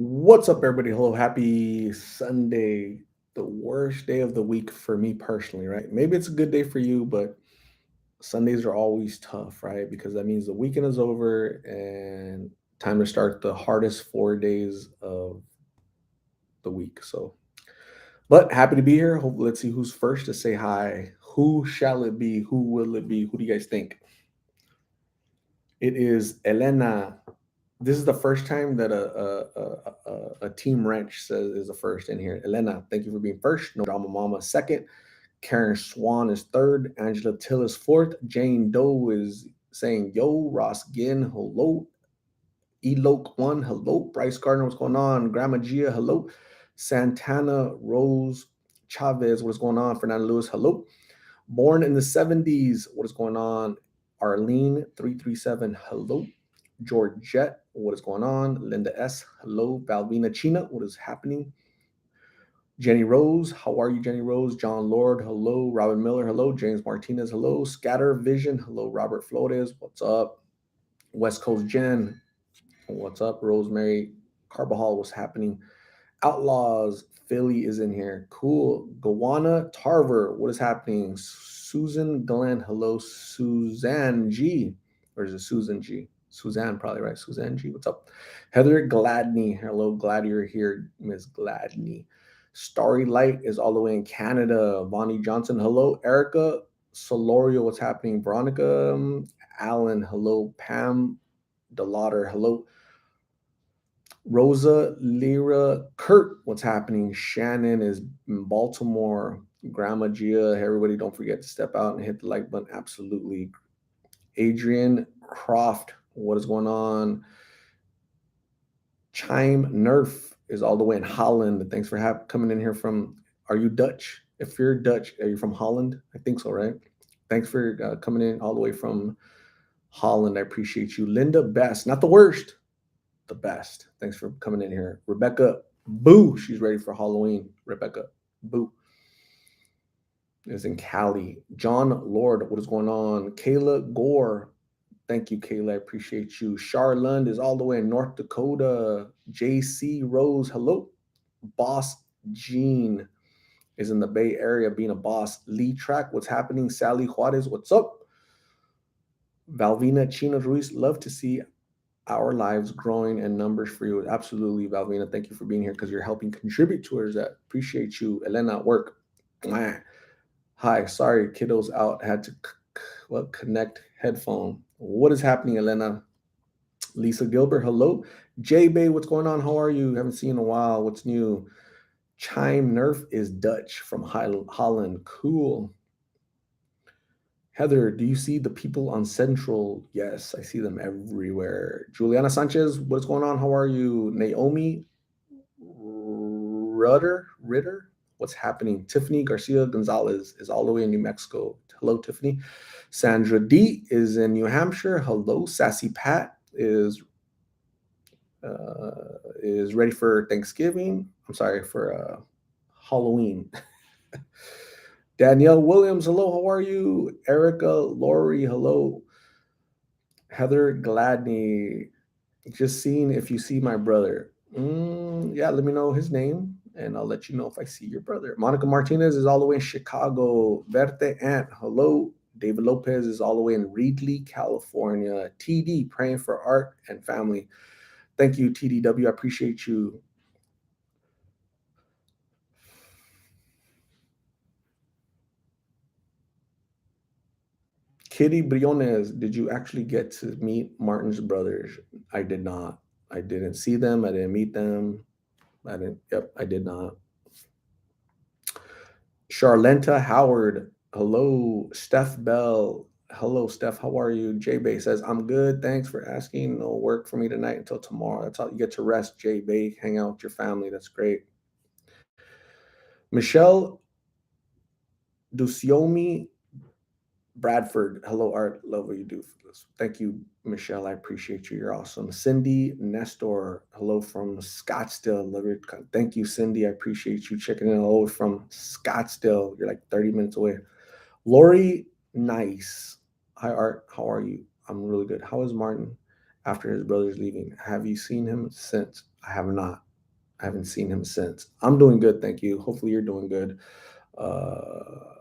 What's up, everybody? Hello, happy Sunday. The worst day of the week for me personally, right? Maybe it's a good day for you, but Sundays are always tough, right? Because that means the weekend is over and time to start the hardest 4 days of the week. But happy to be here. Let's see who's first to say hi. Who shall it be? Who will it be? Who do you guys think? It is Elena. This is the first time that a team wrench says is the first in here. Elena, thank you for being first. No drama mama second. Karen Swan is third. Angela Till is fourth. Jane Doe is saying yo. Ross Ginn, hello. Eloke one, hello. Bryce Gardner, what's going on? Grandma Gia, hello. Santana Rose Chavez, what's going on? Fernando Lewis, hello. Born in the 70s, what is going on? Arlene 337, hello. Georgette, what is going on? Linda S, hello. Valvina China, what is happening? Jenny Rose, how are you, Jenny Rose? John Lord, hello. Robin Miller, hello. James Martinez, hello. Scatter Vision, hello. Robert Flores, what's up? West Coast Jen, what's up? Rosemary Carbajal, what's happening? Outlaws, Philly is in here. Cool. Gawana Tarver, what is happening? Susan Glenn, hello. Suzanne G. Or is it Susan G? Suzanne, probably right. Suzanne G, what's up? Heather Gladney, hello. Glad you're here, Miss Gladney. Starry Light is all the way in Canada. Bonnie Johnson, hello. Erica Solorio, what's happening? Veronica Allen, hello. Pam DeLauder, hello. Rosa Lyra Kurt, what's happening? Shannon is in Baltimore. Grandma Gia, everybody, don't forget to step out and hit the like button. Absolutely. Adrian Croft, what is going on? Chime Nerf is all the way in Holland. Thanks for coming in here from. Are you Dutch? If you're Dutch, are you from Holland? I think so, right? Thanks for coming in all the way from Holland. I appreciate you. Linda Best, not the worst, the best. Thanks for coming in here. Rebecca Boo, she's ready for Halloween. Rebecca Boo is in Cali. John Lord, what is going on? Kayla Gore, thank you, Kayla. I appreciate you. Char Lund is all the way in North Dakota. JC Rose, hello. Boss Gene is in the Bay Area being a boss. Lee Track, what's happening? Sally Juarez, what's up? Valvina Chino Ruiz, love to see our lives growing and numbers for you. Absolutely, Valvina. Thank you for being here because you're helping contribute towards that. Appreciate you. Elena at work. Mwah. Hi, sorry, kiddos out. Had to connect headphone. What is happening, Elena? Lisa Gilbert, hello. J Bay, what's going on? How are you? Haven't seen you in a while. What's new? Chime Nerf is Dutch from Holland. Cool. Heather, do you see the people on Central? Yes, I see them everywhere. Juliana Sanchez, what's going on? How are you? Naomi Ritter, what's happening? Tiffany Garcia Gonzalez is all the way in New Mexico. Hello, Tiffany. Sandra D is in New Hampshire. Hello, Sassy Pat is ready for Thanksgiving. I'm sorry for Halloween. Danielle Williams, hello, how are you? Erica Lori, hello. Heather Gladney, just seeing if you see my brother. Yeah, let me know his name and I'll let you know if I see your brother. Monica Martinez is all the way in Chicago. Verte Ant, hello. David Lopez is all the way in Reedley, California. TD, praying for art and family. Thank you, TDW. I appreciate you. Kitty Briones, did you actually get to meet Martin's brothers? I did not. I didn't see them. I didn't meet them. I didn't. Yep, I did not. Charlenta Howard. Hello, Steph Bell. Hello, Steph. How are you? J Bay says, I'm good. Thanks for asking. No work for me tonight until tomorrow. That's how you get to rest, J Bay. Hang out with your family. That's great. Michelle Duciomi Bradford. Hello, Art. Love what you do for this. Thank you, Michelle. I appreciate you. You're awesome. Cindy Nestor. Hello from Scottsdale. Love your. Thank you, Cindy. I appreciate you checking in all from Scottsdale. You're like 30 minutes away. Lori Nice. Hi, Art. How are you? I'm really good. How is Martin after his brother's leaving? Have you seen him since? I have not. I haven't seen him since. I'm doing good, thank you. Hopefully you're doing good. Uh,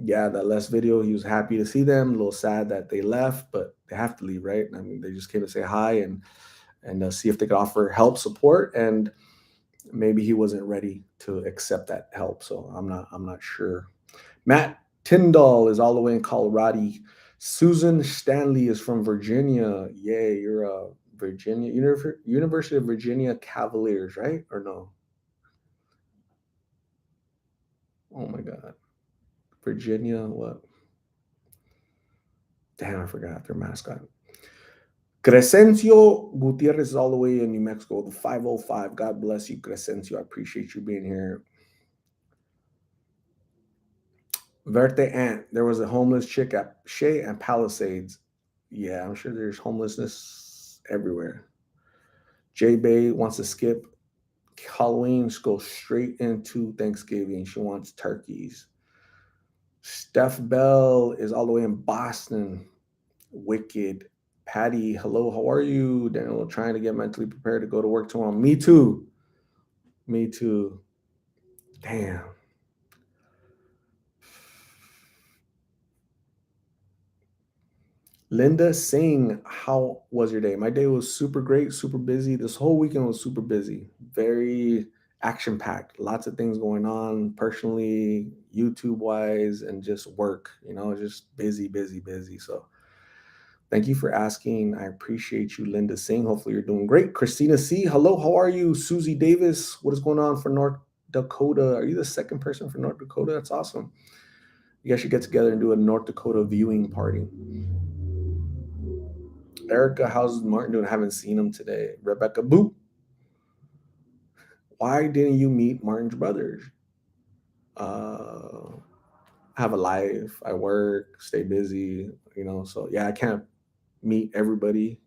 yeah, that last video, he was happy to see them. A little sad that they left, but they have to leave, right? I mean, they just came to say hi and see if they could offer help, support, and maybe he wasn't ready to accept that help. So I'm not sure. Matt Tyndall is all the way in Colorado. Susan Stanley is from Virginia. Yay, you're a Virginia University of Virginia Cavaliers, right? Or no? Oh my God, Virginia. What? Damn, I forgot their mascot. Crescencio Gutierrez is all the way in New Mexico, the 505. God bless you, Crescencio. I appreciate you being here. Verte Ant, there was a homeless chick at Shea and Palisades. Yeah, I'm sure there's homelessness everywhere. J Bay wants to skip Halloween, just go straight into Thanksgiving. She wants turkeys. Steph Bell is all the way in Boston. Wicked. Patty, hello, how are you? Daniel, trying to get mentally prepared to go to work tomorrow. Me too. Me too. Damn. Linda Singh, how was your day? My day was super great, super busy. This whole weekend was super busy, very action packed. Lots of things going on personally, YouTube wise, and just work, just busy, busy, busy. So thank you for asking. I appreciate you, Linda Singh. Hopefully you're doing great. Christina C, hello, how are you? Susie Davis, what is going on for North Dakota? Are you the second person for North Dakota? That's awesome. You guys should get together and do a North Dakota viewing party. Erica, how's Martin doing? I haven't seen him today. Rebecca Boop, why didn't you meet Martin's brothers? I have a life. I work, stay busy, so yeah, I can't meet everybody,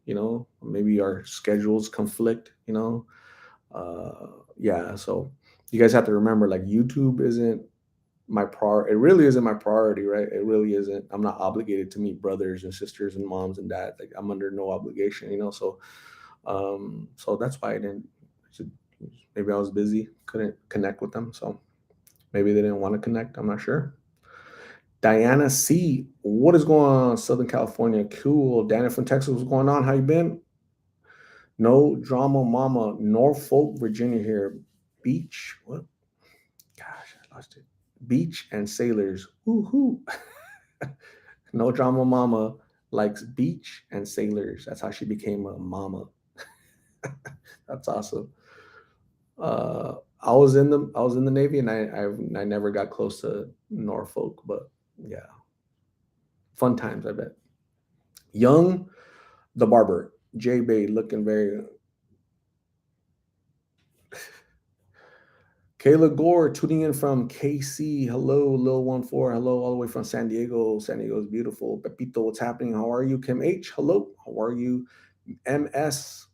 maybe our schedules conflict, yeah, so you guys have to remember, like, YouTube isn't my priority. It really isn't my priority, right? It really isn't. I'm not obligated to meet brothers and sisters and moms and dads. Like, I'm under no obligation, so that's why I didn't. Maybe I was busy, couldn't connect with them. So maybe they didn't want to connect. I'm not sure. Diana C, what is going on in Southern California? Cool. Dana from Texas, what's going on? How you been? No drama, mama. Norfolk, Virginia here. Beach. What? Gosh, I lost it. Beach and sailors. Woohoo. No drama, mama likes beach and sailors. That's how she became a mama. That's awesome. I was in the Navy, and I never got close to Norfolk, but yeah, fun times, I bet. Young the barber, J Bay, looking very. Kayla Gore tuning in from KC. Hello, Lil 14. Hello, all the way from San Diego. San Diego is beautiful. Pepito, what's happening? How are you? Kim H. Hello, how are you? MS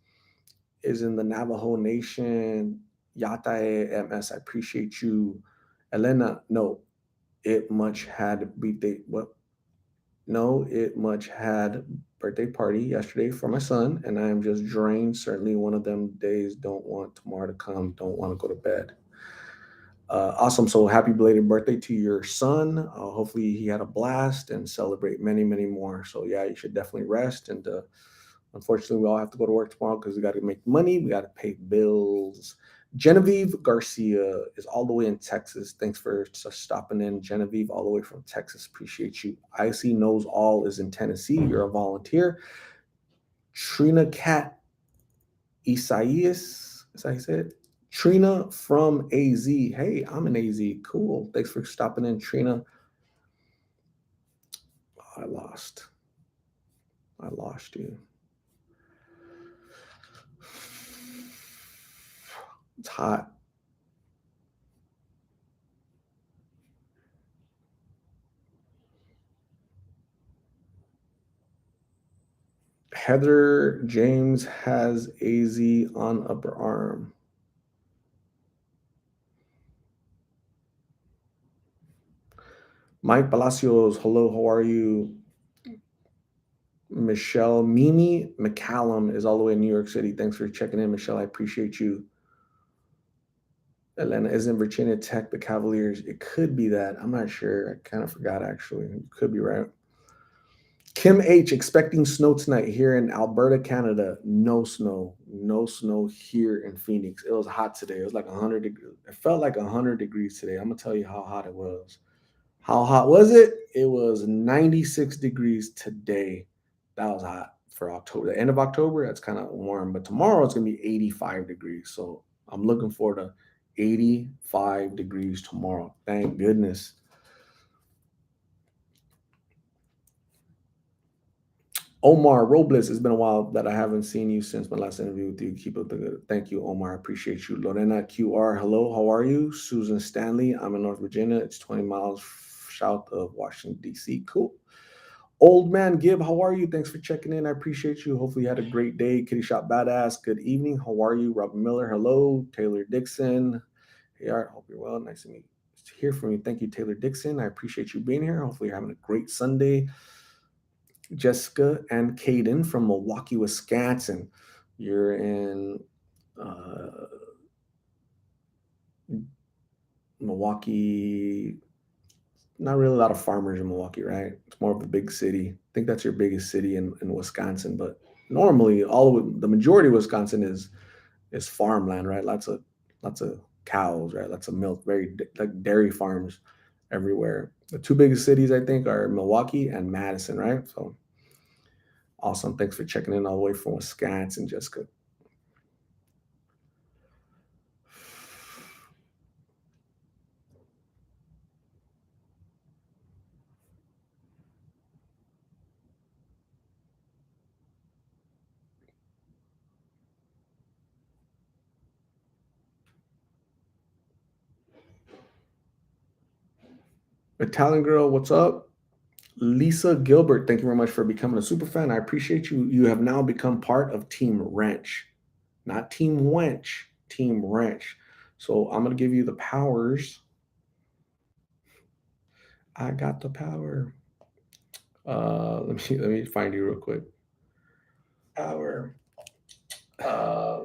is in the Navajo Nation. Yatae MS, I appreciate you. Elena, no, it much had birthday. What? No, it much had birthday party yesterday for my son, and I am just drained. Certainly, one of them days. Don't want tomorrow to come. Don't want to go to bed. Awesome. So happy belated birthday to your son. Hopefully, he had a blast and celebrate many, many more. So yeah, you should definitely rest. And unfortunately, we all have to go to work tomorrow because we got to make money. We got to pay bills. Genevieve Garcia is all the way in Texas. Thanks for stopping in, Genevieve, all the way from Texas. Appreciate you. Icy Knows All is in Tennessee. You're a volunteer. Trina Cat Isaias, is that how you say it? Trina from AZ. Hey, I'm in AZ. Cool. Thanks for stopping in, Trina. Oh, I lost. I lost you. It's hot. Heather James has AZ on upper arm. Mike Palacios, hello, how are you? Michelle Mimi McCallum is all the way in New York City. Thanks for checking in, Michelle. I appreciate you. Atlanta isn't Virginia Tech the Cavaliers. It could be that. I'm not sure. I kind of forgot actually. You could be right. Kim H expecting snow tonight here in Alberta, Canada. No snow. No snow here in Phoenix. It was hot today. It was like 100 degrees. It felt like 100 degrees today. I'm gonna tell you how hot it was. How hot was it? It was 96 degrees today. That was hot for October. The end of October, that's kind of warm. But tomorrow it's gonna be 85 degrees. So I'm looking forward to 85 degrees tomorrow. Thank goodness. Omar Robles, it's been a while that I haven't seen you since my last interview with you. Keep up the good. Thank you, Omar. I appreciate you. Lorena QR, hello, how are you? Susan Stanley, I'm in North Virginia. It's 20 miles south of Washington, D.C. Cool. Old man Gib, how are you? Thanks for checking in. I appreciate you. Hopefully you had a great day. Kitty Shop Badass, good evening. How are you? Robin Miller, hello. Taylor Dixon, hey, Art, hope you're well. Nice to meet to hear from you. Thank you, Taylor Dixon. I appreciate you being here. Hopefully you're having a great Sunday. Jessica and Caden from Milwaukee, Wisconsin. You're in uh, Milwaukee. Not really a lot of farmers in Milwaukee, right? It's more of a big city. I think that's your biggest city in Wisconsin. But normally, the majority of Wisconsin is farmland, right? Lots of cows, right? Lots of milk, like dairy farms everywhere. The two biggest cities I think are Milwaukee and Madison, right? So awesome. Thanks for checking in all the way from Wisconsin, Jessica. Italian girl, what's up? Lisa Gilbert, thank you very much for becoming a super fan. I appreciate you. You have now become part of Team Wrench, not Team Wench, Team Wrench. So I'm gonna give you the powers. I got the power. Let me find you real quick. Power. Uh,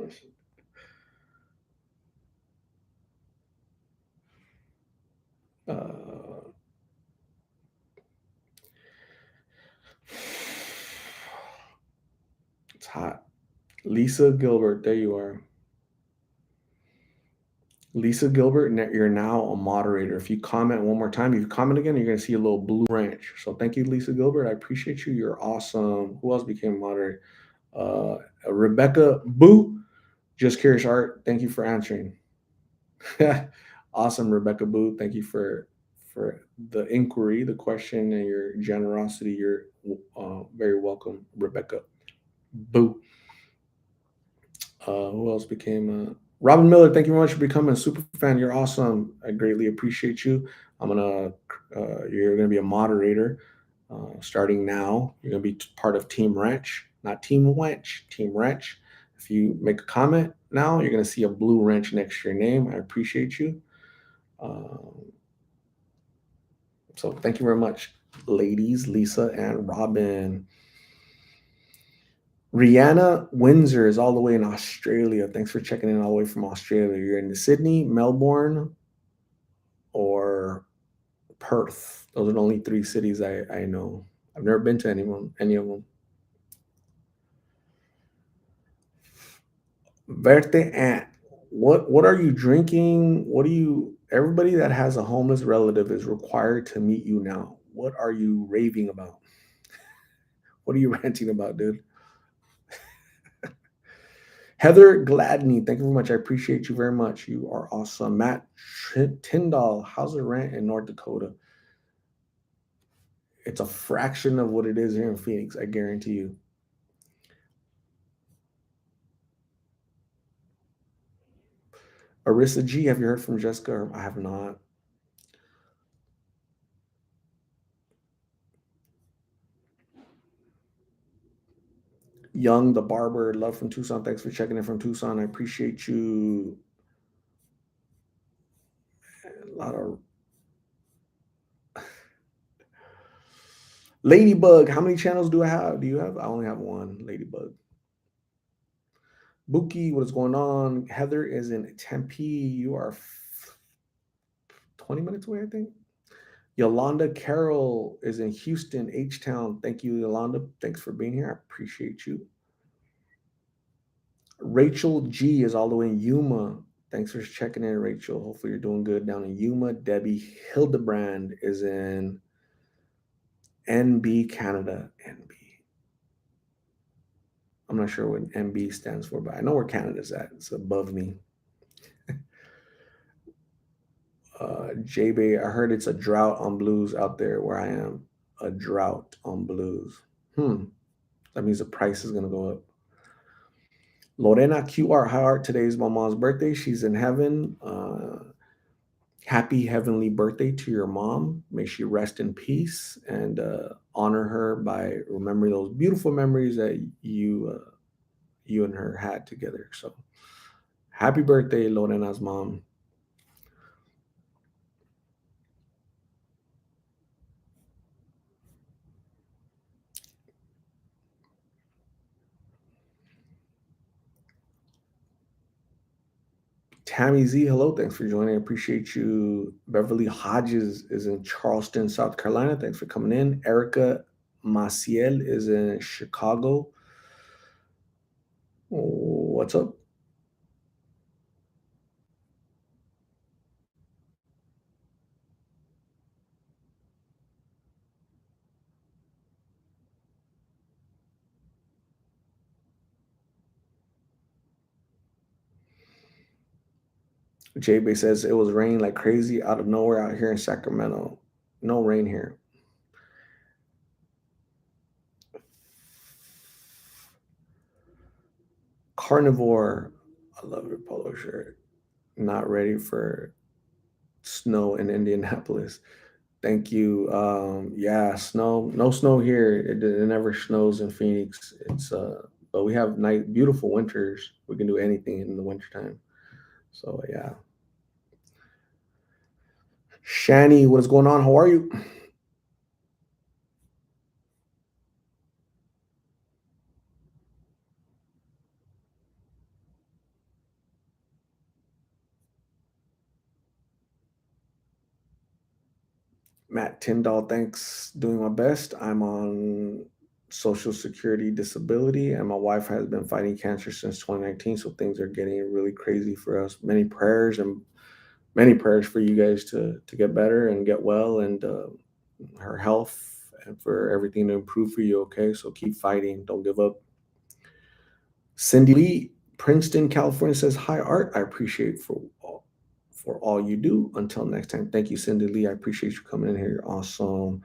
uh, it's hot. Lisa Gilbert, there you are. Lisa Gilbert, you're now a moderator. If you comment one more time, if you comment again, you're going to see a little blue wrench. So thank you, Lisa Gilbert. I appreciate you. You're awesome. Who else became a moderator? Uh, Rebecca Boo. Just curious, Art. Thank you for answering. Awesome, Rebecca Boo. Thank you for the inquiry, the question, and your generosity. You're very welcome, Rebecca Boo. Who else became Robin Miller? Thank you very much for becoming a super fan. You're awesome. I greatly appreciate you. You're gonna be a moderator starting now. You're gonna be part of Team Wrench, not Team Wench. Team Wrench. If you make a comment now, you're gonna see a blue wrench next to your name. I appreciate you. Um, so thank you very much, ladies, Lisa and Robin. Rihanna Windsor is all the way in Australia. Thanks for checking in all the way from Australia. You're in Sydney, Melbourne, or Perth. Those are the only three cities I know. I've never been to any of them. Verte Ant. What are you drinking? What do you everybody that has a homeless relative is required to meet you now. What are you raving about? What are you ranting about, dude? Heather Gladney, thank you very much. I appreciate you very much. You are awesome. Matt Tyndall, how's the rent in North Dakota? It's a fraction of what it is here in Phoenix, I guarantee you. Arissa G, have you heard from Jessica? I have not. Young, the barber, love from Tucson. Thanks for checking in from Tucson. I appreciate you. A lot of Ladybug. How many channels do I have? Do you have? I only have one. Ladybug. Buki, what is going on? Heather is in Tempe. You are 20 minutes away, I think. Yolanda Carroll is in Houston, H Town. Thank you, Yolanda. Thanks for being here. I appreciate you. Rachel G is all the way in Yuma. Thanks for checking in, Rachel. Hopefully you're doing good down in Yuma. Debbie Hildebrand is in NB, Canada. NB. I'm not sure what NB stands for, but I know where Canada's at. It's above me. J-Bay, I heard it's a drought on blues out there where I am. A drought on blues. That means the price is going to go up. Lorena QR Heart, today is my mom's birthday. She's in heaven. Happy heavenly birthday to your mom. May she rest in peace and honor her by remembering those beautiful memories that you and her had together. So happy birthday, Lorena's mom. Tammy Z, hello. Thanks for joining. I appreciate you. Beverly Hodges is in Charleston, South Carolina. Thanks for coming in. Erica Maciel is in Chicago. What's up? J-Bay says it was raining like crazy out of nowhere out here in Sacramento. No rain here. Carnivore, I love your polo shirt. Not ready for snow in Indianapolis. Thank you. Yeah, snow. No snow here. It never snows in Phoenix. But we have nice, beautiful winters. We can do anything in the wintertime. So yeah. Shani, what is going on? How are you? Matt Tyndall, thanks. Doing my best. I'm on Social Security disability, and my wife has been fighting cancer since 2019. So things are getting really crazy for us. Many prayers for you guys to get better and get well, and her health, and for everything to improve for you. Okay, so keep fighting. Don't give up. Cindy Lee, Princeton, California says, "Hi, Art. I appreciate for all you do. Until next time, thank you, Cindy Lee. I appreciate you coming in here. You're awesome."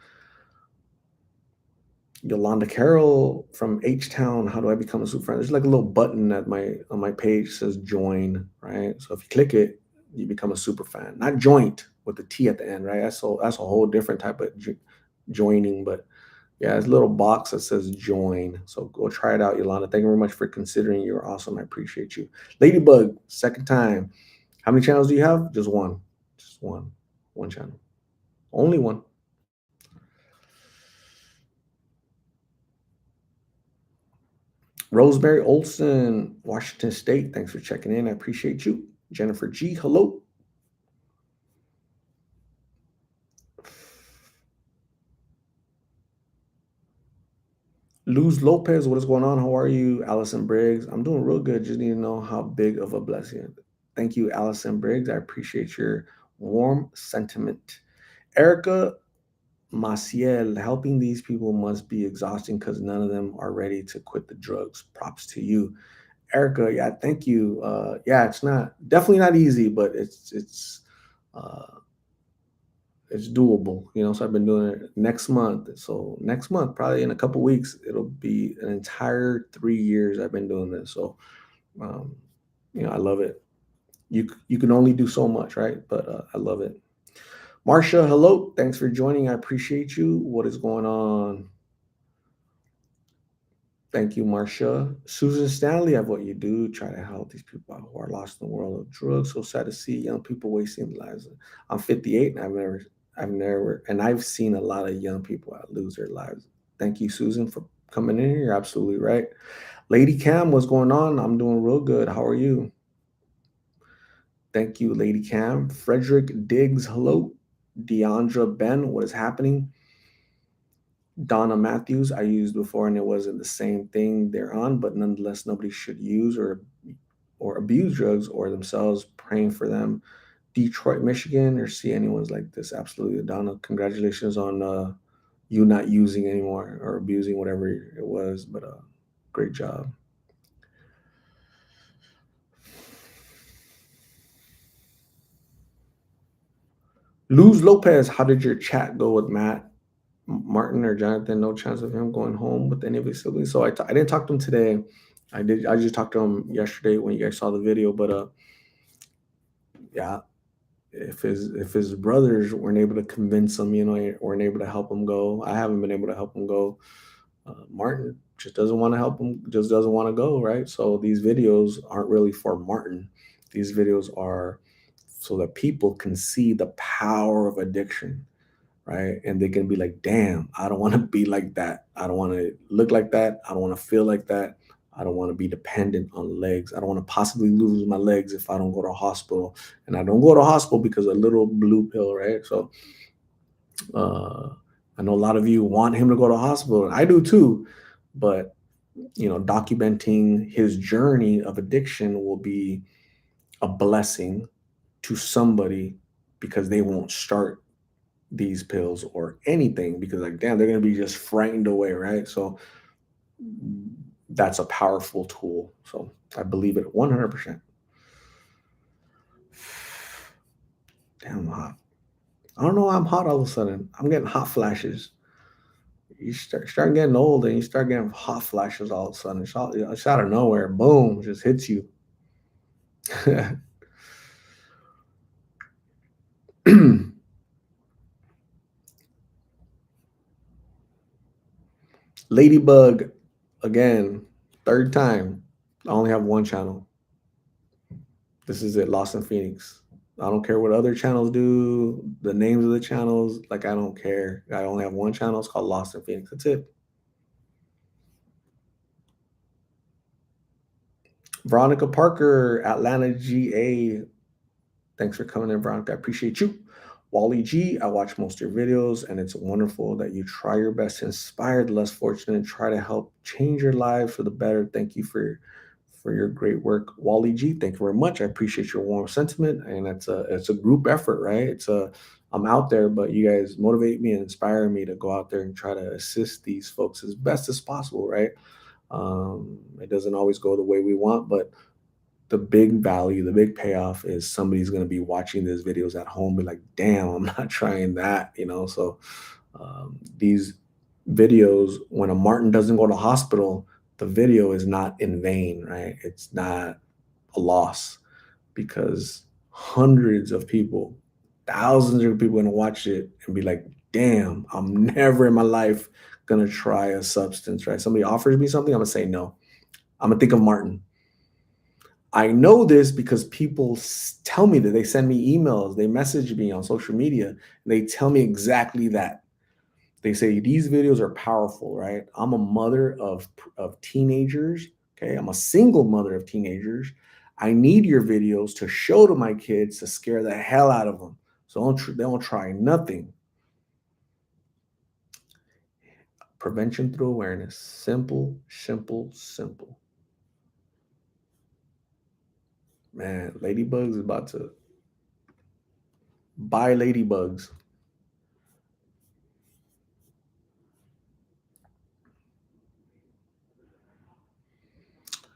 Yolanda Carroll from H Town. How do I become a super fan? There's like a little button at my on my page says join, right? So if you click it, you become a super fan. Not joint with the T at the end, right? That's a whole different type of joining. But yeah, there's a little box that says join. So go try it out, Yolanda. Thank you very much for considering. You're awesome. I appreciate you. Ladybug, second time. How many channels do you have? Just one. Just one. One channel. Only one. Rosemary Olson, Washington State. Thanks for checking in. I appreciate you. Jennifer G, hello. Luz Lopez, what is going on? How are you? Allison Briggs, I'm doing real good. Just need to know how big of a blessing. Thank you, Allison Briggs. I appreciate your warm sentiment. Erica Maciel, helping these people must be exhausting because none of them are ready to quit the drugs. Props to you. Erica, yeah, thank you. Yeah, it's not definitely not easy, but uh, it's doable. So I've been doing it next month. So next month, probably in a couple weeks, it'll be an entire 3 years I've been doing this. So um, I love it. You can only do so much, right? But I love it. Marcia, hello. Thanks for joining. I appreciate you. What is going on? Thank you, Marcia. Susan Stanley, of what you do, try to help these people out who are lost in the world of drugs. So sad to see young people wasting their lives. I'm 58, and I've seen a lot of young people lose their lives. Thank you, Susan, for coming in here. You're absolutely right. Lady Cam, what's going on? I'm doing real good. How are you? Thank you, Lady Cam. Frederick Diggs, hello. Deandra Ben, what is happening? Donna Matthews, I used before and it wasn't the same thing they're on, but nonetheless, nobody should use or abuse drugs or themselves. Praying for them. Detroit, Michigan, or see anyone's like this. Absolutely, Donna. Congratulations on you not using anymore or abusing whatever it was, but great job. Luz Lopez, how did your chat go with Matt Martin or Jonathan? No chance of him going home with any of his siblings. So I didn't talk to him today. I did. I just talked to him yesterday when you guys saw the video. But yeah, if his brothers weren't able to convince him, weren't able to help him go. I haven't been able to help him go. Martin just doesn't want to help him. Just doesn't want to go. Right. So these videos aren't really for Martin. These videos are so that people can see the power of addiction, right? And they can be like, damn, I don't want to be like that. I don't want to look like that. I don't want to feel like that. I don't want to be dependent on legs. I don't want to possibly lose my legs if I don't go to a hospital. And I don't go to a hospital because a little blue pill, right? So uh, I know a lot of you want him to go to a hospital. I do too. But, documenting his journey of addiction will be a blessing to somebody because they won't start these pills or anything because like damn they're going to be just frightened away, right? So that's a powerful tool, so I believe it 100%. Damn, I'm hot. I don't know why I'm hot all of a sudden. I'm getting hot flashes. You start getting old and you start getting hot flashes all of a sudden. It's out of nowhere, boom, just hits you. Ladybug, again, third time. I only have one channel. This is it, Lost in Phoenix. I don't care what other channels do, the names of the channels, like I don't care. I only have one channel. It's called Lost in Phoenix. That's it. Veronica Parker, Atlanta, GA. Thanks for coming in, Veronica. I appreciate you. Wally G, I watch most of your videos, and it's wonderful that you try your best to inspire the less fortunate and try to help change your lives for the better. Thank you for your great work, Wally G. Thank you very much. I appreciate your warm sentiment, and it's a group effort, right? I'm out there, but you guys motivate me and inspire me to go out there and try to assist these folks as best as possible, right? It doesn't always go the way we want, but the big value, the big payoff is somebody's going to be watching these videos at home, be like, damn, I'm not trying that. So these videos, when a Martin doesn't go to hospital, the video is not in vain, right? It's not a loss because hundreds of people, thousands of people going to watch it and be like, damn, I'm never in my life going to try a substance, right? Somebody offers me something, I'm going to say no. I'm going to think of Martin. I know this because people tell me that they send me emails, they message me on social media, and they tell me exactly that. They say these videos are powerful, right? I'm a mother of teenagers. Okay, I'm a single mother of teenagers. I need your videos to show to my kids to scare the hell out of them, so they don't try nothing. Prevention through awareness. Simple, simple, simple. Man, Ladybugs is about to buy Ladybugs.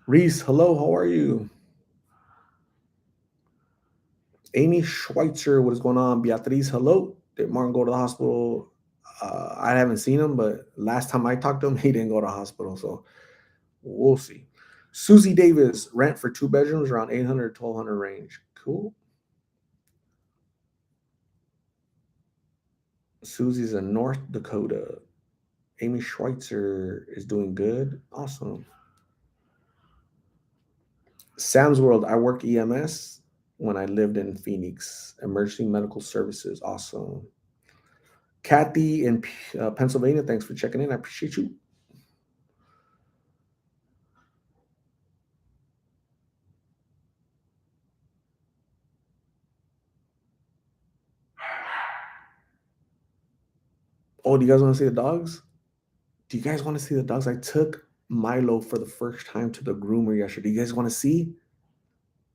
Reese, hello, how are you? Amy Schweitzer, what is going on? Beatriz, hello. Did Martin go to the hospital? I haven't seen him, but last time I talked to him, he didn't go to the hospital. So we'll see. Susie Davis, rent for 2 bedrooms around 800, 1200 range. Cool. Susie's in North Dakota. Amy Schweitzer is doing good. Awesome. Sam's World, I worked EMS when I lived in Phoenix. Emergency Medical Services. Awesome. Kathy in Pennsylvania, thanks for checking in. I appreciate you. Oh, do you guys want to see the dogs? Do you guys want to see the dogs? I took Milo for the first time to the groomer yesterday. Do you guys want to see?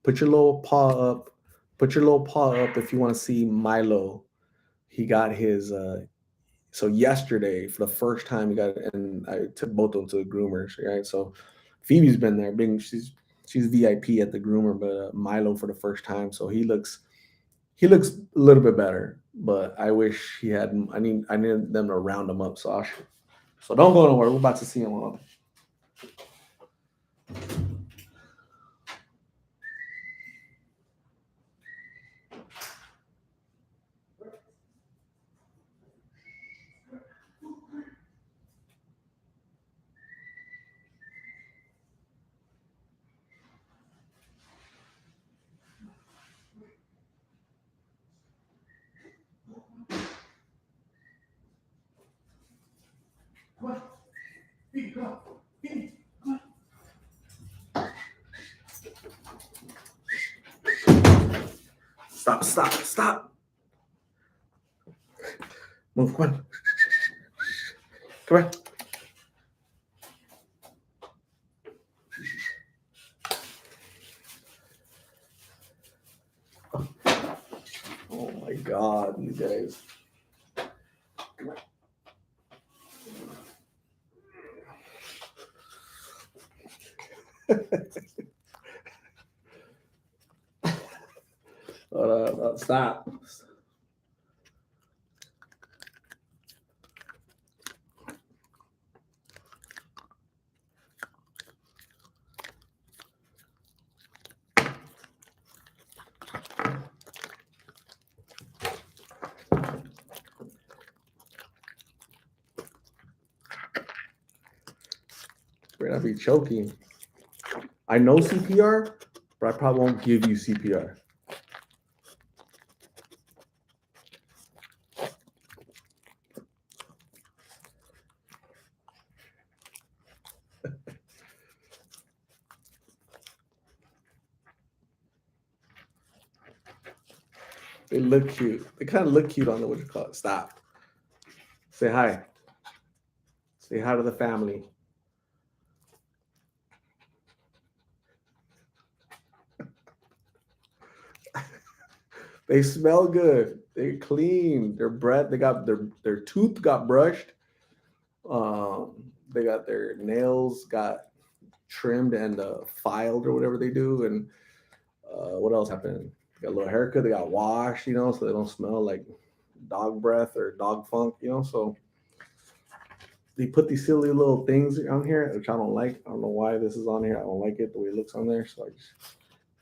Put your little paw up. Put your little paw up if you want to see Milo. He got his so yesterday for the first time he got, and I took both of them to the groomers, right? So Phoebe's been there, being she's VIP at the groomer, but Milo for the first time, so he looks a little bit better. But I wish he had. I need them to round him up. So don't go nowhere. We're about to see him on. Come on, Phoebe, come on, Phoebe, come on. Stop! Stop! Stop! Move! Come on! Come on! Oh my God, you guys! Come on. Stop! Better not be choking. I know CPR, but I probably won't give you CPR. They look cute. They kind of look cute on the what you call it. Stop. Say hi. Say hi to the family. They smell good. They're clean. Their breath. They got their tooth got brushed. They got their nails got trimmed and filed or whatever they do. And what else happened? They got a little haircut. They got washed. So they don't smell like dog breath or dog funk. So they put these silly little things on here, which I don't like. I don't know why this is on here. I don't like it the way it looks on there. So I just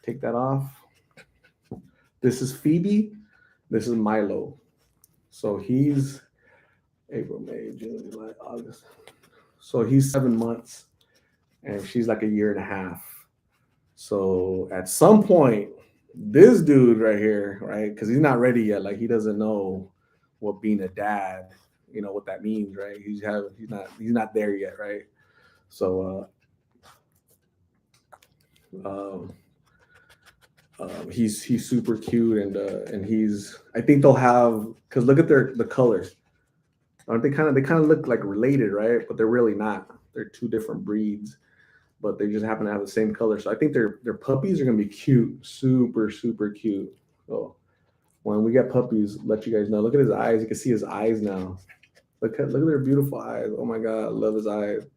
take that off. This is Phoebe. This is Milo. So he's April, May, June, July, August. So he's 7 months and she's like a year and a half. So at some point, this dude right here, right? Because he's not ready yet. Like he doesn't know what being a dad, what that means, right? He's not there yet, right? So um, he's super cute and he's I think they'll have because look at the colors. Aren't they kind of look like related, right? But they're really not. They're two different breeds, but they just happen to have the same color. So I think their puppies are gonna be cute, super super cute. So when we get puppies, let you guys know. Look at his eyes. You can see his eyes now. Look at their beautiful eyes. Oh my God, I love his eyes.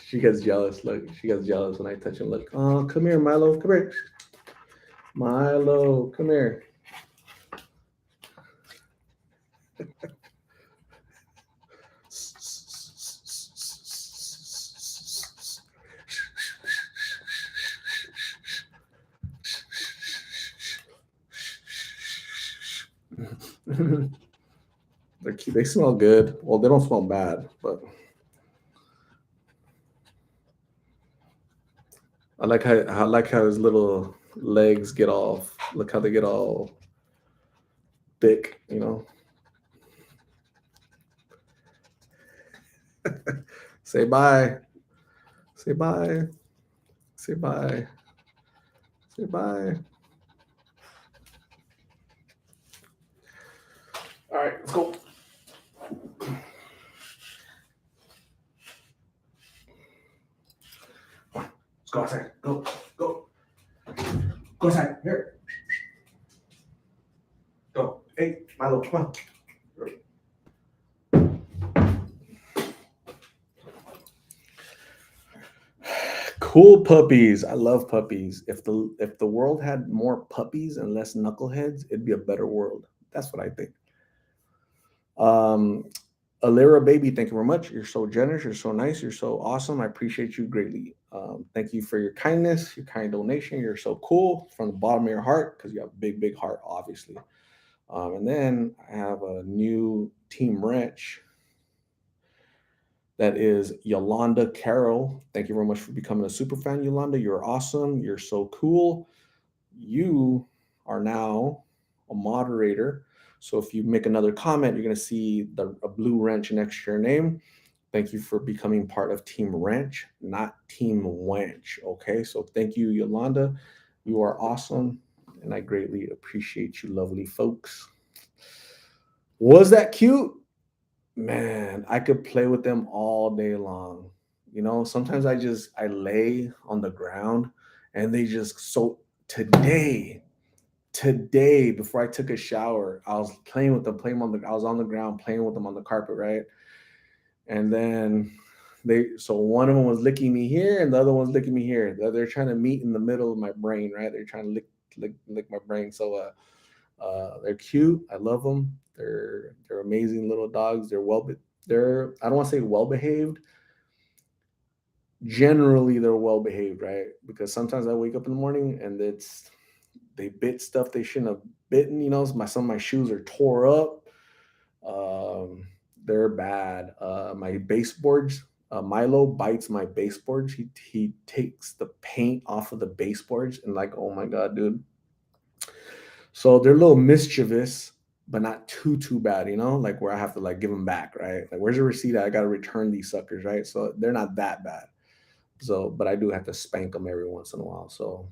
She gets jealous. Look, she gets jealous when I touch him. Look, oh, come here, Milo. Come here, Milo. Come here. They're cute. They smell good. Well, they don't smell bad, but I like how his little legs get all. Look how they get all thick. Say bye. Say bye. Say bye. Say bye. All right, let's go. Let's go outside. Go, go, go outside. Here, go. Hey, Milo, come on. Cool puppies. I love puppies. If the world had more puppies and less knuckleheads, it'd be a better world. That's what I think. Um, Alira baby, thank you very much. You're so generous. You're so nice. You're so awesome. I appreciate you greatly. Thank you for your kindness, your kind donation. You're so cool from the bottom of your heart because you have a big, big heart, obviously. And then I have a new Team Ranch that is Yolanda Carroll. Thank you very much for becoming a super fan, Yolanda. You're awesome. You're so cool. You are now a moderator. So if you make another comment, you're going to see a blue wrench next to your name. Thank you for becoming part of Team Ranch, not Team Wench. Okay, so thank you, Yolanda. You are awesome, and I greatly appreciate you, lovely folks. Was that cute? Man, I could play with them all day long. Sometimes I lay on the ground and they just so today before I took a shower, I was playing with them, I was on the ground playing with them on the carpet, right? And then so one of them was licking me here and the other one's licking me here. They're trying to meet in the middle of my brain, right? They're trying to lick my brain. So they're cute. I love them. They're amazing little dogs. They're I don't want to say well behaved. Generally, they're well behaved, right? Because sometimes I wake up in the morning and they bit stuff they shouldn't have bitten. Some of my shoes are tore up. Um, they're bad. My baseboards. Milo bites my baseboards. He takes the paint off of the baseboards and like, oh my god, dude. So they're a little mischievous, but not too bad, like where I have to like give them back, right? Like, where's the receipt? I got to return these suckers, right? So they're not that bad. So, but I do have to spank them every once in a while. So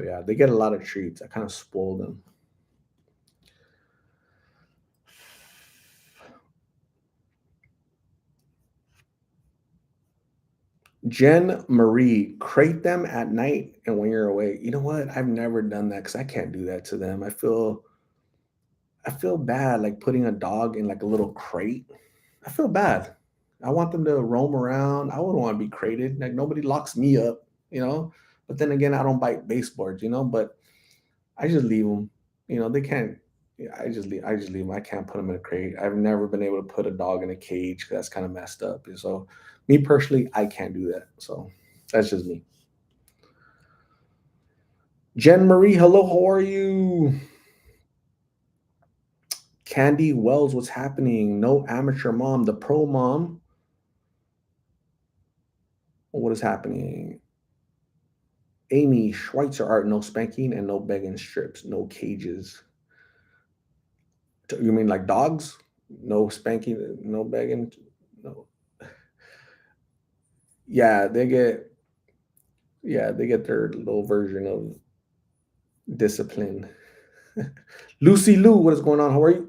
yeah, they get a lot of treats. I kind of spoil them. Jen Marie, crate them at night and when you're away. You know what? I've never done that because I can't do that to them. I feel bad like putting a dog in like a little crate. I feel bad. I want them to roam around. I wouldn't want to be crated. Like nobody locks me up, you know. But then again, I don't bite baseboards, But I just leave them. They can't. Yeah, I just leave them. I can't put them in a crate. I've never been able to put a dog in a cage. That's kind of messed up. And so, me personally, I can't do that. So that's just me. Jen Marie, hello. How are you? Candy Wells, what's happening? No amateur mom, the pro mom. What is happening? Amy Schweitzer art, no spanking and no begging strips, no cages. You mean like dogs? No spanking, no begging, no. Yeah, they get their little version of discipline. Lucy Lou, what is going on? How are you?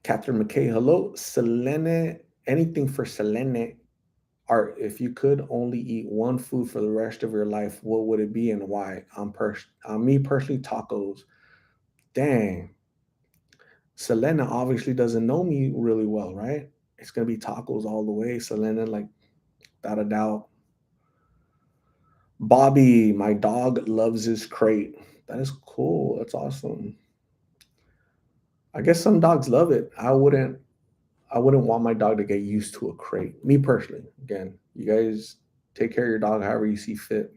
Catherine McKay, hello. Selene, anything for Selene. Art, if you could only eat one food for the rest of your life, what would it be and why? Me personally, tacos. Dang. Selena obviously doesn't know me really well, right? It's gonna be tacos all the way. Selena, like, without a doubt. Bobby, my dog loves his crate. That is cool. That's awesome. I guess some dogs love it. I wouldn't want my dog to get used to a crate. Me personally. Again, you guys take care of your dog however you see fit.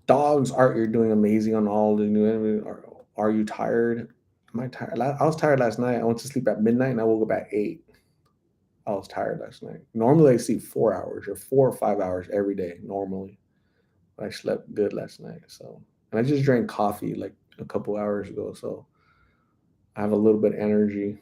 Dogs, Art, you're doing amazing on all the new. Are you tired? Am I tired? I was tired last night. I went to sleep at midnight and I woke up at 8. I was tired last night. Normally I sleep 4 hours or 4 or 5 hours every day. Normally, but I slept good last night. So, and I just drank coffee like a couple hours ago. So I have a little bit of energy.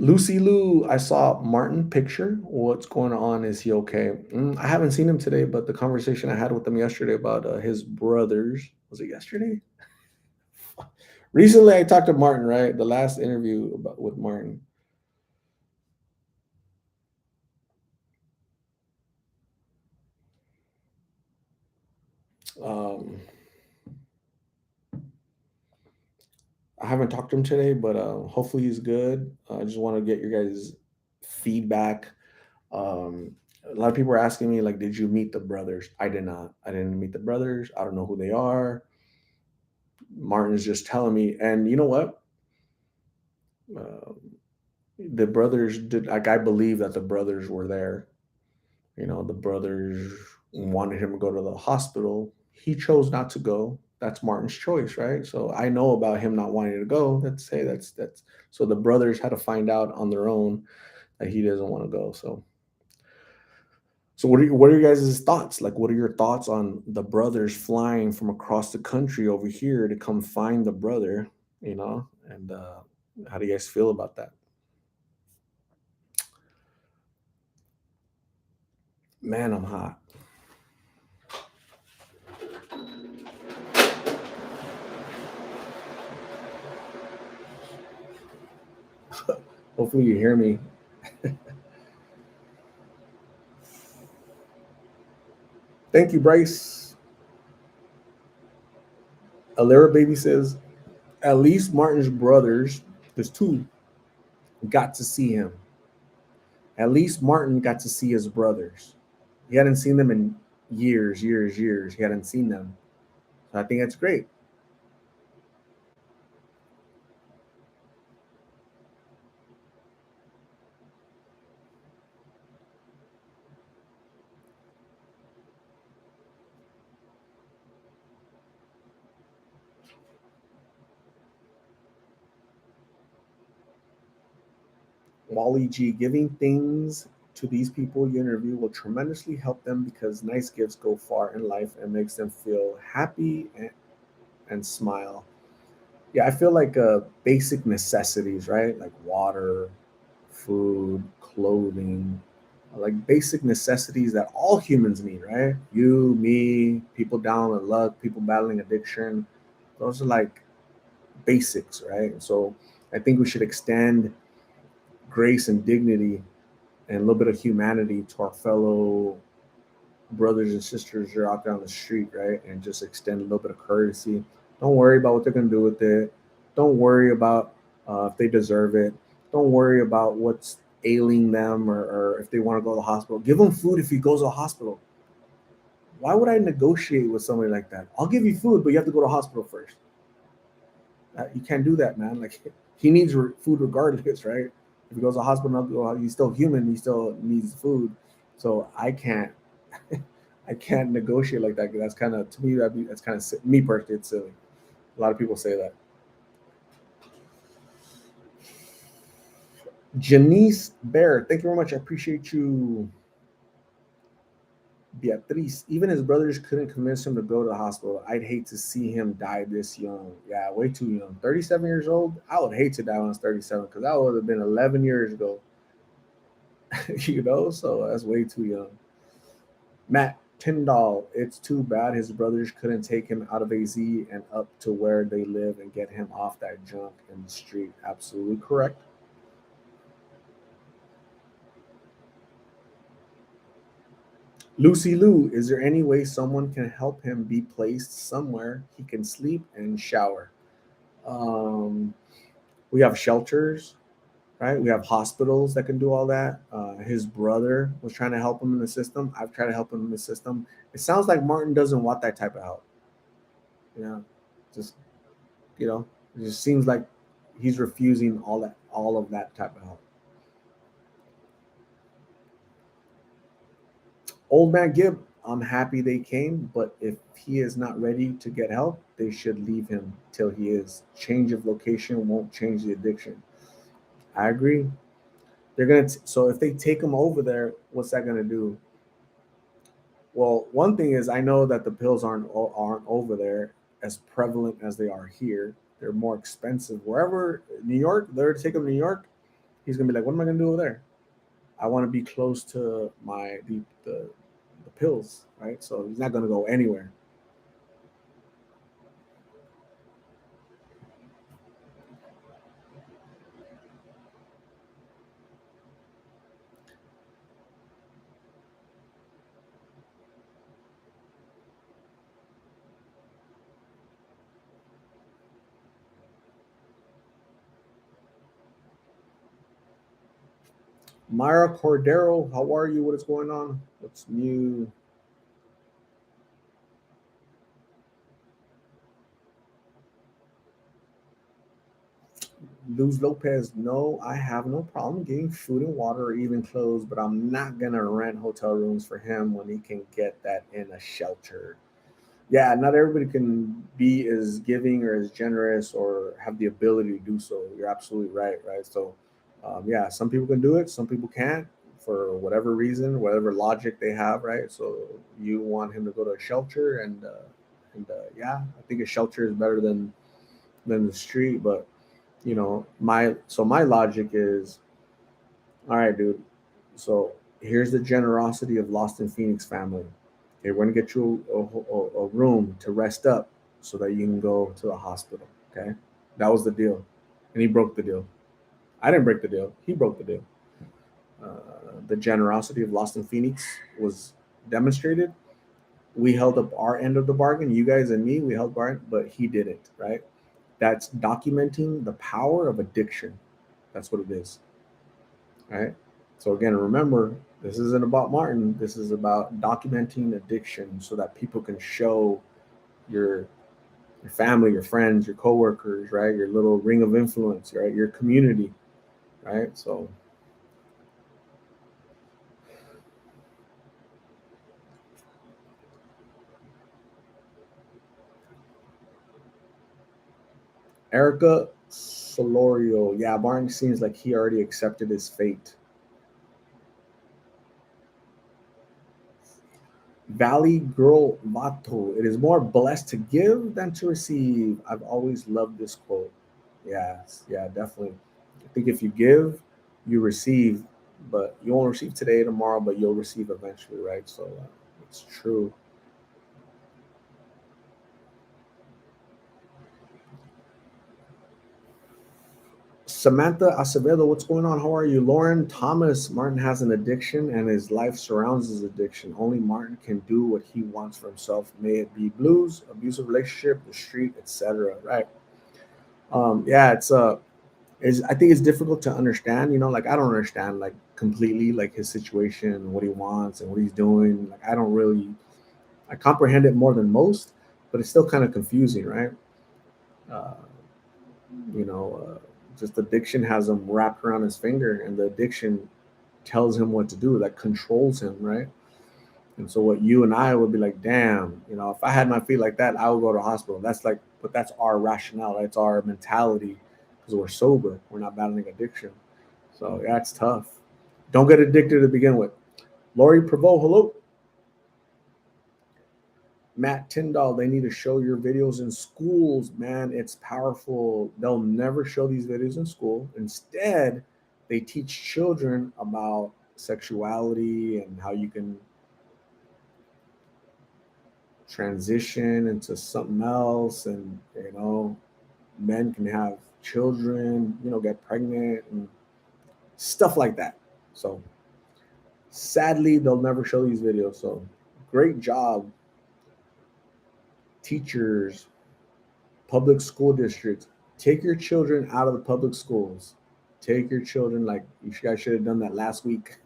Lucy Lou, I saw Martin picture. What's going on? Is he okay? I haven't seen him today, but the conversation I had with him yesterday about his brothers, was it yesterday? Recently, I talked to Martin, right? The last interview with Martin. Um, I haven't talked to him today, but hopefully he's good. I just want to get your guys' feedback. Um, a lot of people are asking me, like, did you meet the brothers? I did not. I didn't meet the brothers. I don't know who they are. Martin's just telling me. And you know what? Um, the brothers did, like, I believe that the brothers were there. The brothers wanted him to go to the hospital. He chose not to go. That's Martin's choice, right? So I know about him not wanting to go. Let's say that's so the brothers had to find out on their own that he doesn't want to go. So what are your guys' thoughts? Like, what are your thoughts on the brothers flying from across the country over here to come find the brother? And how do you guys feel about that? Man, I'm hot. Hopefully you hear me. Thank you, Bryce. Alera Baby says, at least Martin's brothers, there's two, got to see him. At least Martin got to see his brothers. He hadn't seen them in years, years, years. He hadn't seen them. So I think that's great. Wally G, giving things to these people you interview will tremendously help them because nice gifts go far in life and makes them feel happy and smile. Yeah, I feel like basic necessities, right? Like water, food, clothing, like basic necessities that all humans need, right? You, me, people down with luck, people battling addiction. Those are like basics, right? So I think we should extend grace and dignity and a little bit of humanity to our fellow brothers and sisters who are out there on the street, right? And just extend a little bit of courtesy. Don't worry about what they're going to do with it. Don't worry about if they deserve it. Don't worry about what's ailing them or if they want to go to the hospital. Give them food if he goes to the hospital. Why would I negotiate with somebody like that? I'll give you food, but you have to go to the hospital first. You can't do that, man. Like he needs food regardless, right? If he goes to the hospital, he's still human. He still needs food. So I can't, I can't negotiate like that. That's kind of to me. That's kind of me personally. It's silly. A lot of people say that. Janice Bear, thank you very much. I appreciate you. Beatriz, even his brothers couldn't convince him to go to the hospital. I'd hate to see him die this young. Yeah, way too young. 37 years old. I would hate to die when I was 37 because that would have been 11 years ago. So that's way too young. Matt Tyndall, it's too bad his brothers couldn't take him out of AZ and up to where they live and get him off that junk in the street. Absolutely correct. Lucy Lou, is there any way someone can help him be placed somewhere he can sleep and shower? Um, we have shelters, right? We have hospitals that can do all that. His brother was trying to help him in the system. I've tried to help him in the system. It sounds like Martin doesn't want that type of help. You know, just you know, it just seems like he's refusing all of that type of help. Old man Gibb, I'm happy they came, but if he is not ready to get help, they should leave him till he is. Change of location won't change the addiction. I agree. So if they take him over there, what's that gonna do? Well, one thing is I know that the pills aren't over there as prevalent as they are here. They're more expensive. Wherever New York, they're to take them to New York. He's gonna be like, what am I gonna do over there? I want to be close to the pills, right? So he's not gonna go anywhere. Myra Cordero, how are you? What is going on? What's new? Luz Lopez, no, I have no problem getting food and water or even clothes, but I'm not gonna rent hotel rooms for him when he can get that in a shelter. Yeah, not everybody can be as giving or as generous or have the ability to do so. You're absolutely right, right? So, yeah, some people can do it, some people can't for whatever reason, whatever logic they have, right? So you want him to go to a shelter, and yeah, I think a shelter is better than the street, but my logic is, all right, dude. So here's the generosity of Lost in Phoenix family. Okay, we're gonna get you a room to rest up so that you can go to the hospital. Okay, that was the deal, and he broke the deal. I didn't break the deal. He broke the deal. The generosity of Lost in Phoenix was demonstrated. We held up our end of the bargain. You guys and me, we held our end, but he didn't. Right? That's documenting the power of addiction. That's what it is. Right? So again, remember, this isn't about Martin. This is about documenting addiction so that people can show your your family, your friends, your coworkers, right? Your little ring of influence, right? Your community, right? So Erica Solorio, yeah, Martin seems like he already accepted his fate. Valley Girl Vato, it is more blessed to give than to receive. I've always loved this quote. Yes, yeah, definitely. I think if you give, you receive, but you won't receive today, tomorrow, but you'll receive eventually, right? So it's true. Samantha Acevedo, what's going on? How are you? Lauren Thomas, Martin has an addiction and his life surrounds his addiction. Only Martin can do what he wants for himself, may it be blues, abusive relationship, the street, etc. Right. Yeah, it's I think it's difficult to understand, like I don't understand like completely like his situation, what he wants and what he's doing. Like I don't really I comprehend it more than most, but it's still kind of confusing, right? Uh, you know, just addiction has him wrapped around his finger, and the addiction tells him what to do, that controls him, right? And so, what you and I would be like, damn, if I had my feet like that, I would go to the hospital. That's like, but that's our rationale, that's our mentality because we're sober, we're not battling addiction. So, yeah, it's tough. Don't get addicted to begin with. Lori Prevost, hello. Matt Tyndall, they need to show your videos in schools, man. It's powerful. They'll never show these videos in school. Instead, they teach children about sexuality and how you can transition into something else. And, men can have children, get pregnant and stuff like that. So, sadly, they'll never show these videos. So, great job, teachers, public school districts. Take your children out of the public schools. Take your children, like you guys should have done that last week.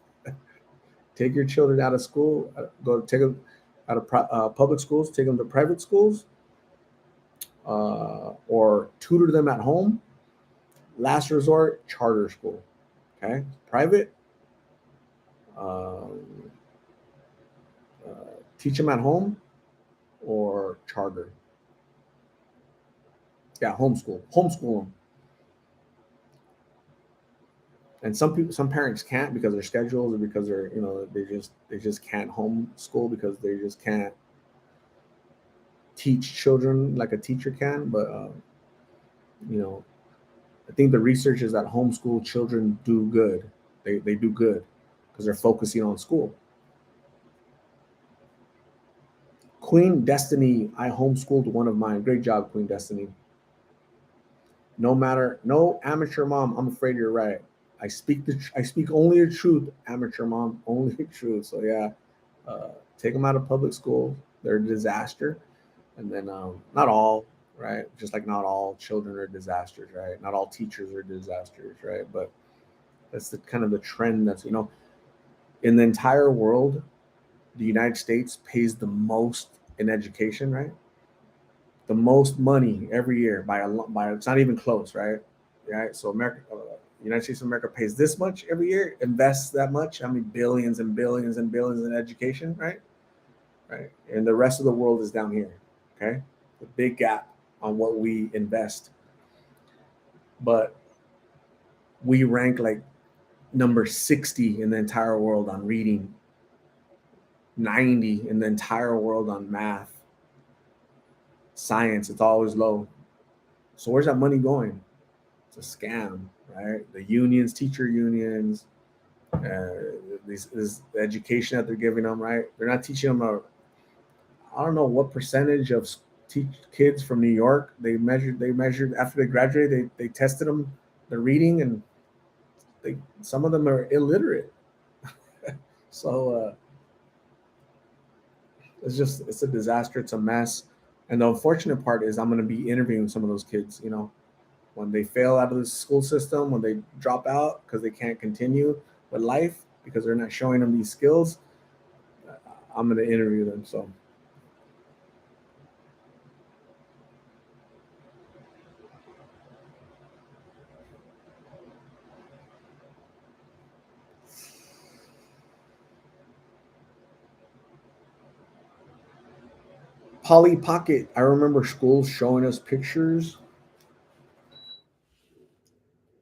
Take your children out of school. Go take them out of public schools. Take them to private schools, or tutor them at home. Last resort, charter school. Okay, private. Um, teach them at home or charter. Yeah, homeschool. Homeschool them. And some parents can't because their schedules or because they just can't homeschool because they just can't teach children like a teacher can. But you know I think the research is that homeschool children do good. They do good because they're focusing on school. Queen Destiny, I homeschooled one of mine. Great job, Queen Destiny. No matter, no amateur mom. I'm afraid you're right. I speak only the truth, amateur mom, only the truth. So yeah, take them out of public school. They're a disaster, and then not all, right? Just like not all children are disasters, right? Not all teachers are disasters, right? But that's the kind of the trend that's in the entire world. The United States pays the most in education, right? The most money every year by it's not even close, right? Right. So America, United States of America pays this much every year, invests that much. I mean, billions and billions and billions in education, right? Right. And the rest of the world is down here. Okay, the big gap on what we invest, but we rank like number 60 in the entire world on reading, 90 in the entire world on math, science. It's always low. So where's that money going? It's a scam, right? The unions, teacher unions, this education that they're giving them, right? They're not teaching them I don't know what percentage of teach kids from New York they measured after they graduated. They tested them, their reading, and some of them are illiterate. So it's a disaster. It's a mess. And the unfortunate part is I'm going to be interviewing some of those kids. When they fail out of the school system, when they drop out because they can't continue with life because they're not showing them these skills, I'm going to interview them. So Polly Pocket, I remember schools showing us pictures.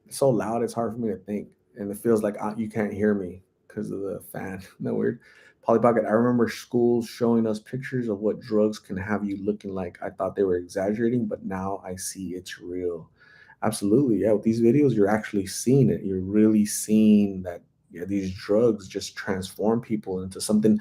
It's so loud, it's hard for me to think, and it feels like you can't hear me because of the fan. No weird. Polly Pocket, I remember schools showing us pictures of what drugs can have you looking like. I thought they were exaggerating, but now I see it's real. Absolutely, yeah. With these videos, you're actually seeing it. You're really seeing that. Yeah, these drugs just transform people into something.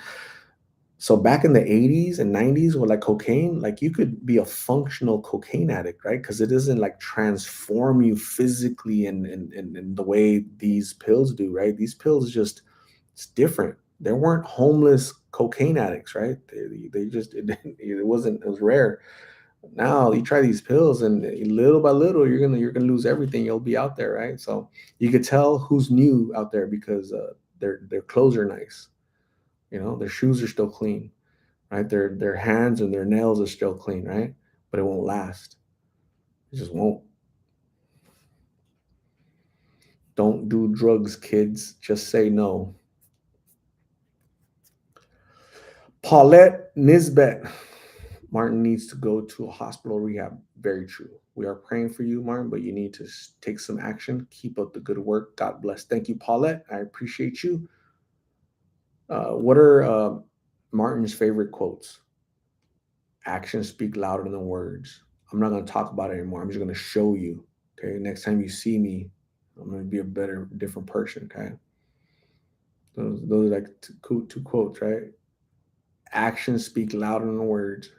So back in the 80s and 90s with like cocaine, like you could be a functional cocaine addict, right? Because it doesn't like transform you physically in the way these pills do, right? These pills just, it's different. There weren't homeless cocaine addicts, right? They just, it wasn't, it was rare. Now you try these pills and little by little, you're gonna lose everything. You'll be out there, right? So you could tell who's new out there because their clothes are nice, their shoes are still clean, right? Their hands and their nails are still clean, right? But it won't last. It just won't. Don't do drugs, kids. Just say no. Paulette Nisbet. Martin needs to go to a hospital rehab. Very true. We are praying for you, Martin, but you need to take some action. Keep up the good work. God bless. Thank you, Paulette. I appreciate you. What are Martin's favorite quotes? Actions speak louder than words. I'm not going to talk about it anymore. I'm just going to show you. Okay. Next time you see me, I'm going to be a better, different person. Okay. Those are like two quotes, right? Actions speak louder than words.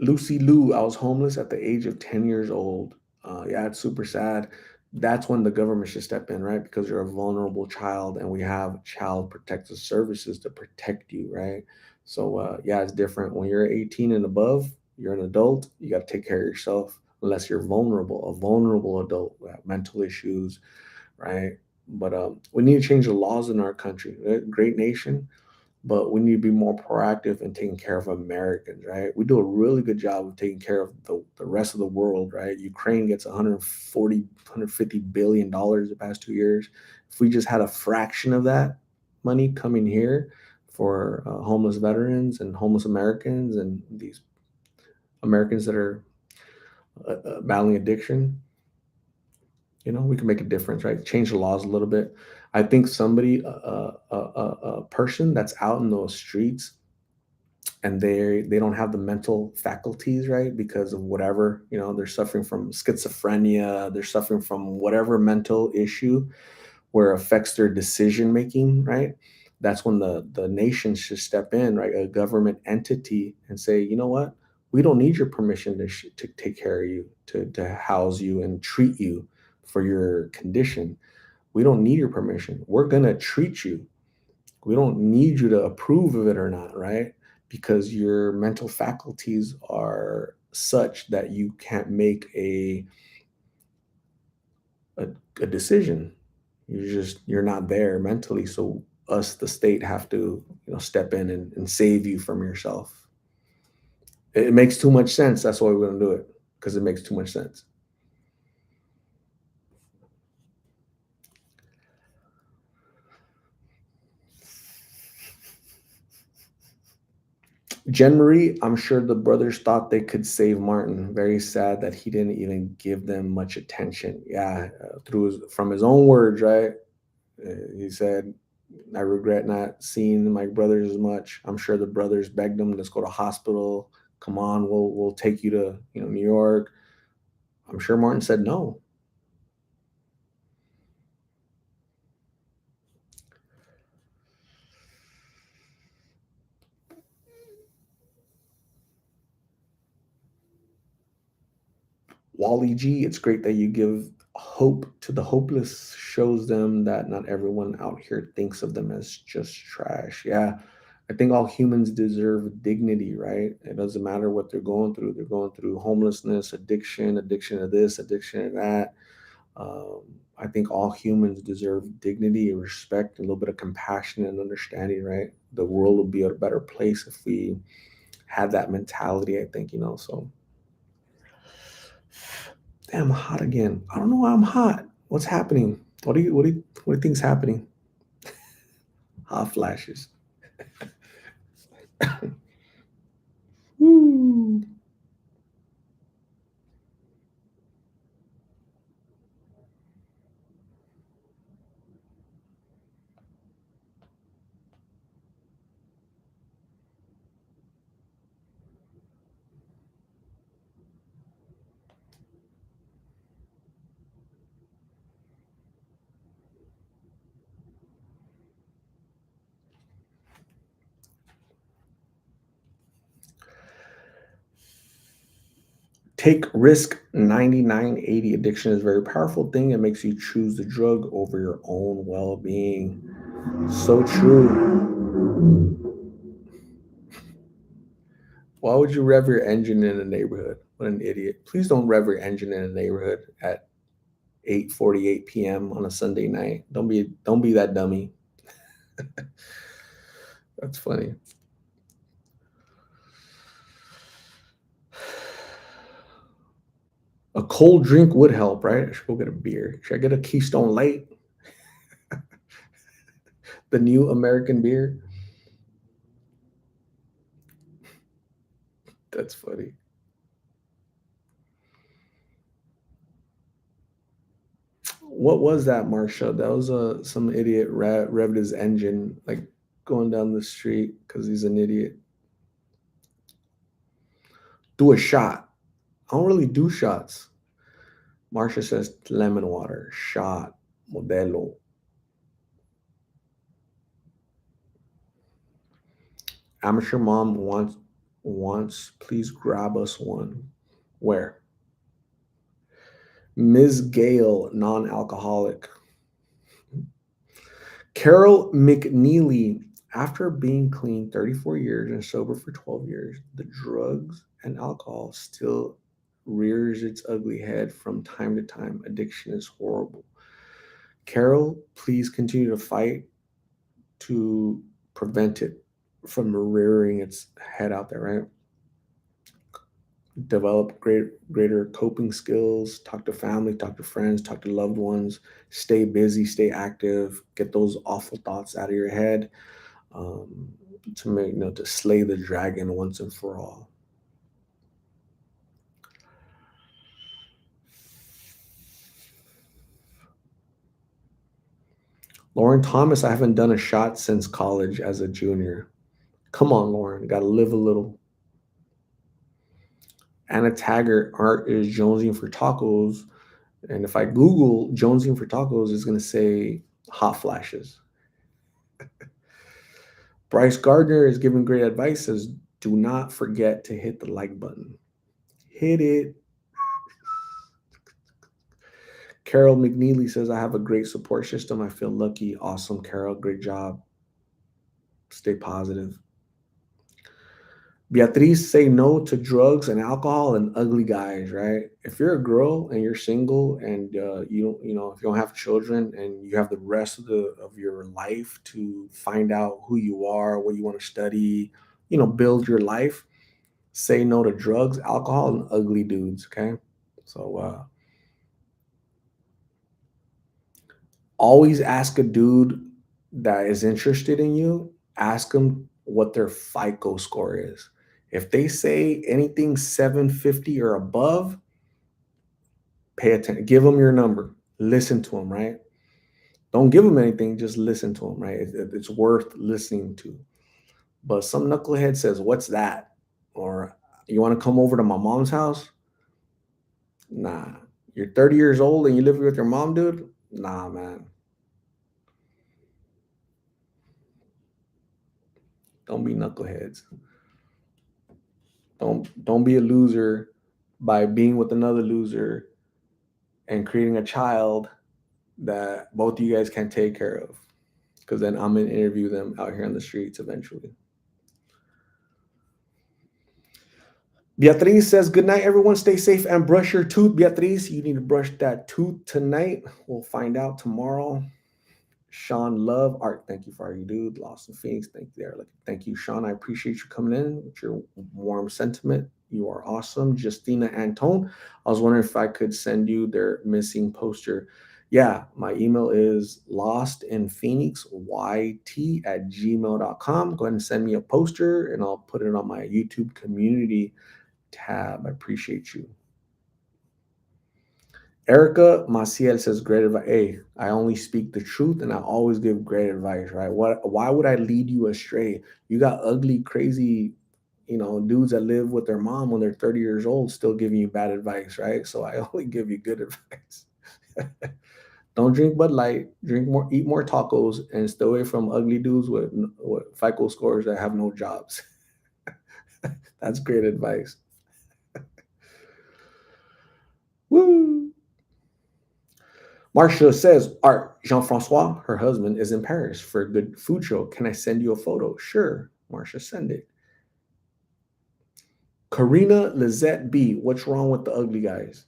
Lucy Liu, I was homeless at the age of 10 years old. Yeah, it's super sad. That's when the government should step in, right? Because you're a vulnerable child and we have child protective services to protect you, right? So, yeah, it's different. When you're 18 and above, you're an adult, you got to take care of yourself unless you're vulnerable, a vulnerable adult with mental issues, right? But we need to change the laws in our country. Right? Great nation, but we need to be more proactive in taking care of Americans, right? We do a really good job of taking care of the rest of the world, right? Ukraine gets 140, 150 billion dollars the past 2 years. If we just had a fraction of that money coming here for homeless veterans and homeless Americans and these Americans that are battling addiction, We can make a difference, right? Change the laws a little bit. I think somebody, a person that's out in those streets and they don't have the mental faculties, right? Because of whatever, they're suffering from schizophrenia, they're suffering from whatever mental issue where it affects their decision making, right? That's when the nation should step in, right? A government entity and say, you know what? We don't need your permission to take care of you, to house you and treat you for your condition. We don't need your permission. We're gonna treat you. We don't need you to approve of it or not, right? Because your mental faculties are such that you can't make a, a decision. You're not there mentally. So us, the state, have to step in and save you from yourself. It makes too much sense. That's why we're gonna do it, because it makes too much sense. Jen Marie, I'm sure the brothers thought they could save Martin. Very sad that he didn't even give them much attention. Yeah, from his own words, right? He said, "I regret not seeing my brothers as much." I'm sure the brothers begged him, "Let's go to hospital. Come on, we'll take you to New York." I'm sure Martin said no. Wally G, it's great that you give hope to the hopeless, shows them that not everyone out here thinks of them as just trash. Yeah, I think all humans deserve dignity, right? It doesn't matter what they're going through. They're going through homelessness, addiction to this, addiction to that. Um, I think all humans deserve dignity and respect, a little bit of compassion and understanding, right? The world would be a better place if we had that mentality, I think, so. Damn, I'm hot again. I don't know why I'm hot. What's happening? What do you think's happening? Hot flashes. Woo. Take risk 9980. Addiction is a very powerful thing. It makes you choose the drug over your own well-being. So true. Why would you rev your engine in a neighborhood? What an idiot. Please don't rev your engine in a neighborhood at 8:48 p.m. on a Sunday night. Don't be that dummy. That's funny. A cold drink would help, right? I should go get a beer. Should I get a Keystone Light, the new American beer? That's funny. What was that, Marsha? That was some idiot revved his engine, like going down the street because he's an idiot. Do a shot. I don't really do shots. Marsha says lemon water, shot, Modelo. Amateur mom wants please grab us one. Where? Ms. Gale, non-alcoholic. Carol McNeely, after being clean 34 years and sober for 12 years, the drugs and alcohol still rears its ugly head from time to time. Addiction is horrible. Carol, please continue to fight to prevent it from rearing its head out there, right? Develop greater coping skills, talk to family, talk to friends, talk to loved ones, stay busy, stay active, get those awful thoughts out of your head, um, to make to slay the dragon once and for all. Lauren Thomas, I haven't done a shot since college as a junior. Come on, Lauren, got to live a little. Anna Taggart, art is jonesing for tacos. And if I Google jonesing for tacos, it's going to say hot flashes. Bryce Gardner is giving great advice, says, do not forget to hit the like button. Hit it. Carol McNeely says, I have a great support system. I feel lucky. Awesome, Carol. Great job. Stay positive. Beatriz, say no to drugs and alcohol and ugly guys, right? If you're a girl and you're single and you don't, if you don't have children and you have the rest of your life to find out who you are, what you want to study, build your life, say no to drugs, alcohol, and ugly dudes, okay? So always ask a dude that is interested in you, ask them what their FICO score is. If they say anything 750 or above, pay attention. Give them your number. Listen to them, right? Don't give them anything, just listen to them, right? It's worth listening to. But some knucklehead says, what's that? Or you want to come over to my mom's house? Nah. You're 30 years old and you live with your mom, dude? Nah, man. Don't be knuckleheads. Don't be a loser by being with another loser and creating a child that both of you guys can take care of. Because then I'm gonna interview them out here on the streets eventually. Beatriz says, good night, everyone. Stay safe and brush your tooth. Beatriz, you need to brush that tooth tonight. We'll find out tomorrow. Sean Love, Art, thank you for all you do. Lost in Phoenix, thank you there. Thank you, Sean. I appreciate you coming in with your warm sentiment. You are awesome. Justina Antone, I was wondering if I could send you their missing poster. Yeah, my email is lostinphoenixyt@gmail.com. Go ahead and send me a poster and I'll put it on my YouTube community tab. I appreciate you. Erica Maciel says, great advice. Hey, I only speak the truth and I always give great advice, right? Why would I lead you astray? You got ugly, crazy, dudes that live with their mom when they're 30 years old still giving you bad advice, right? So I only give you good advice. Don't drink Bud Light, drink more, eat more tacos, and stay away from ugly dudes with FICO scores that have no jobs. That's great advice. Woo! Marcia says, Art, Jean-Francois, her husband, is in Paris for a good food show. Can I send you a photo? Sure, Marcia, send it. Karina Lizette B, what's wrong with the ugly guys?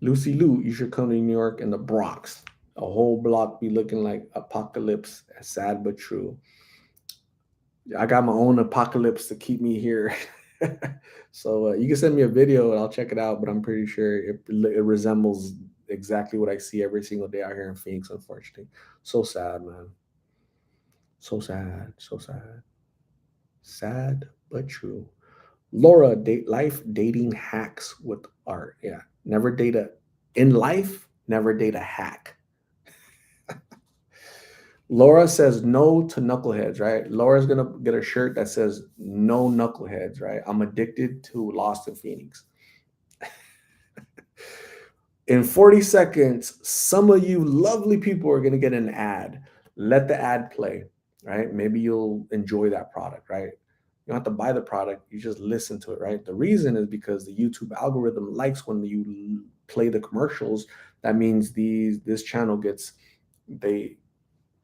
Lucy Lou, you should come to New York and the Bronx. A whole block be looking like apocalypse, sad but true. I got my own apocalypse to keep me here. So you can send me a video and I'll check it out, but I'm pretty sure it resembles exactly what I see every single day out here in Phoenix, unfortunately. So sad, man. So sad. So sad. Sad but true. Laura, date life dating hacks with Art. Yeah. Never date in life, never date a hack. Laura says no to knuckleheads, right? Laura's gonna get a shirt that says no knuckleheads, right? I'm addicted to Lost in Phoenix. In 40 seconds, some of you lovely people are gonna get an ad. Let the ad play, right? Maybe you'll enjoy that product, right? You don't have to buy the product, you just listen to it, right? The reason is because the YouTube algorithm likes when you play the commercials. That means this channel they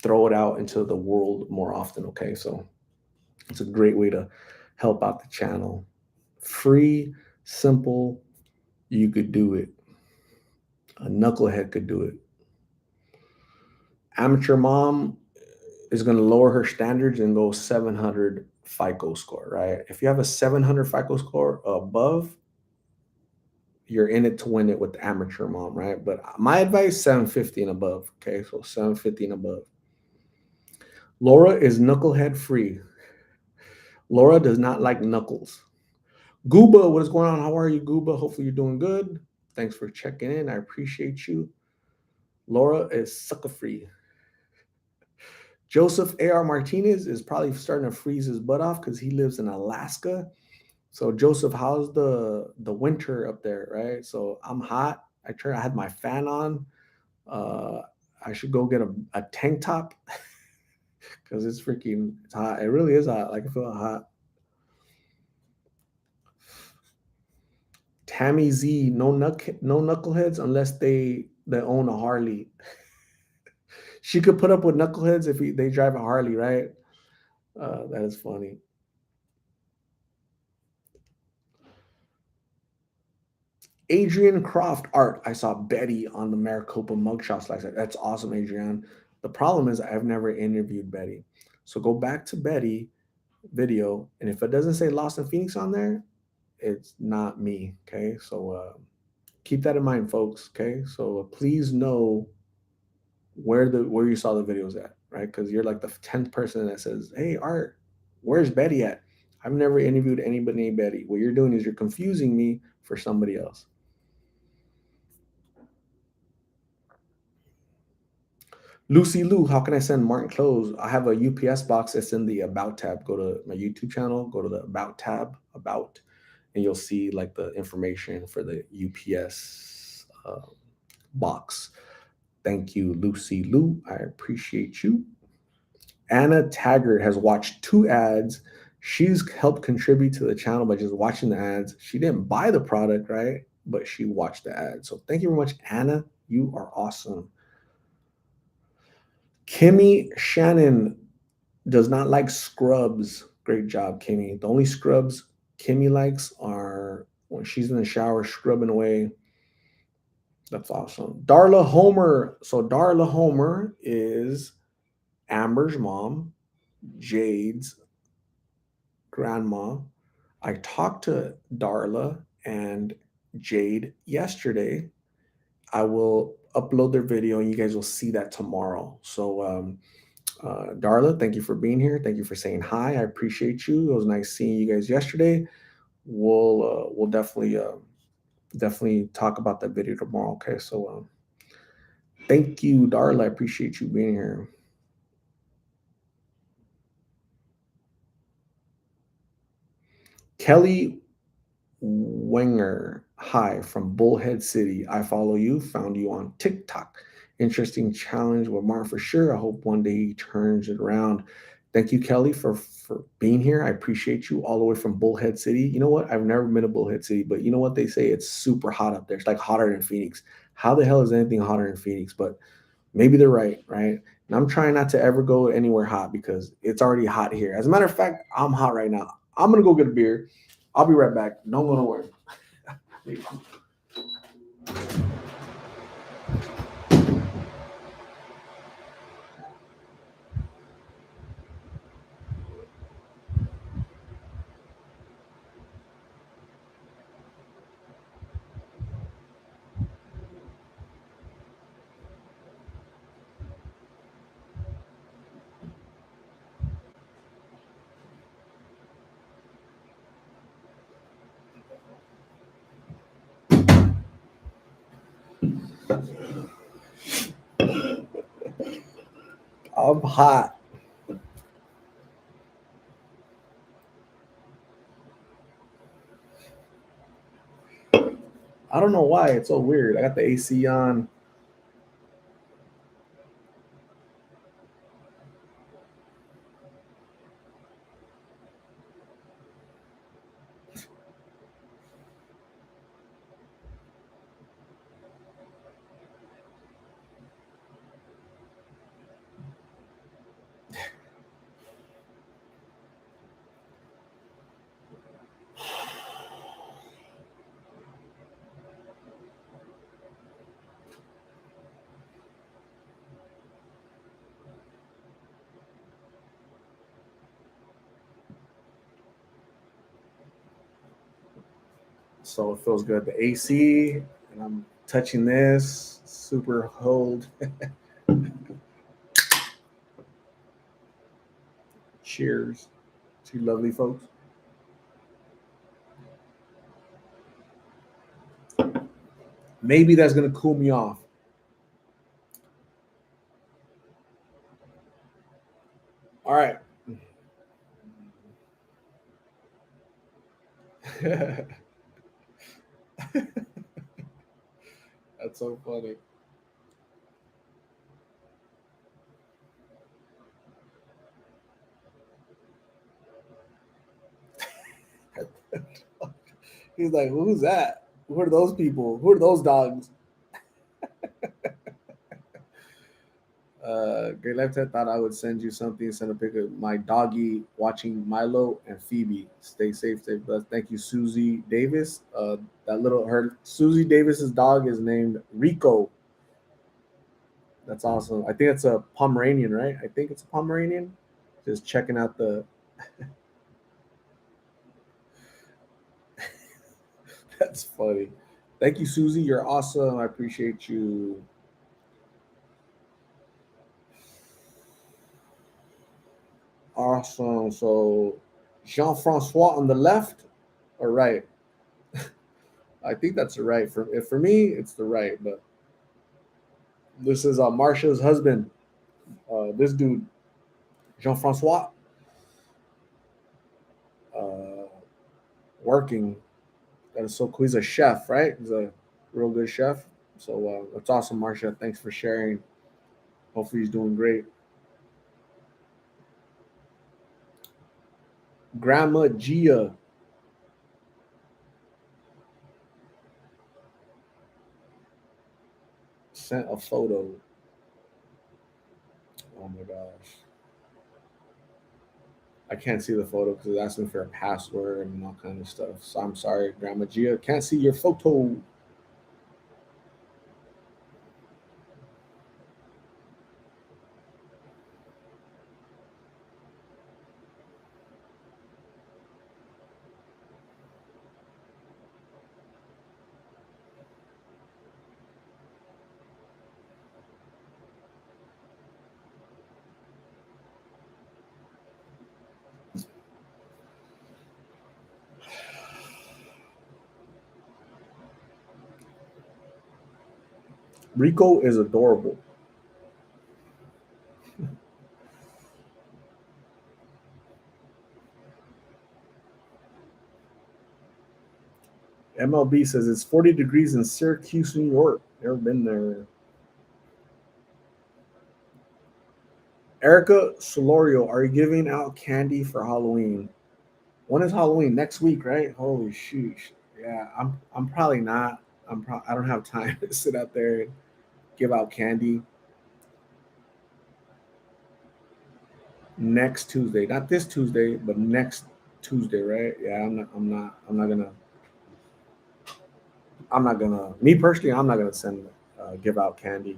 throw it out into the world more often. Okay, so it's a great way to help out the channel. Free, simple, you could do it. A knucklehead could do it. Amateur mom is going to lower her standards and go 700 FICO score, right? If you have a 700 FICO score above, you're in it to win it with the amateur mom, right? But my advice, 750 and above. Okay, so 750 and above. Laura is knucklehead free. Laura does not like knuckles. Gooba, what is going on? How are you, Gooba? Hopefully you're doing good. Thanks for checking in. I appreciate you. Laura is sucker free. Joseph A.R. Martinez is probably starting to freeze his butt off because he lives in Alaska. So Joseph, how's the winter up there? Right. So I'm hot. I had my fan on. Uh, I should go get a tank top because it's hot. It really is hot. Like I feel hot. Tammy Z, no knuckleheads unless they own a Harley. She could put up with knuckleheads if they drive a Harley, right? That is funny. Adrian Croft art. I saw Betty on the Maricopa mugshots last night. That's awesome, Adrian. The problem is I've never interviewed Betty. So go back to Betty video, and if it doesn't say Lost in Phoenix on there, it's not me. Okay, so keep that in mind, folks. Okay, so please know where you saw the videos at, right? Because you're like the 10th person that says, "Hey, Art, where's Betty at?" I've never interviewed anybody named Betty. What you're doing is you're confusing me for somebody else. Lucy Lou, how can I send Martin clothes? I have a UPS box. It's in the About tab. Go to my YouTube channel, go to the About tab, About, and you'll see like the information for the UPS box. Thank you, Lucy Lou. I appreciate you. Anna Taggart has watched two ads. She's helped contribute to the channel by just watching the ads. She didn't buy the product, right? But she watched the ad. So thank you very much, Anna. You are awesome. Kimmy Shannon does not like scrubs. Great job, Kimmy. The only scrubs Kimmy likes are when she's in the shower scrubbing away. That's awesome. Darla Homer. So Darla Homer is Amber's mom, Jade's grandma. I talked to Darla and Jade yesterday. I will upload their video and you guys will see that tomorrow. So, Darla, thank you for being here. Thank you for saying hi. I appreciate you. It was nice seeing you guys yesterday. We'll definitely talk about that video tomorrow. Okay, so thank you, Darla. I appreciate you being here. Kelly Wenger, hi from Bullhead City. I follow you, found you on TikTok. Interesting challenge with Mark for sure. I hope one day he turns it around. Thank you, Kelly, for being here. I appreciate you all the way from Bullhead City. You know what? I've never been to Bullhead City, but you know what they say? It's super hot up there. It's like hotter than Phoenix. How the hell is anything hotter than Phoenix? But maybe they're right, right? And I'm trying not to ever go anywhere hot because it's already hot here. As a matter of fact, I'm hot right now. I'm gonna go get a beer. I'll be right back. Don't go nowhere. I'm hot. I don't know why it's so weird. I got the AC on. So it feels good. The AC, and I'm touching this. Super cold. Cheers to lovely folks. Maybe that's gonna cool me off. All right. That's so funny. He's like, who's that? Who are those people? Who are those dogs? Great Lifetime thought I would send you something. Send a pic of my doggy watching Milo and Phoebe. Stay safe, stay blessed. Thank you, Susie Davis. That little her Susie Davis's dog is named Rico. That's awesome. I think it's a Pomeranian, right? I think it's a Pomeranian. Just checking out the. That's funny. Thank you, Susie. You're awesome. I appreciate you. Awesome. So Jean Francois on the left or right? I think that's the right. For me, it's the right. But this is Marsha's husband. This dude, Jean Francois, uh, working. That is so cool. He's a chef, right? He's a real good chef. So that's awesome, Marsha. Thanks for sharing. Hopefully, he's doing great. Grandma Gia sent a photo. Oh my gosh. I can't see the photo because it's asking for a password and all kind of stuff. So I'm sorry, Grandma Gia. Can't see your photo. Rico is adorable. MLB says it's 40 degrees in Syracuse, New York. Never been there. Erica Solorio, are you giving out candy for Halloween? When is Halloween? Next week, right? Holy shoot. Yeah, I'm probably not. I don't have time to sit out there and give out candy next Tuesday. Not this Tuesday, but next Tuesday, right? Yeah, I'm not gonna me personally, I'm not gonna send give out candy.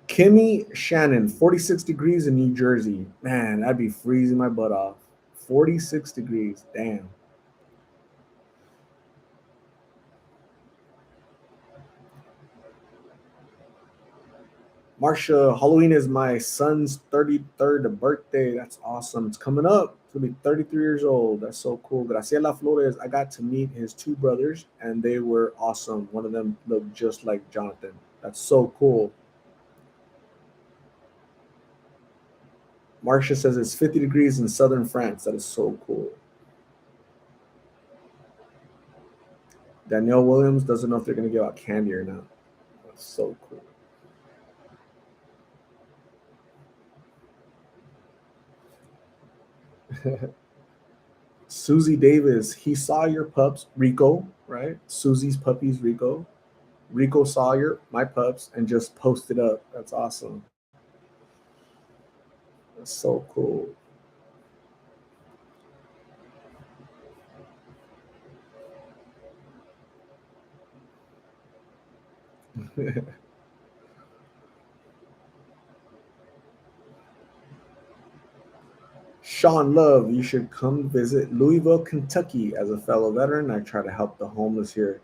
Kimmy Shannon, 46 degrees in New Jersey. Man, I'd be freezing my butt off. 46 degrees. Damn. Marsha, Halloween is my son's 33rd birthday. That's awesome. It's coming up. He'll be 33 years old. That's so cool. Graciela Flores, I got to meet his two brothers, and they were awesome. One of them looked just like Jonathan. That's so cool. Marcia says it's 50 degrees in southern France. That is so cool. Danielle Williams doesn't know if they're going to give out candy or not. That's so cool. Susie Davis, he saw your pups, Rico, right? Susie's puppies, Rico. Rico saw my pups, and just posted up. That's awesome. That's so cool. Sean Love, you should come visit Louisville, Kentucky as a fellow veteran. I try to help the homeless here.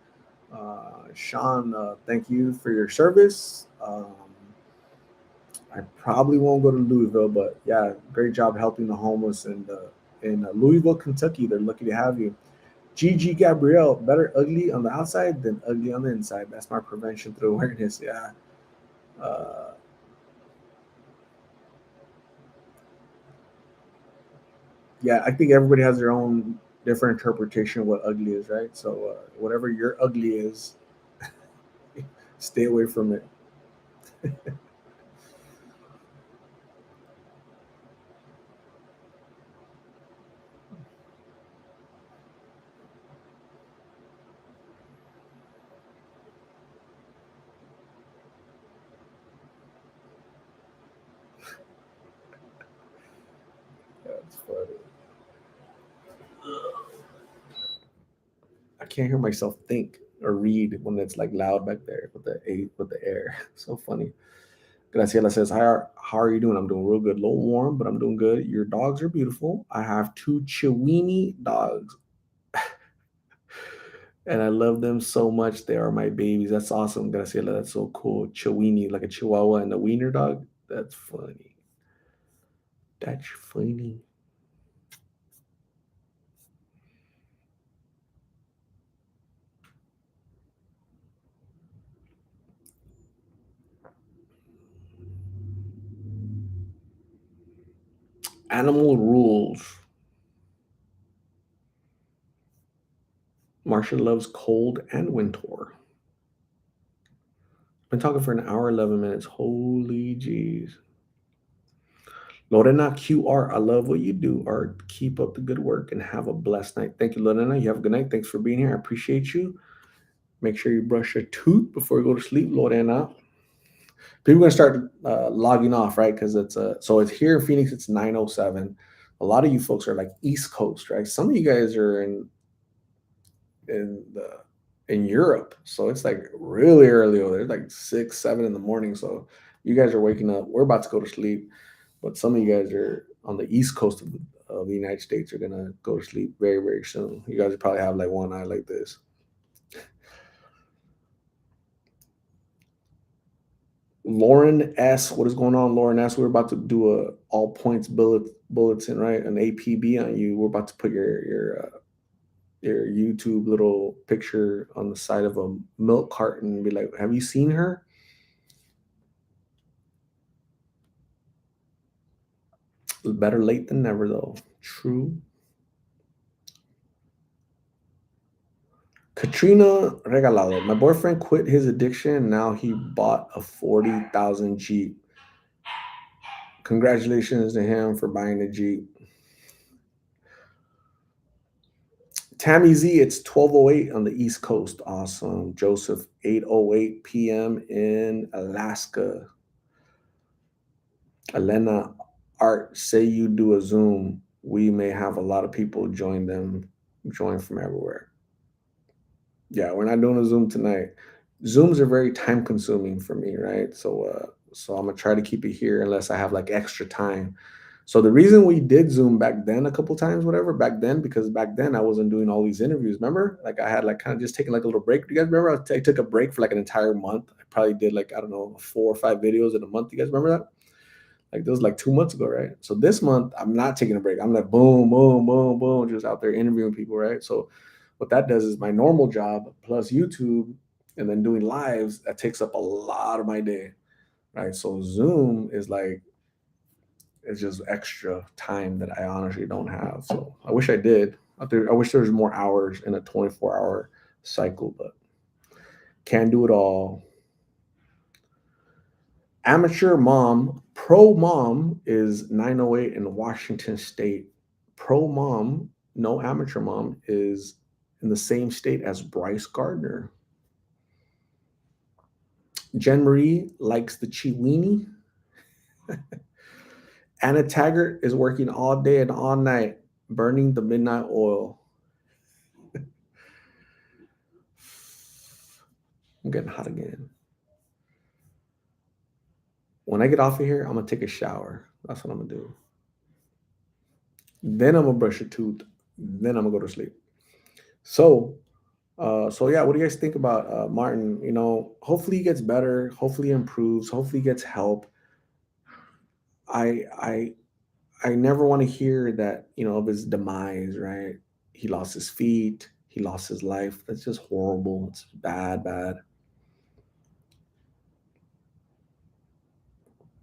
Sean, thank you for your service. I probably won't go to Louisville, but yeah, great job helping the homeless in Louisville, Kentucky. They're lucky to have you. Gigi Gabrielle, better ugly on the outside than ugly on the inside. That's my prevention through awareness. Yeah. Uh, yeah, I think everybody has their own different interpretation of what ugly is, right? So whatever your ugly is, stay away from it. That's funny. I can't hear myself think or read when it's like loud back there with the air. So funny. Graciela says, "Hi, how are you doing? I'm doing real good. A little warm, but I'm doing good. Your dogs are beautiful. I have two Chiweenie dogs, and I love them so much. They are my babies. That's awesome, Graciela. That's so cool. Chiweenie, like a Chihuahua and a Wiener dog. That's funny. That's funny. Animal rules. Marsha loves cold and winter. Been talking for an hour, 11 minutes. Holy jeez. Lorena QR, I love what you do. Or keep up the good work and have a blessed night. Thank you, Lorena. You have a good night. Thanks for being here. I appreciate you. Make sure you brush your tooth before you go to sleep, Lorena. People are gonna start logging off, right? Because it's here in Phoenix. It's 9:07. A lot of you folks are like East Coast, right? Some of you guys are in the in Europe, so it's like really early over there. It's like 6, 7 in the morning. So you guys are waking up. We're about to go to sleep, but some of you guys are on the East Coast of the United States are gonna go to sleep very, very soon. You guys probably have like one eye like this. Lauren S. What is going on, Lauren S? We're about to do a all points bulletin, right? An APB on you. We're about to put your YouTube little picture on the side of a milk carton and be like, "Have you seen her?" Better late than never, though. True. Katrina Regalado. My boyfriend quit his addiction. Now he bought a 40,000 Jeep. Congratulations to him for buying the Jeep. Tammy Z, it's 12:08 on the East Coast. Awesome. Joseph, 8:08 p.m. in Alaska. Elena, Art, say you do a Zoom. We may have a lot of people join from everywhere. Yeah, we're not doing a Zoom tonight. Zooms are very time consuming for me, right? So I'm gonna try to keep it here unless I have like extra time. So the reason we did Zoom back then a couple times, whatever, back then, because back then I wasn't doing all these interviews. Remember? Like I had like kind of just taking like a little break. Do you guys remember? I took a break for like an entire month. I probably did like, I don't know, 4 or 5 videos in a month. You guys remember that? Like that was like 2 months ago, right? So this month I'm not taking a break. I'm like boom, boom, boom, boom, just out there interviewing people, right? So what that does is my normal job plus YouTube and then doing lives, that takes up a lot of my day, right? So Zoom is like it's just extra time that I honestly don't have. So I wish I did. I wish there was more hours in a 24-hour cycle, but can't do it all. Amateur mom, pro mom is 908 in Washington State. Pro mom, no amateur mom, is in the same state as Bryce Gardner. Jen Marie likes the Chiweenie. Anna Taggart is working all day and all night, burning the midnight oil. I'm getting hot again. When I get off of here, I'm gonna take a shower. That's what I'm gonna do. Then I'm gonna brush a tooth. Then I'm gonna go to sleep. So, so yeah, what do you guys think about Martin? You know, hopefully he gets better. Hopefully he improves. Hopefully he gets help. I I I never want to hear that, of his demise, right? He lost his feet. he lost his life. That's just horrible. It's bad, bad,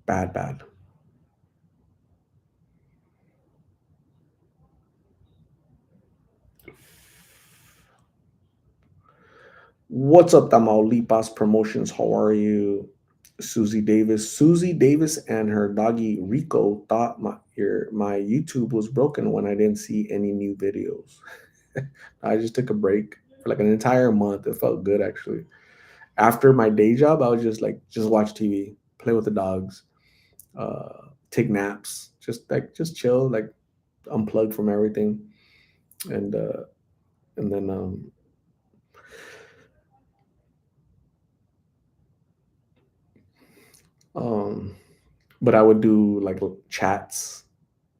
bad, bad. What's up, Tamaulipas Promotions? How are you? Susie Davis. Susie Davis and her doggy Rico thought my YouTube was broken when I didn't see any new videos. I just took a break for like an entire month. It felt good actually. After my day job, I was just like just watch TV, play with the dogs, take naps, just chill, like unplug from everything, and uh, and then um, but I would do like chats,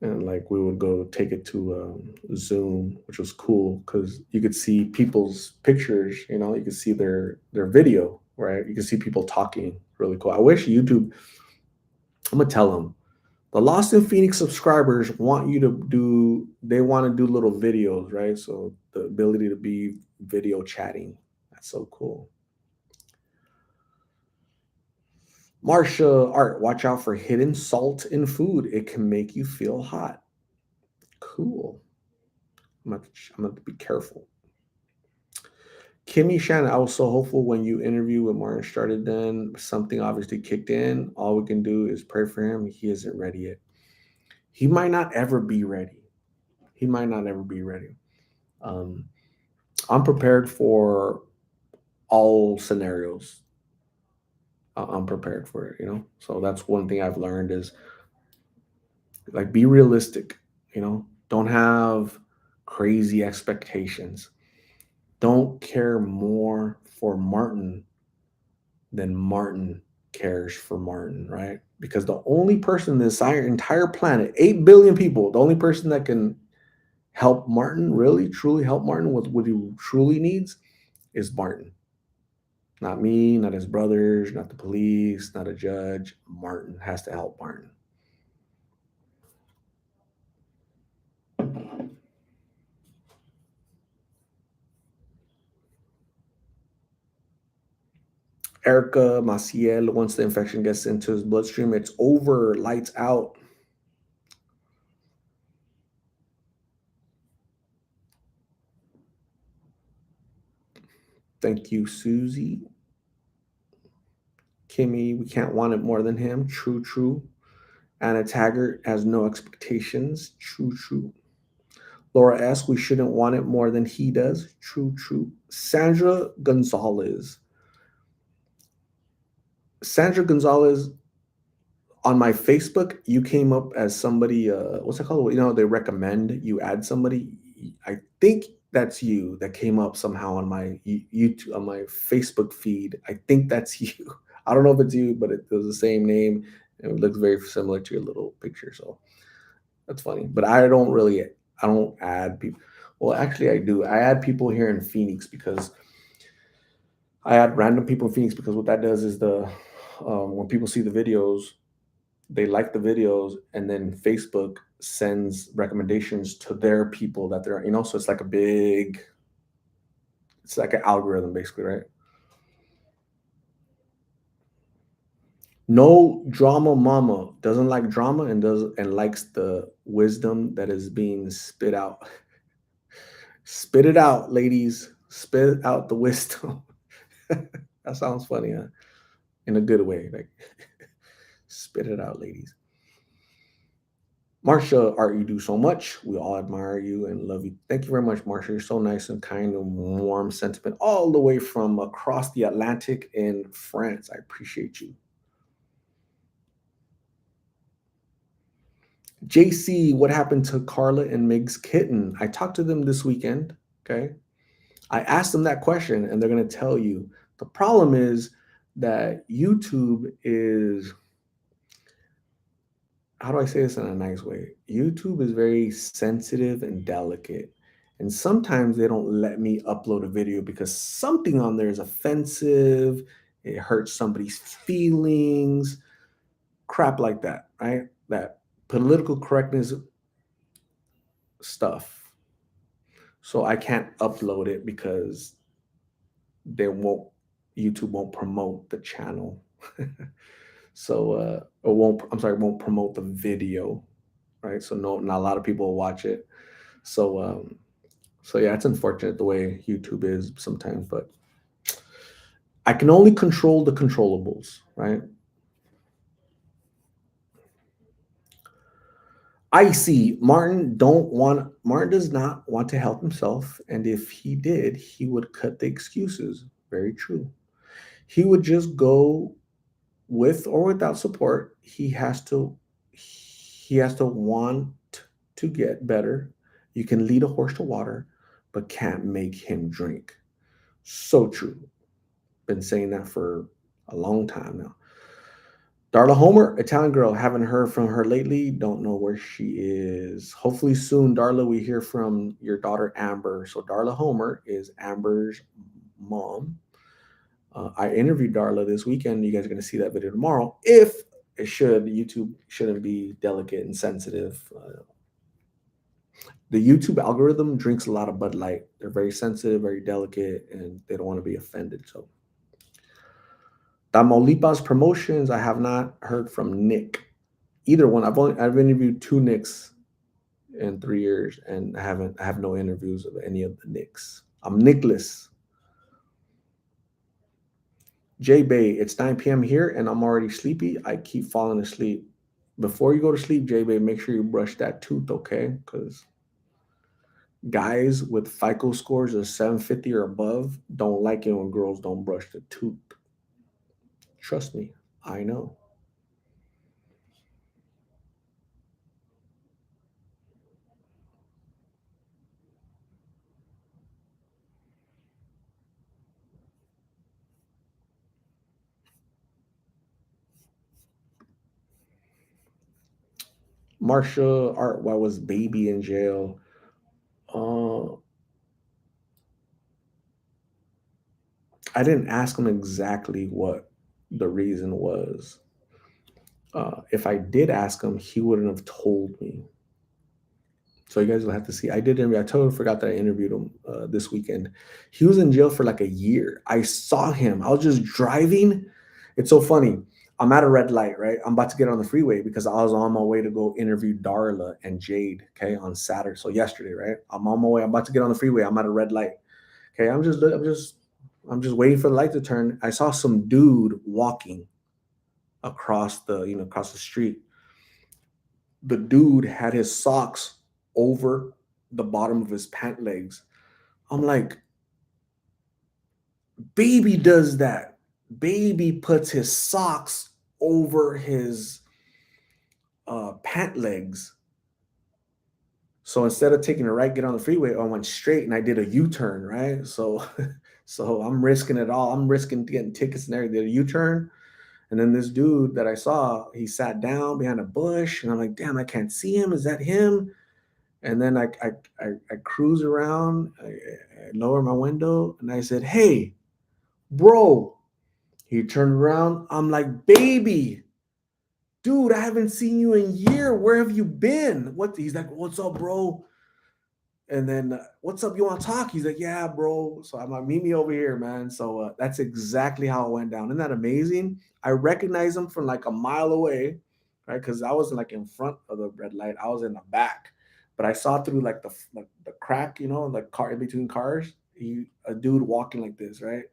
and like we would go take it to Zoom, which was cool because you could see people's pictures. You know, you could see their video, right? You could see people talking. Really cool. I wish YouTube. I'm gonna tell them the Lost in Phoenix subscribers want you to do. They want to do little videos, right? So the ability to be video chatting. That's so cool. Marsha Art, watch out for hidden salt in food. It can make you feel hot. Cool. I'm gonna be careful. Kimmy Shannon, I was so hopeful when you interview with Martin started. Then something obviously kicked in. All we can do is pray for him. He isn't ready yet. He might not ever be ready. He might not ever be ready. Um, I'm prepared for all scenarios. I'm prepared for it, you know? So that's one thing I've learned is like be realistic, you know? Don't have crazy expectations. Don't care more for Martin than Martin cares for Martin, right? Because the only person in this entire planet, 8 billion people, the only person that can help Martin, really, truly help Martin with what he truly needs is Martin. Not me, not his brothers, not the police, not a judge. Martin has to help Martin. Erica Maciel, once the infection gets into his bloodstream, it's over, lights out. Thank you, Susie. Kimmy, we can't want it more than him. True, true. Anna Taggart has no expectations. True, true. Laura S., we shouldn't want it more than he does. True, true. Sandra Gonzalez. Sandra Gonzalez, on my Facebook, you came up as somebody, what's it called? You know, they recommend you add somebody. I think that's you that came up somehow on my YouTube, on my Facebook feed. I think that's you. I don't know if it's you, but it was the same name and it looks very similar to your little picture. So that's funny. But I don't add people. Well, actually, I do. I add people here in Phoenix because I add random people in Phoenix because what that does is when people see the videos, they like the videos, and then Facebook sends recommendations to their people that they're, you know, so it's like an algorithm basically, right? No drama mama doesn't like drama and likes the wisdom that is being spit out. Spit it out, ladies. Spit out the wisdom. That sounds funny, huh? In a good way. Like spit it out, ladies. Marsha, Art, you do so much. We all admire you and love you. Thank you very much, Marsha. You're so nice and kind and warm sentiment all the way from across the Atlantic in France. I appreciate you. JC, what happened to Carla and Meg's kitten? I talked to them this weekend. Okay. I asked them that question and they're going to tell you. The problem is that YouTube is, how do I say this in a nice way? YouTube is very sensitive and delicate. And sometimes they don't let me upload a video because something on there is offensive, it hurts somebody's feelings, crap like that, right? That political correctness stuff. So I can't upload it because they won't YouTube won't promote the channel. So or won't I'm sorry, won't promote the video, right? So no, not a lot of people will watch it. So so yeah, it's unfortunate the way YouTube is sometimes, but I can only control the controllables, right? I see Martin does not want to help himself, and if he did, he would cut the excuses. Very true. He would just go with or without support. He has to want to get better. You can lead a horse to water, but can't make him drink. So true. Been saying that for a long time now. Darla Homer, Italian girl, haven't heard from her lately. Don't know where she is. Hopefully soon, Darla, we hear from your daughter Amber. So Darla Homer is Amber's mom. I interviewed Darla this weekend. You guys are going to see that video tomorrow. If it should, YouTube shouldn't be delicate and sensitive. The YouTube algorithm drinks a lot of Bud Light. They're very sensitive, very delicate, and they don't want to be offended. So Tamaulipas promotions, I have not heard from Nick. Either one. I've interviewed two Nicks in 3 years, and I have no interviews of any of the Nicks. I'm Nickless. J Bay, it's 9 p.m. here, and I'm already sleepy. I keep falling asleep. Before you go to sleep, J Bay, make sure you brush that tooth, okay? Because guys with FICO scores of 750 or above don't like it when girls don't brush the tooth. Trust me, I know. Marsha Art, why was baby in jail? Uh, I didn't ask him exactly what the reason was. If I did ask him, he wouldn't have told me. So you guys will have to see. I did interview. I totally forgot that I interviewed him this weekend. He was in jail for like a year. I saw him. I was just driving. It's so funny. I'm at a red light, right? I'm about to get on the freeway because I was on my way to go interview Darla and Jade, okay, on Saturday. So yesterday, right? I'm on my way. I'm about to get on the freeway. I'm at a red light. Okay, I'm just waiting for the light to turn. I saw some dude walking across the street. The dude had his socks over the bottom of his pant legs. I'm like, baby does that. Baby puts his socks over his pant legs. So instead of taking a right, get on the freeway, I went straight and I did a U-turn, right? So so I'm risking it all. I'm risking getting tickets and everything. Did a U-turn. And then this dude that I saw, he sat down behind a bush, and I'm like, damn, I can't see him. Is that him? And then I cruise around, I lower my window, and I said, "Hey, bro." He turned around. I'm like, "Baby, dude, I haven't seen you in a year. Where have you been?" What? He's like, "What's up, bro?" And then, "What's up? You want to talk?" He's like, "Yeah, bro." So I'm like, "Meet me over here, man." So that's exactly how it went down. Isn't that amazing? I recognized him from like a mile away, right? Because I wasn't like in front of the red light. I was in the back, but I saw through like the crack, like car in between cars. A dude walking like this, right?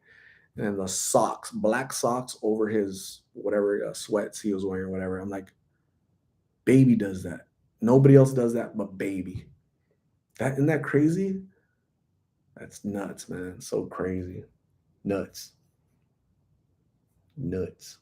And the socks, black socks over his whatever sweats he was wearing, whatever. I'm like, baby does that. Nobody else does that but baby. That isn't that crazy? That's nuts, man. So crazy. Nuts. Nuts.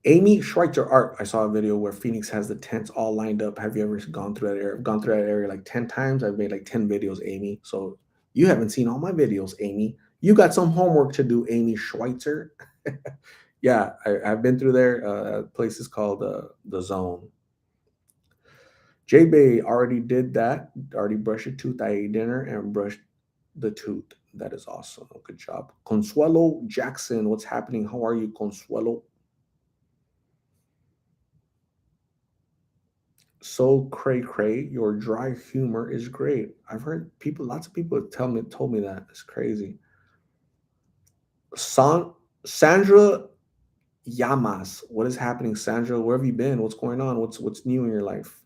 Amy Schweitzer Art. I saw a video where Phoenix has the tents all lined up. Have you ever gone through that area? I've gone through that area like 10 times. I've made like 10 videos, Amy. So you haven't seen all my videos, Amy. You got some homework to do, Amy Schweitzer. Yeah, I've been through there. Place is called The Zone. J Bay already did that. Already brushed your tooth. I ate dinner and brushed the tooth. That is awesome. Good job. Consuelo Jackson, what's happening? How are you, Consuelo? So cray cray, your dry humor is great. I've heard people, lots of people told me that. It's crazy. San, Sandra Yamas, what is happening, Sandra? Where have you been? What's going on? What's new in your life?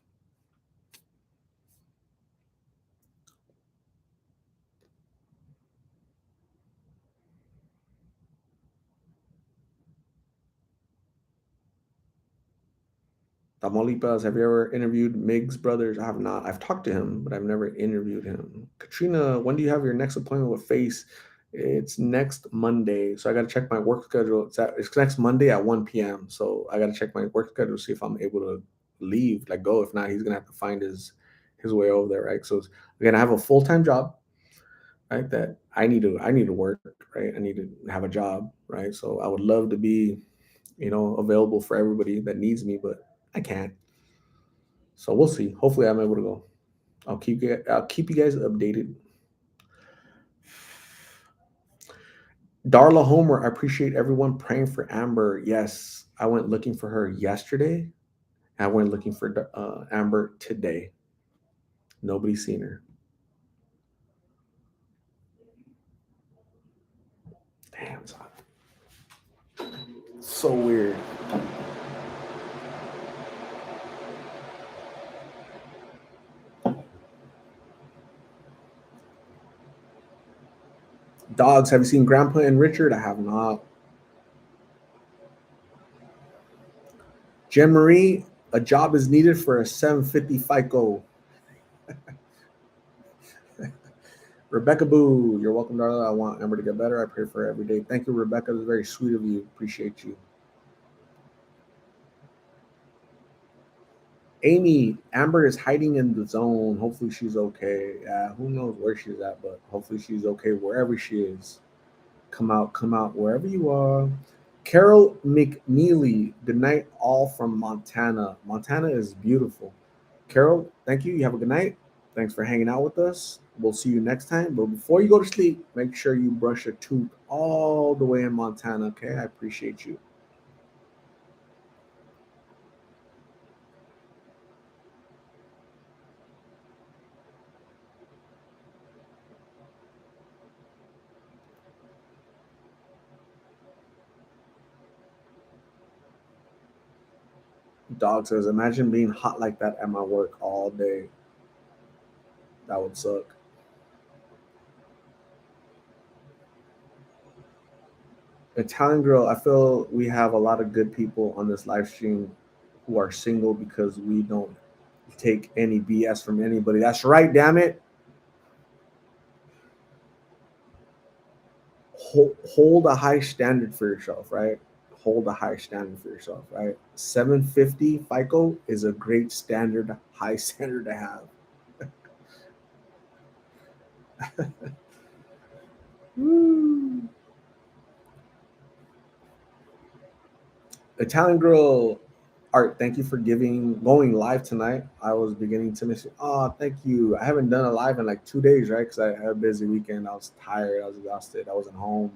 Tamaulipas, have you ever interviewed Miggs Brothers? I have not. I've talked to him, but I've never interviewed him. Katrina, when do you have your next appointment with Face? It's next Monday. So I got to check my work schedule. It's next Monday at 1 p.m. So I got to check my work schedule to see if I'm able to leave, like go. If not, he's going to have to find his way over there, right? So again, I have a full-time job, right? That I need to work, right? I need to have a job, right? So I would love to be, available for everybody that needs me, but I can't. So we'll see. Hopefully, I'm able to go. I'll keep you guys updated. Darla Homer, I appreciate everyone praying for Amber. Yes, I went looking for her yesterday. I went looking for Amber today. Nobody's seen her. Damn, it's hot. So weird. Dogs, have you seen Grandpa and Richard? I have not. Jen Marie, a job is needed for a 750 FICO. Rebecca Boo, you're welcome, Darla. I want Amber to get better. I pray for her every day. Thank you, Rebecca. That's very sweet of you. Appreciate you. Amy, Amber is hiding in the zone. Hopefully she's okay. Yeah, who knows where she's at, but hopefully she's okay wherever she is. Come out wherever you are. Carol McNeely, good night, all from Montana. Montana is beautiful. Carol, thank you. You have a good night. Thanks for hanging out with us. We'll see you next time. But before you go to sleep, make sure you brush your tooth all the way in Montana. Okay, I appreciate you. Dog says, imagine being hot like that at my work all day. That would suck. Italian girl, I feel we have a lot of good people on this live stream who are single because we don't take any BS from anybody. That's right, damn it. Hold a high standard for yourself, right? Hold a high standard for yourself, right? 750 FICO is a great standard, high standard to have. Woo. Italian girl Art, thank you for going live tonight. I was beginning to miss you. Oh, thank you. I haven't done a live in like 2 days, right? Because I had a busy weekend. I was tired. I was exhausted. I wasn't home.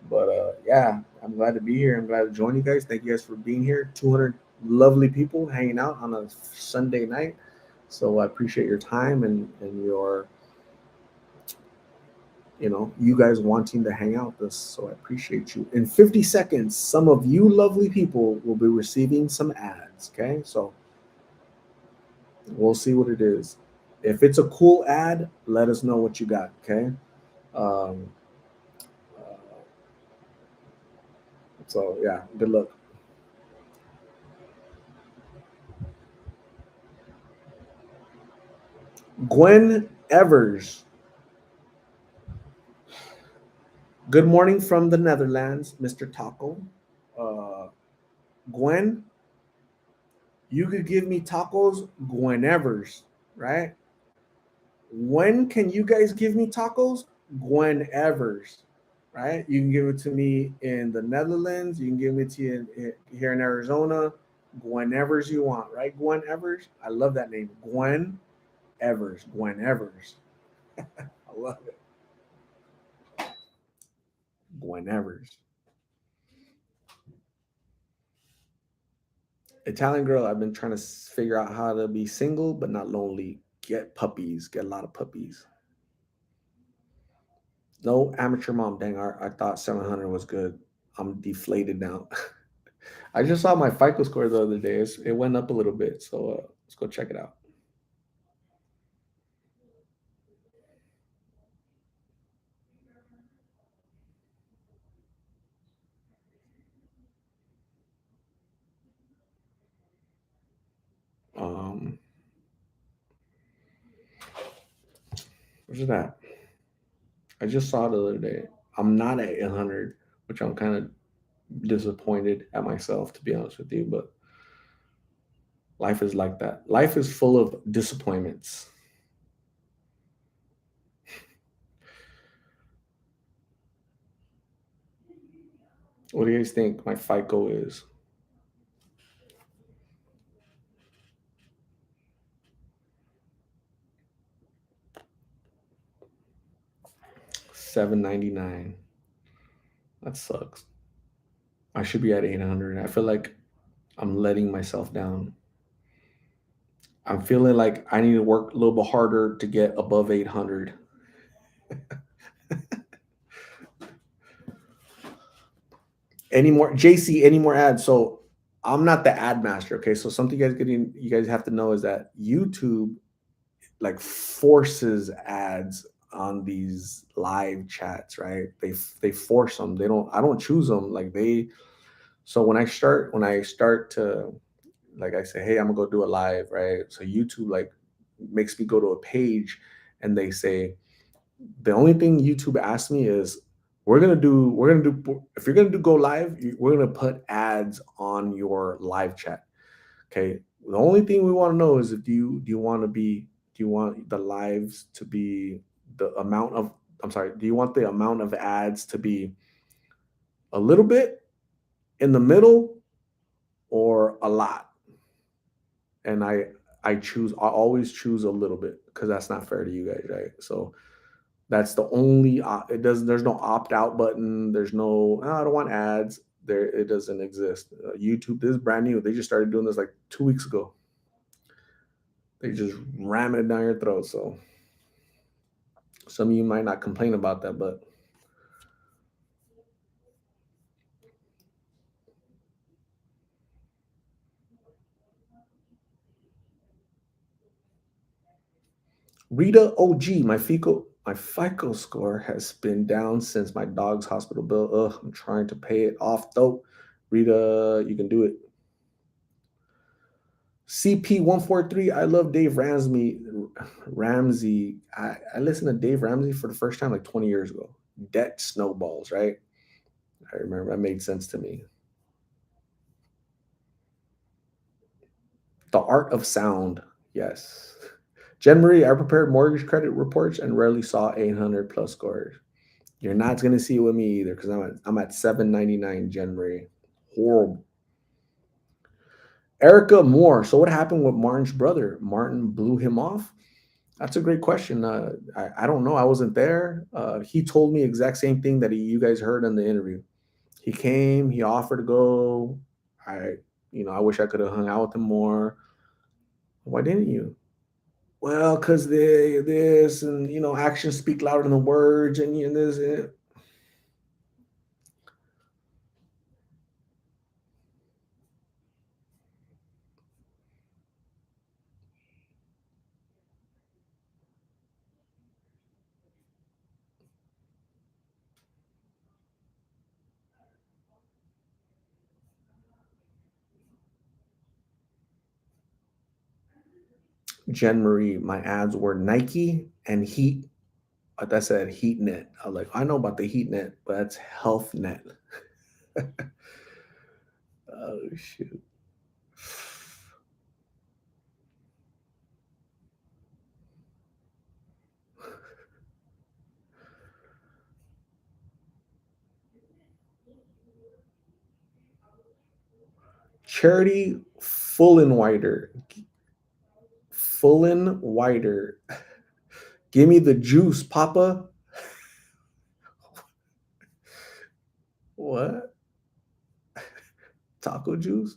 But yeah, I'm glad to be here. I'm glad to join you guys. Thank you guys for being here. 200 lovely people hanging out on a Sunday night. So I appreciate your time and your, you guys wanting to hang out with us. So I appreciate you. In 50 seconds, some of you lovely people will be receiving some ads. Okay. So we'll see what it is. If it's a cool ad, let us know what you got. Okay. Um, uh, so yeah, good luck. Gwen Evers. Good morning from the Netherlands, Mr. Taco. Uh, Gwen, you could give me tacos Gwenevers, right? When can you guys give me tacos? Gwenevers, right? You can give it to me in the Netherlands. You can give it to you here in Arizona. Gwenevers you want, right? Gwen Evers. I love that name. Gwen Evers. Gwen Evers. I love it. Gwen Evers. Italian girl, I've been trying to figure out how to be single but not lonely. Get puppies, get a lot of puppies. No amateur mom. Dang, I thought 700 was good. I'm deflated now. I just saw my FICO score the other day. It went up a little bit, so let's go check it out. Um, where's it at? I just saw it the other day. I'm not at 800, which I'm kind of disappointed at myself, to be honest with you. But life is like that. Life is full of disappointments. What do you guys think my FICO is? 799. That sucks. I should be at 800. I feel like I'm letting myself down. I'm feeling like I need to work a little bit harder to get above 800. Any more JC? Any more ads? So I'm not the ad master. Okay, so something you guys have to know is that YouTube like forces ads on these live chats, right? They force them. They don't. I don't choose them. Like they. So when I start to like I say, hey, I'm gonna go do a live, right? So YouTube like makes me go to a page, and they say the only thing YouTube asked me is we're gonna do if you're gonna do go live, we're gonna put ads on your live chat. Okay. The only thing we want to know is if do you want to be do you want the lives to be the amount of I'm sorry, do you want the amount of ads to be a little bit in the middle or a lot? And I always choose a little bit because that's not fair to you guys, right? So that's the only it doesn't there's no opt out button. There's no "Oh, I don't want ads." There it doesn't exist. YouTube, this is brand new. They just started doing this like 2 weeks ago. They just ram it down your throat. So some of you might not complain about that, but Rita OG, my FICO score has been down since my dog's hospital bill. Ugh, I'm trying to pay it off though. Rita, you can do it. CP143, I love Dave Ramsey. I listened to Dave Ramsey for the first time like 20 years ago. Debt snowballs, right? I remember that made sense to me. The art of sound, yes. Jen Marie, I prepared mortgage credit reports and rarely saw 800 plus scores. You're not gonna see it with me either because I'm at 799. Jen Marie, horrible. Erica Moore. So what happened with Martin's brother? Martin blew him off. That's a great question. I don't know. I wasn't there. He told me exact same thing that you guys heard in the interview. He came. He offered to go. I, I wish I could have hung out with him more. Why didn't you? Well, because they this and actions speak louder than the words and this. Jen Marie, my ads were Nike and Heat. That said Heat Net. I was like, I know about the Heat Net, but that's Health Net. Oh shoot. Charity Fullenwider. Fullenwider. Give me the juice, Papa. What? Taco juice?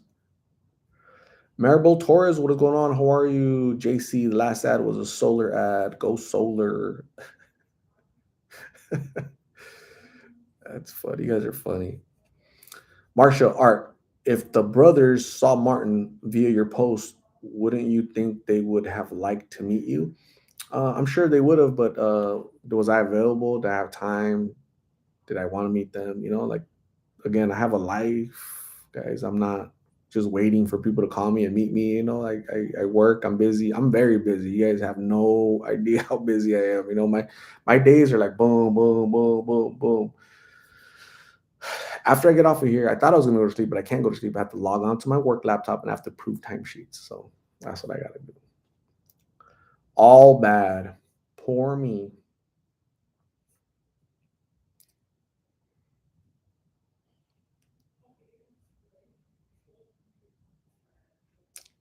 Maribel Torres, what is going on? How are you? JC, the last ad was a solar ad. Go solar. That's funny. You guys are funny. Marshall Art, if the brothers saw Martin via your post, wouldn't you think they would have liked to meet you? I'm sure they would have, but was I available? Did I have time? Did I want to meet them? Like, again, I have a life, guys. I'm not just waiting for people to call me and meet me. Like I work, I'm busy. I'm very busy. You guys have no idea how busy I am. My days are like boom, boom, boom, boom, boom. After I get off of here, I thought I was gonna go to sleep, but I can't go to sleep. I have to log on to my work laptop and I have to prove timesheets. So that's what I gotta do. All bad. Poor me.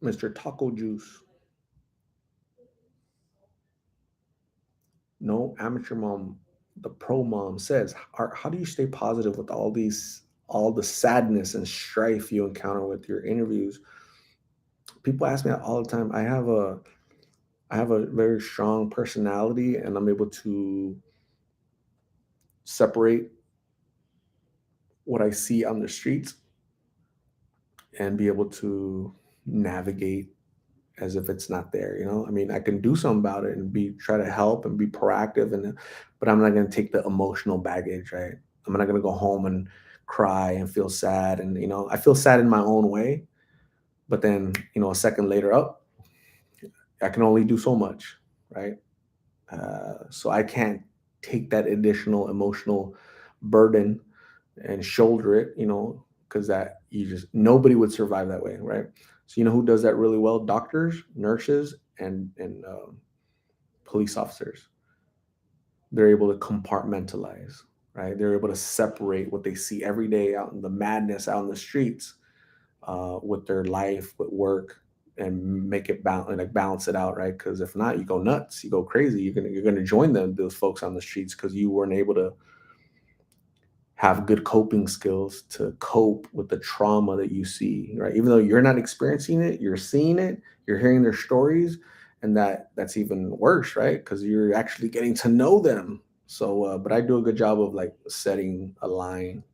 Mr. Taco Juice. No amateur mom, the pro mom says, how do you stay positive with all the sadness and strife you encounter with your interviews? People ask me that all the time. I have a very strong personality and I'm able to separate what I see on the streets and be able to navigate as if it's not there. I mean, I can do something about it and try to help and be proactive, but I'm not going to take the emotional baggage, right? I'm not going to go home and cry and feel sad, and I feel sad in my own way, but then a second later, up, I can only do so much, right? So I can't take that additional emotional burden and shoulder it, because that you just nobody would survive that way, right? So who does that really well? Doctors, nurses, and police officers. They're able to compartmentalize, right? They're able to separate what they see every day out in the madness out in the streets, with their life, with work, and make it balance it out, right? Because if not, you go nuts, you go crazy. You're gonna join those folks on the streets because you weren't able to have good coping skills to cope with the trauma that you see, right? Even though you're not experiencing it, you're seeing it, you're hearing their stories, and that's even worse, right? Because you're actually getting to know them. So, but I do a good job of like setting a line.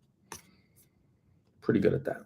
Pretty good at that.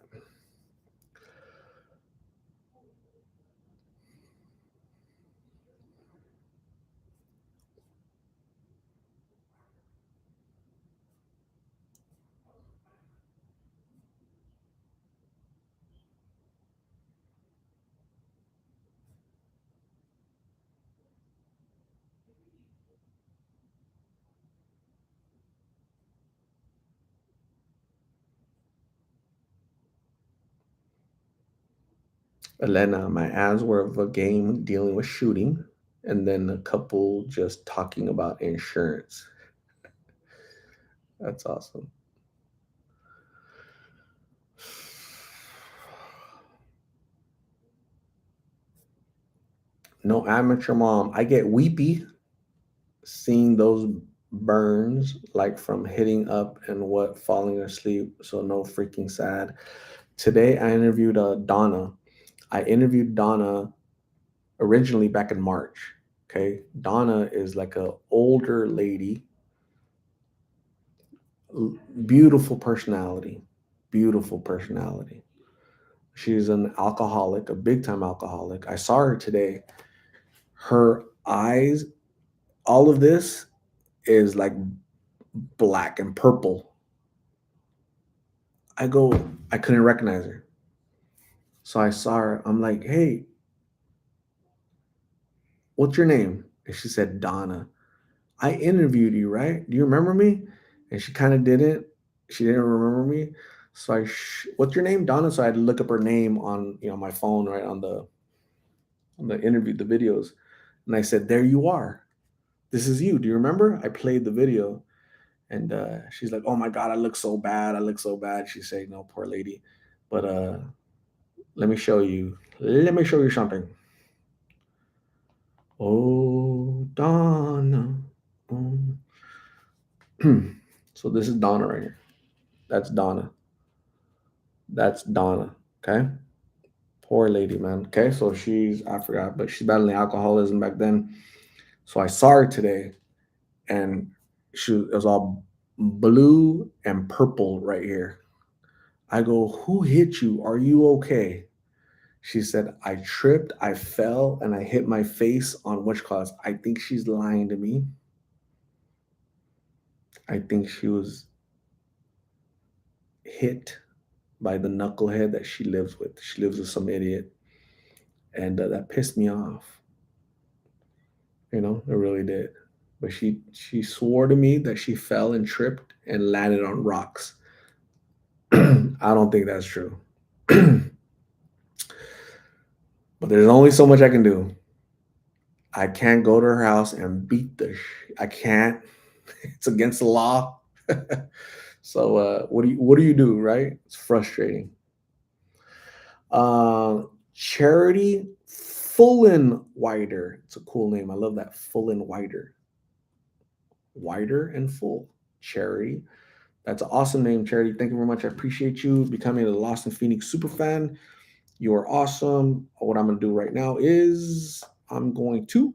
Elena, my ads were of a game dealing with shooting, and then a couple just talking about insurance. That's awesome. No amateur mom. I get weepy seeing those burns, like from hitting up and what falling asleep. So no freaking sad. Today I interviewed Donna. I interviewed Donna originally back in March. Okay, Donna is like a older lady, beautiful personality, beautiful personality. She's an alcoholic, a big time alcoholic. I saw her today. Her eyes, all of this is like black and purple. I couldn't recognize her. So I saw her. I'm like, hey, what's your name? And she said, Donna. I interviewed you, right? Do you remember me? And she kind of didn't. She didn't remember me. So what's your name, Donna? So I had to look up her name on my phone, right on the interview, the videos. And I said, there you are. This is you. Do you remember? I played the video. And she's like, oh my God, I look so bad. I look so bad. She said, no, poor lady. But let me show you. Let me show you something. Oh, Donna. Oh. So this is Donna right here. That's Donna. That's Donna. Okay. Poor lady, man. Okay, so I forgot, but she's battling alcoholism back then. So I saw her today, and it was all blue and purple right here. I go, who hit you? Are you okay? She said, I tripped, I fell, and I hit my face on which cause. I think she's lying to me. I think she was hit by the knucklehead that she lives with. She lives with some idiot. And that pissed me off. It really did. But she swore to me that she fell and tripped and landed on rocks. I don't think that's true. But there's only so much I can do. I can't go to her house and beat I can't. It's against the law. So what do you do, right? It's frustrating. Charity Fullen Wider. It's a cool name. I love that. Fullen Wider. Wider and full. Charity. That's an awesome name, Charity. Thank you very much. I appreciate you becoming a Lost in Phoenix super fan. You are awesome. What I'm going to do right now is I'm going to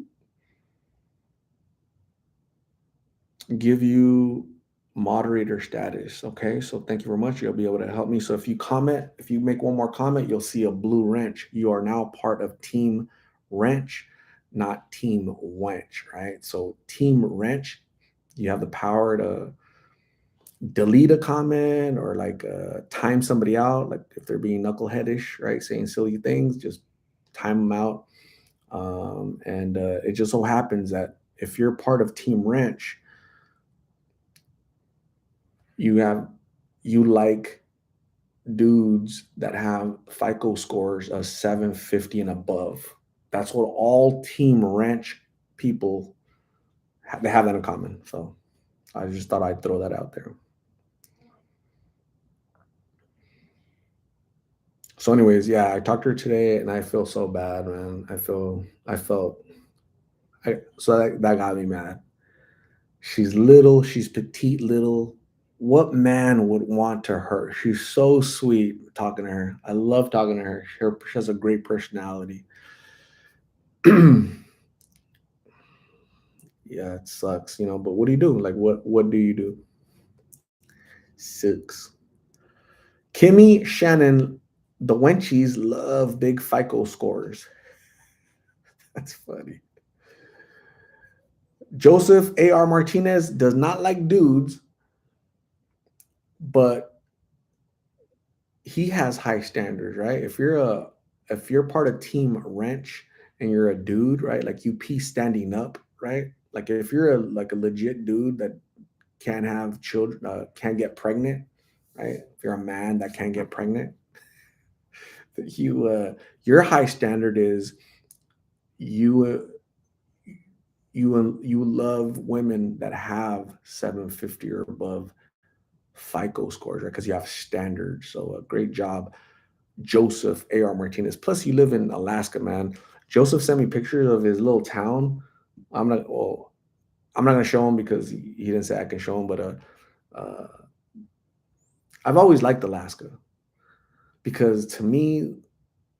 give you moderator status. Okay, so thank you very much. You'll be able to help me. So if you make one more comment, you'll see a blue wrench. You are now part of Team Wrench, not Team Wench, right? So Team Wrench, you have the power to delete a comment or like time somebody out, like if they're being knuckleheadish, right, saying silly things, just time them out. And it just so happens that if you're part of Team Wrench, you have you like dudes that have FICO scores of 750 and above. That's what all Team Ranch people they have that in common. So I just thought I'd throw that out there. So, anyways, yeah, I talked to her today, and I feel so bad, man. I felt, so that got me mad. She's little, she's petite little. What man would want to hurt? She's so sweet talking to her. I love talking to her. She has a great personality. Yeah, it sucks, but what do you do? Like what do you do? Sucks. Kimmy Shannon, the wenchies love big FICO scores. That's funny. Joseph A.R. Martinez does not like dudes, but he has high standards, right? If you're part of Team Wrench and you're a dude, right? Like you pee standing up, right? Like if you're a legit dude that can't have children, can't get pregnant, right? If you're a man that can't get pregnant, your high standard is you you love women that have 750 or above FICO scores, right? Because you have standards. So great job, Joseph A.R. Martinez. Plus, you live in Alaska, man. Joseph sent me pictures of his little town. I'm not gonna show him because he didn't say I can show him, but uh, I've always liked Alaska because to me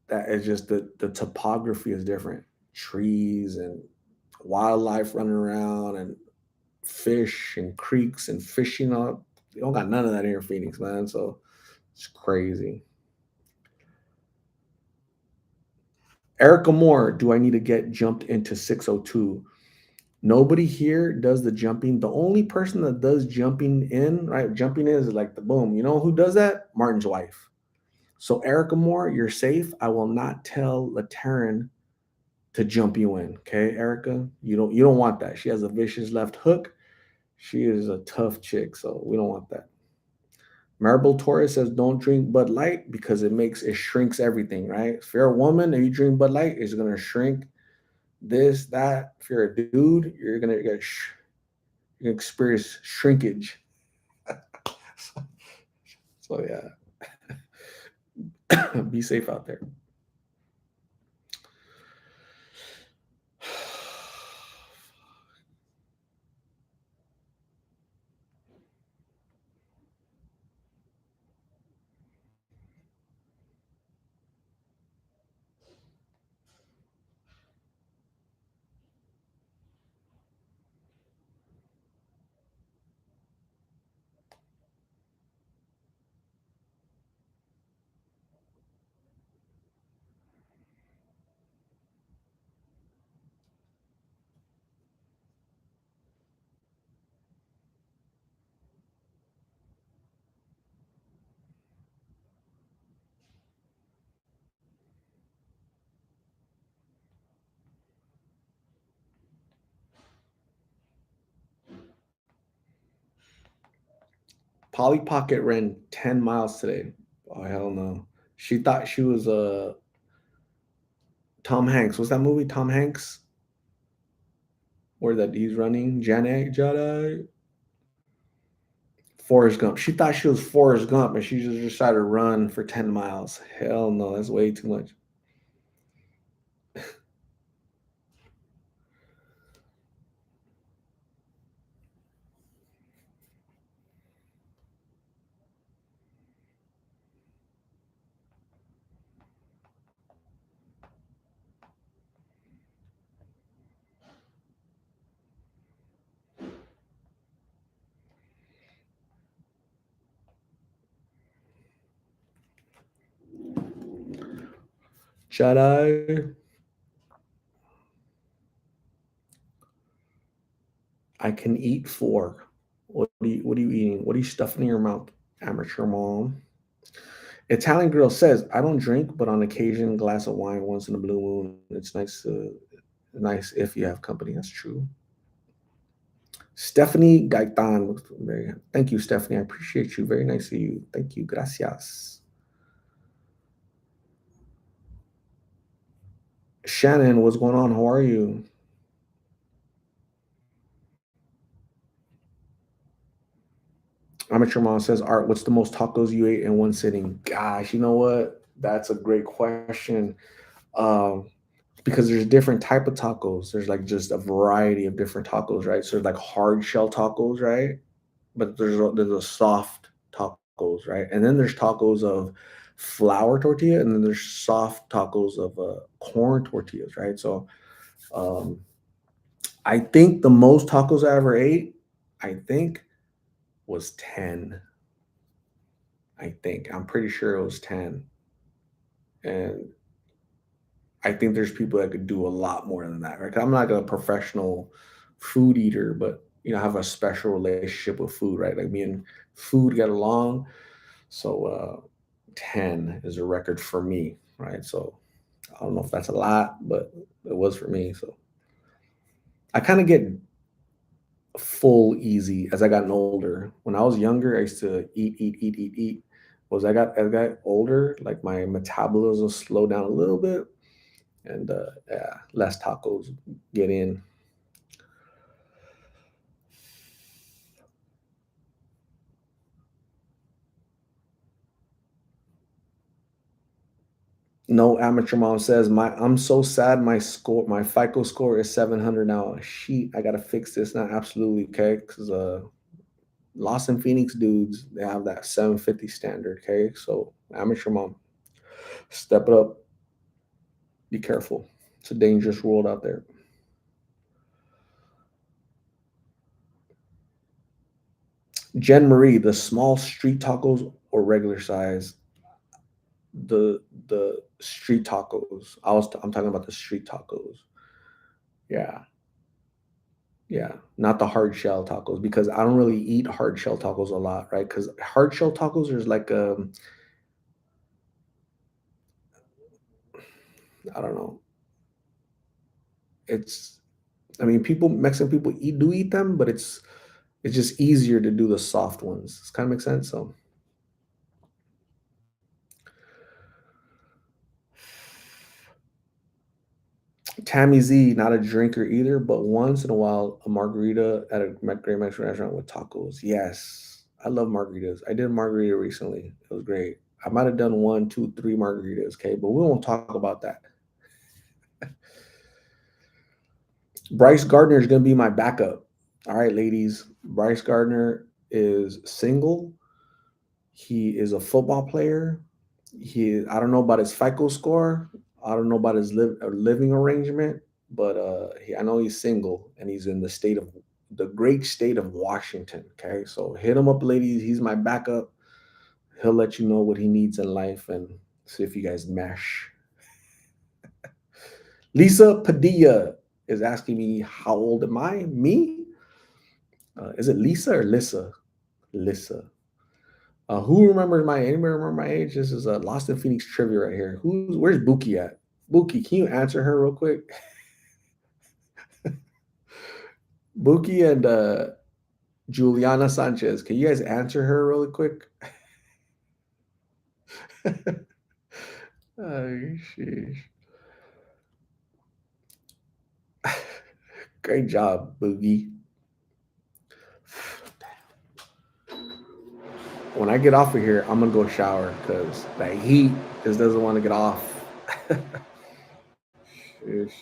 that is just the topography is different. Trees and wildlife running around and fish and creeks and fishing up. You don't got none of that here in Phoenix, man. So it's crazy. Erica Moore, do I need to get jumped into 602? Nobody here does the jumping. The only person that does jumping in, right? Jumping in is like the boom. You know who does that? Martin's wife. So Erica Moore, you're safe. I will not tell Lateran to jump you in. Okay, Erica? You don't want that. She has a vicious left hook. She is a tough chick, so we don't want that. Maribel Torres says don't drink Bud Light because it shrinks everything, right? If you're a woman and you drink Bud Light, it's gonna shrink this, that. If you're a dude, you're gonna experience shrinkage. So yeah, be safe out there. Polly Pocket ran 10 miles today. Oh, hell no. She thought she was Tom Hanks. What's that movie? Tom Hanks? Where that he's running? Jedi? Forrest Gump. She thought she was Forrest Gump and she just decided to run for 10 miles. Hell no, that's way too much. Jedi. I can eat four. What are you eating? What are you stuffing in your mouth? Amateur mom. Italian girl says, I don't drink, but on occasion, a glass of wine once in a blue moon. It's nice if you have company. That's true. Stephanie Gaitan. Thank you, Stephanie. I appreciate you. Very nice of you. Thank you. Gracias. Shannon, what's going on? How are you? Amateur Mom says, Art, what's the most tacos you ate in one sitting? Gosh, you know what? That's a great question. Um, because there's different type of tacos. There's like just a variety of different tacos, right? So there's like hard shell tacos, right? But there's a soft tacos, right? And then there's tacos of flour tortilla, and then there's soft tacos of corn tortillas, right? So um, I think the most tacos I ever ate, I think, was 10. I think I'm pretty sure it was 10, and I think there's people that could do a lot more than that, right? 'Cause I'm not a professional food eater, but I have a special relationship with food, right? Like me and food get along. So 10 is a record for me, right? So I don't know if that's a lot, but it was for me. So I kind of get full easy as I gotten older. When I was younger, I used to eat. Was I got older, like my metabolism slowed down a little bit, and yeah, less tacos get in. No, amateur mom says I'm so sad my FICO score is 700 now. Sheet, I gotta fix this now. Absolutely, okay? Because Lost in Phoenix dudes, they have that 750 standard, okay? So amateur mom, step it up. Be careful. It's a dangerous world out there. Jen Marie, the small street tacos or regular size? The street tacos. I'm talking about the street tacos. Yeah. Yeah, not the hard shell tacos because I don't really eat hard shell tacos a lot, right? Because hard shell tacos is like I don't know. It's I mean people Mexican people eat them, but it's just easier to do the soft ones. Does kind of make sense? So Tammy Z, not a drinker either, but once in a while a margarita at a great Mexican restaurant with tacos. Yes, I love margaritas. I did a margarita recently. It was great. I might have done one, two, three margaritas, okay, but we won't talk about that. Bryce Gardner is going to be my backup. All right, ladies. Bryce Gardner is single. He is a football player. I don't know about his FICO score. I don't know about his living arrangement, but I know he's single and he's in the great state of Washington. Okay, so hit him up, ladies. He's my backup. He'll let you know what he needs in life and see if you guys mesh. Lisa Padilla is asking me how old am I? Me? Is it Lisa or Lissa? Lissa. Who remembers my? Anybody remember my age? This is a Lost in Phoenix trivia right here. Where's Buki at? Buki, can you answer her real quick? Buki and Juliana Sanchez. Can you guys answer her really quick? Oh, sheesh. Great job, Boogie. When I get off of here, I'm gonna go shower because that heat just doesn't want to get off. Sheesh.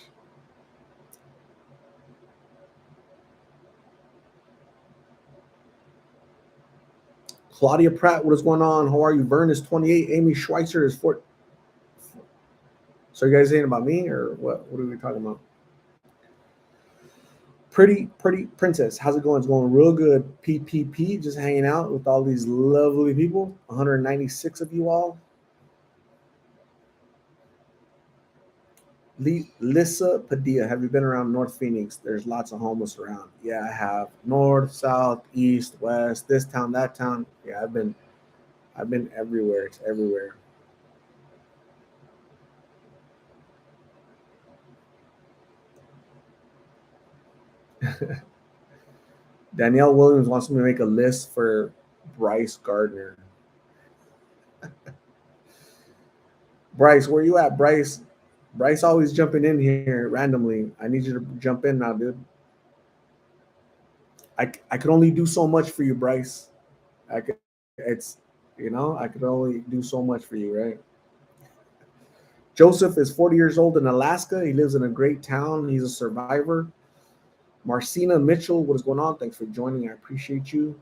Claudia Pratt, what is going on? How are you? Vern is 28. Amy Schweitzer is 4. So you guys saying about me or what? What are we talking about? Pretty princess. How's it going? It's going real good. PPP, just hanging out with all these lovely people. 196 of you all. Lissa Padilla, have you been around North Phoenix? There's lots of homeless around. Yeah, I have. North, south, east, west, this town, that town. Yeah, I've been everywhere. It's everywhere. Danielle Williams wants me to make a list for Bryce Gardner. Bryce, where you at, Bryce? Bryce always jumping in here randomly. I need you to jump in now, dude. I could only do so much for you, Bryce. I could, it's, I could only do so much for you, right? Joseph is 40 years old in Alaska. He lives in a great town. He's a survivor. Marcina Mitchell, what is going on? Thanks for joining. I appreciate you.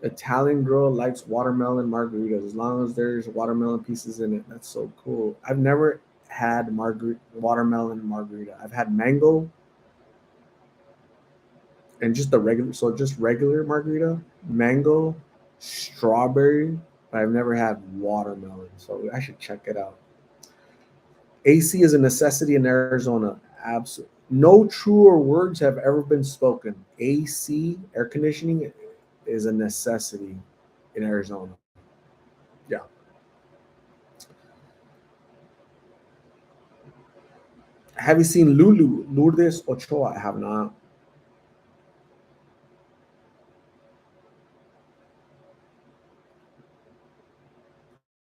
Italian girl likes watermelon margaritas as long as there's watermelon pieces in it. That's so cool. I've never had watermelon margarita. I've had mango and just the regular, so just regular margarita, mango, strawberry. But I've never had watermelon, so I should check it out. AC is a necessity in Arizona. Absolutely. No truer words have ever been spoken. AC, air conditioning, is a necessity in Arizona. Yeah. Have you seen Lulu? Lourdes Ochoa? I have not.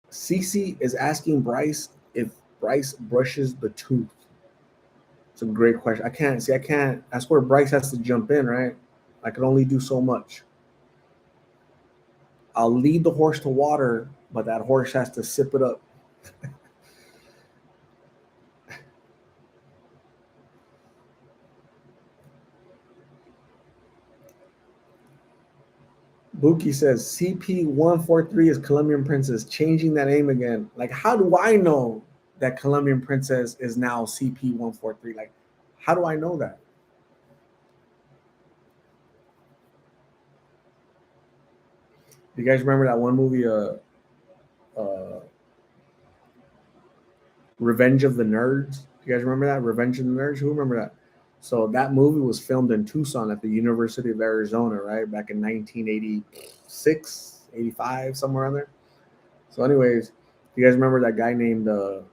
Cece is asking Bryce if Bryce brushes the tooth. It's a great question. I can't see. I can't. That's where Bryce has to jump in, right? I can only do so much. I'll lead the horse to water, but that horse has to sip it up. Buki says CP143 is Colombian Princess, changing that name again. Like, how do I know that Colombian Princess is now CP143? Like, how do I know that? You guys remember that one movie, uh, Revenge of the Nerds? You guys remember that? Revenge of the Nerds? Who remember that? So that movie was filmed in Tucson at the University of Arizona, right? Back in 1986, 85, somewhere around there. So, anyways, you guys remember that guy named, what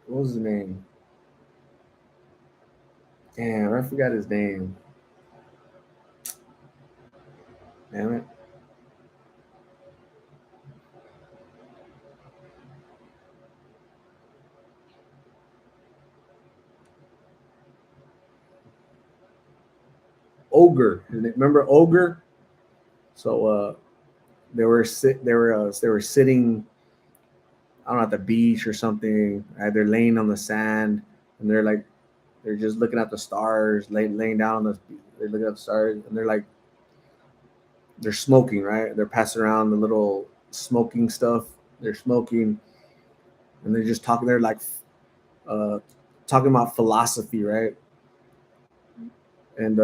was his name? Damn, I forgot his name. Damn it. Ogre. Remember Ogre? So they were sitting, I don't know, at the beach or something. They're laying on the sand and they're just looking at the stars, laying down on they're looking at the stars and they're smoking, right? They're passing around the little smoking stuff. They're smoking and they're just talking. They're like uh, talking about philosophy, right? And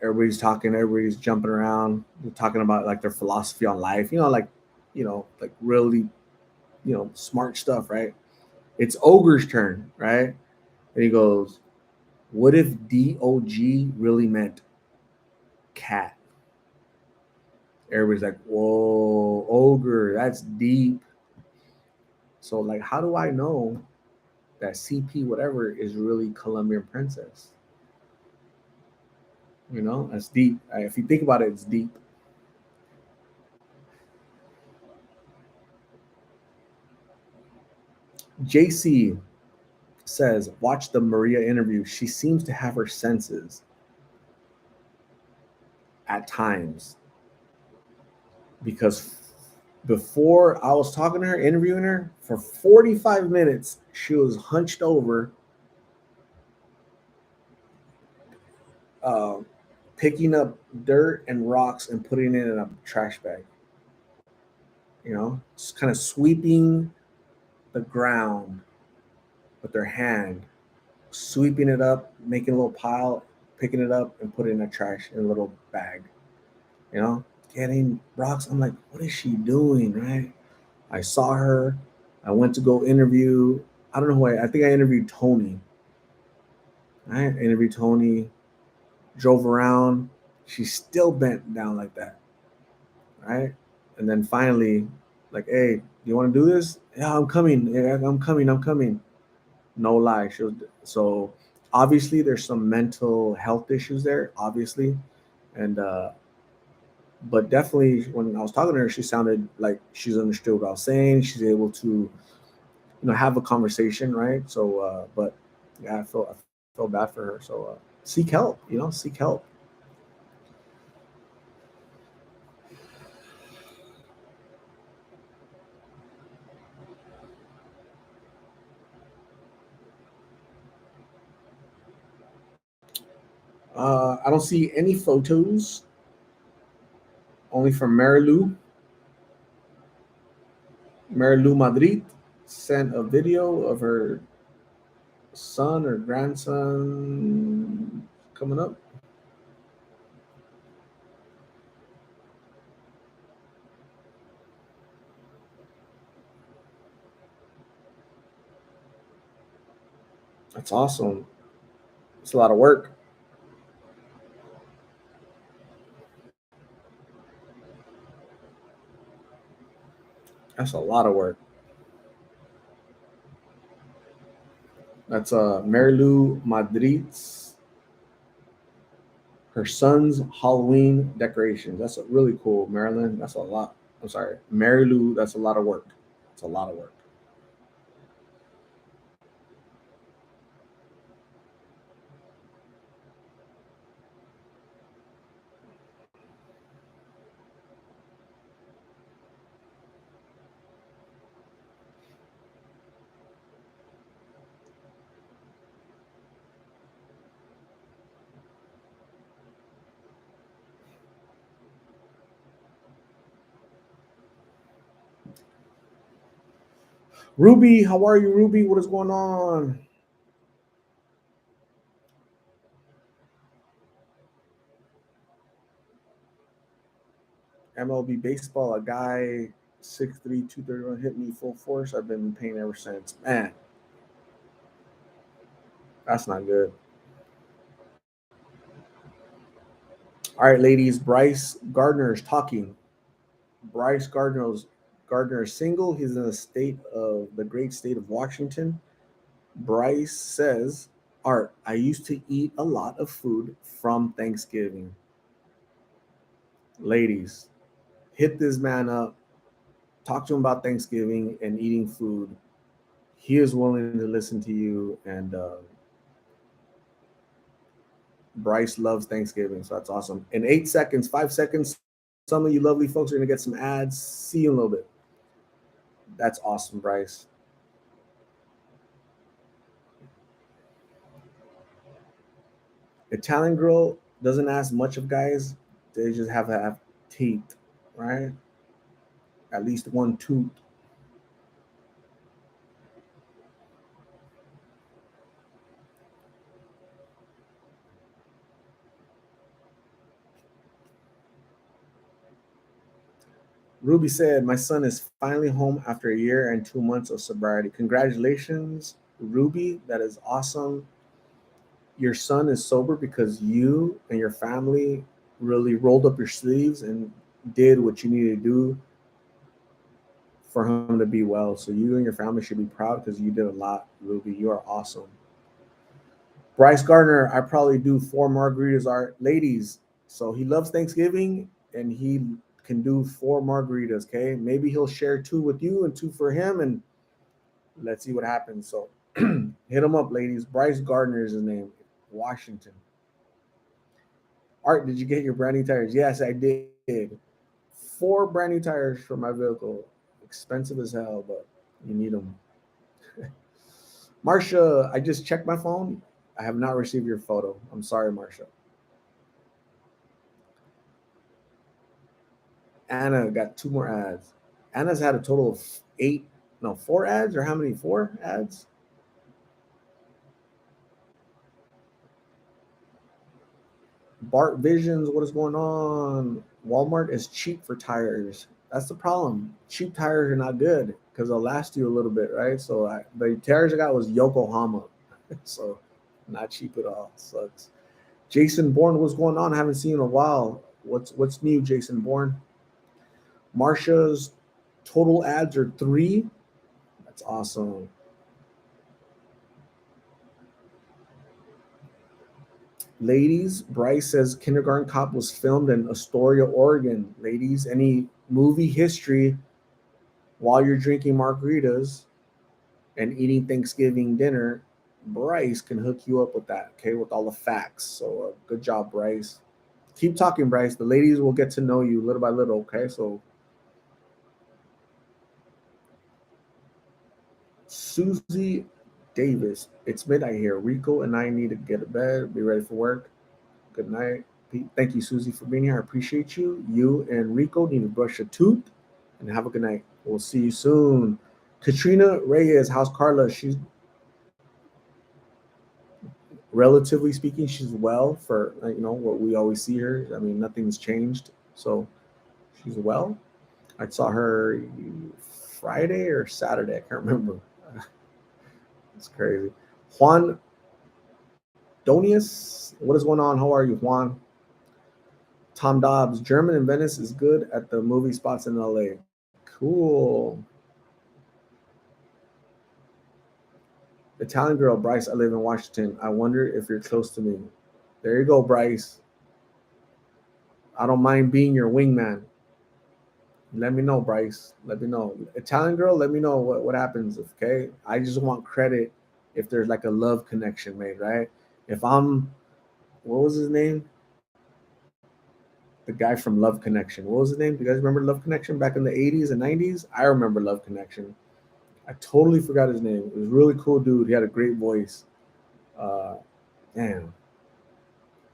everybody's talking, everybody's jumping around, talking about like their philosophy on life. Like really, smart stuff, right? It's Ogre's turn, right? And he goes, "What if DOG really meant cat?" Everybody's like, "Whoa, Ogre, that's deep." So like, how do I know? that CP whatever is really Colombian princess. You know, that's deep. If you think about it, it's deep. JC says, watch the Maria interview. She seems to have her senses at times because before I was talking to her, interviewing her for 45 minutes, she was hunched over, uh, picking up dirt and rocks and putting it in a trash bag. You know, just kind of sweeping the ground with their hand, sweeping it up, making a little pile, picking it up and putting it in a trash in a little bag. You know, getting rocks. I'm like, what is she doing? Right? I saw her. I went to go interview. I don't know who I think I interviewed Tony. Right? I interviewed Tony, drove around. She's still bent down like that. Right? And then finally, like, hey, you want to do this? Yeah, I'm coming. Yeah, I'm coming. I'm coming. No lie. She was so obviously there's some mental health issues there, obviously. And but definitely when I was talking to her, she sounded like she's understood what I was saying. She's able to, have a conversation, right? So but yeah, I felt bad for her. So seek help, seek help. I don't see any photos, only from Marilu. Marilu Madrid sent a video of her son or grandson coming up. That's awesome. It's a lot of work. That's a lot of work. That's Marilu Madrid's her son's Halloween decorations. That's a really cool, Marilyn. That's a lot. I'm sorry, Marilu. That's a lot of work. It's a lot of work. Ruby, how are you, Ruby? What is going on? MLB baseball. A guy 6'3", 231 hit me full force. I've been in pain ever since. Man, that's not good. All right, ladies. Bryce Gardner is talking. Bryce Gardner is single. He's in the great state of Washington. Bryce says, Art, I used to eat a lot of food from Thanksgiving. Ladies, hit this man up. Talk to him about Thanksgiving and eating food. He is willing to listen to you. And Bryce loves Thanksgiving. So that's awesome. In 8 seconds, 5 seconds, some of you lovely folks are going to get some ads. See you in a little bit. That's awesome, Bryce. Italian girl doesn't ask much of guys. They just have teeth, right? At least one tooth. Ruby said, my son is finally home after a year and 2 months of sobriety. Congratulations, Ruby. That is awesome. Your son is sober because you and your family really rolled up your sleeves and did what you needed to do for him to be well. So you and your family should be proud because you did a lot, Ruby. You are awesome. Bryce Gardner, I probably do 4 margaritas. Are ladies, so he loves Thanksgiving and he can do 4 margaritas. Okay, maybe he'll share 2 with you and 2 for him, and let's see what happens. So hit him up, ladies. Bryce Gardner is his name. Washington. Art, did you get your brand new tires? Yes, I did. 4 brand new tires for my vehicle. Expensive as hell, but you need them. Marsha, I just checked my phone. I have not received your photo. I'm sorry, Marsha. Anna got 2 more ads. Anna's had a total of 8, no, 4 ads, or how many? 4 ads? Bart Visions, what is going on? Walmart is cheap for tires. That's the problem. Cheap tires are not good because they'll last you a little bit, right? So the tires I got was Yokohama, so not cheap at all. Sucks. Jason Bourne, what's going on? I haven't seen you in a while. What's new, Jason Bourne? Marsha's total ads are 3. That's awesome. Ladies, Bryce says Kindergarten Cop was filmed in Astoria, Oregon. Ladies, any movie history while you're drinking margaritas and eating Thanksgiving dinner, Bryce can hook you up with that, okay, with all the facts. So good job, Bryce. Keep talking, Bryce. The ladies will get to know you little by little, okay? So Susie Davis, it's midnight here. Rico and I need to get to bed, be ready for work. Good night. Thank you, Susie, for being here. I appreciate you. You and Rico need to brush your tooth and have a good night. We'll see you soon. Katrina Reyes, how's Carla? She's relatively speaking, she's well for what we always see her. I mean, nothing's changed, so she's well. I saw her Friday or Saturday. I can't remember. It's crazy. Juan Donius, what is going on? How are you, Juan? Tom Dobbs, German in Venice is good at the movie spots in LA. Cool. Italian girl, Bryce, I live in Washington. I wonder if you're close to me. There you go, Bryce. I don't mind being your wingman. Let me know, Bryce. Let me know. Italian girl, let me know what happens, okay? I just want credit if there's like a love connection made, right? If I'm, what was his name? The guy from Love Connection. What was his name? Do you guys remember Love Connection back in the 80s and 90s? I remember Love Connection. I totally forgot his name. It was a really cool dude. He had a great voice. Uh, damn.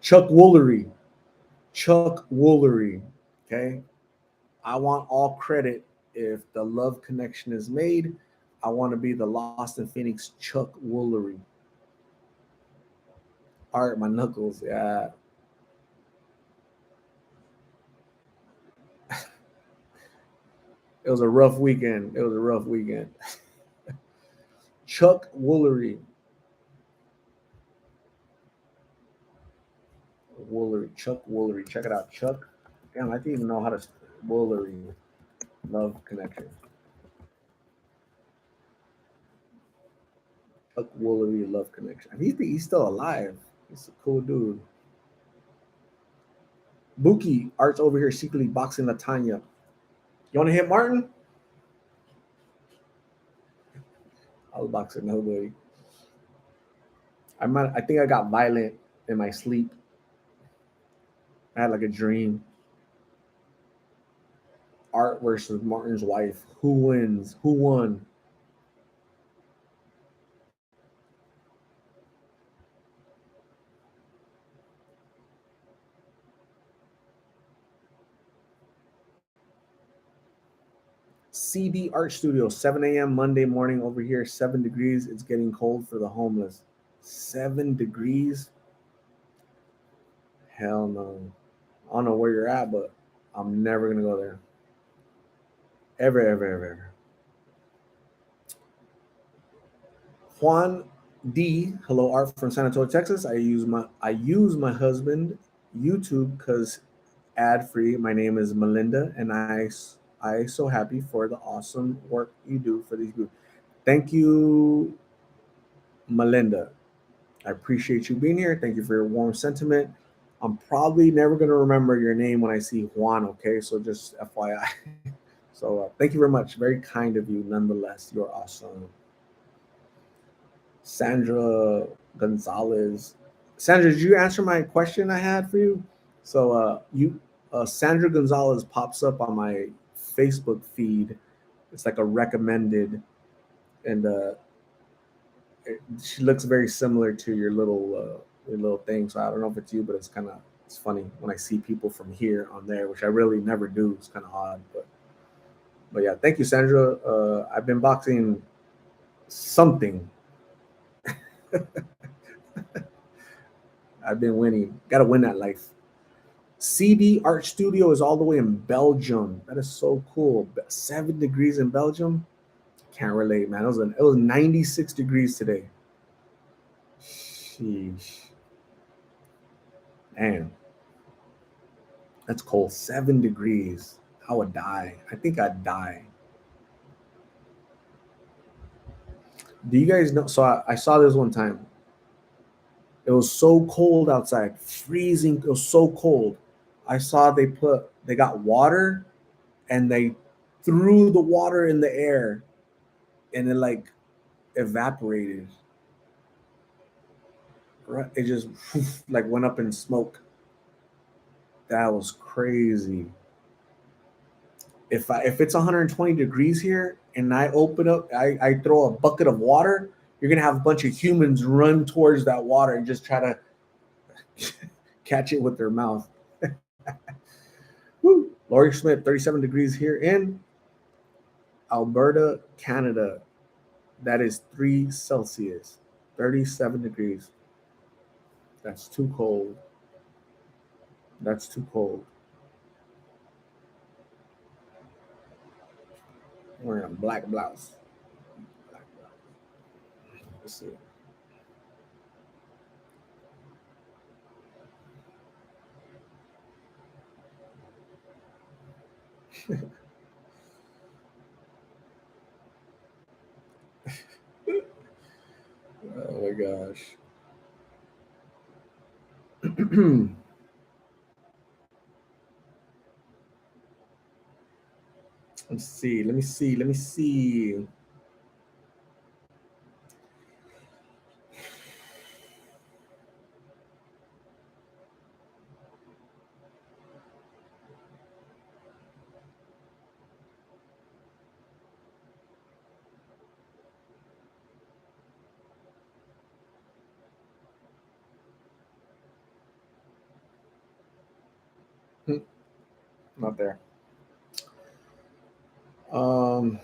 Chuck Woolery. Chuck Woolery. Okay. I want all credit if the Love Connection is made. I want to be the Lost in Phoenix Chuck Woolery. All right, my knuckles. Yeah. It was a rough weekend. It was a rough weekend. Chuck Woolery. Woolery. Chuck Woolery. Check it out. Chuck. Damn, I didn't even know how to. Woolery. Love Connection. Chuck Woolery. Love Connection. He's still alive. He's a cool dude. Buki. Art's over here secretly boxing Latanya. You want to hit Martin? I was boxing nobody. I think I got violent in my sleep. I had like a dream. Art versus Martin's wife. Who wins? Who won? CD Art Studio, 7 a.m. Monday morning over here, 7 degrees. It's getting cold for the homeless. 7 degrees? Hell no. I don't know where you're at, but I'm never going to go there. Ever, ever, ever, ever. Juan D. Hello, Art from San Antonio, Texas. I use my husband YouTube because ad free. My name is Melinda, and I so happy for the awesome work you do for these groups. Thank you, Melinda. I appreciate you being here. Thank you for your warm sentiment. I'm probably never going to remember your name when I see Juan, okay? So just FYI. So thank you very much. Very kind of you, nonetheless. You're awesome. Sandra Gonzalez. Sandra, did you answer my question I had for you? So Sandra Gonzalez pops up on my Facebook feed. It's like a recommended, and she looks very similar to your little thing. So I don't know if it's you, but it's funny when I see people from here on there, which I really never do. It's kind of odd, but yeah, thank you, Sandra. I've been boxing something. I've been winning. Got to win that life. CD Art Studio is all the way in Belgium. That is so cool. 7 degrees in Belgium. Can't relate, man. It was 96 degrees today. Sheesh. Damn. That's cold. 7 degrees. I would die. I think I'd die. Do you guys know? So I saw this one time. It was so cold outside, freezing. It was so cold. I saw they got water and they threw the water in the air and it like evaporated. Right? It just like went up in smoke. That was crazy. If it's 120 degrees here and I open up, I throw a bucket of water, you're gonna have a bunch of humans run towards that water and just try to catch it with their mouth. Woo. Laurie Smith, 37 degrees here in Alberta, Canada. That is 3 Celsius, 37 degrees. That's too cold. That's too cold. I'm wearing a black blouse. Black blouse. Let's see. Oh my gosh. Let's see. Let me see. Let me see. Not there. Um,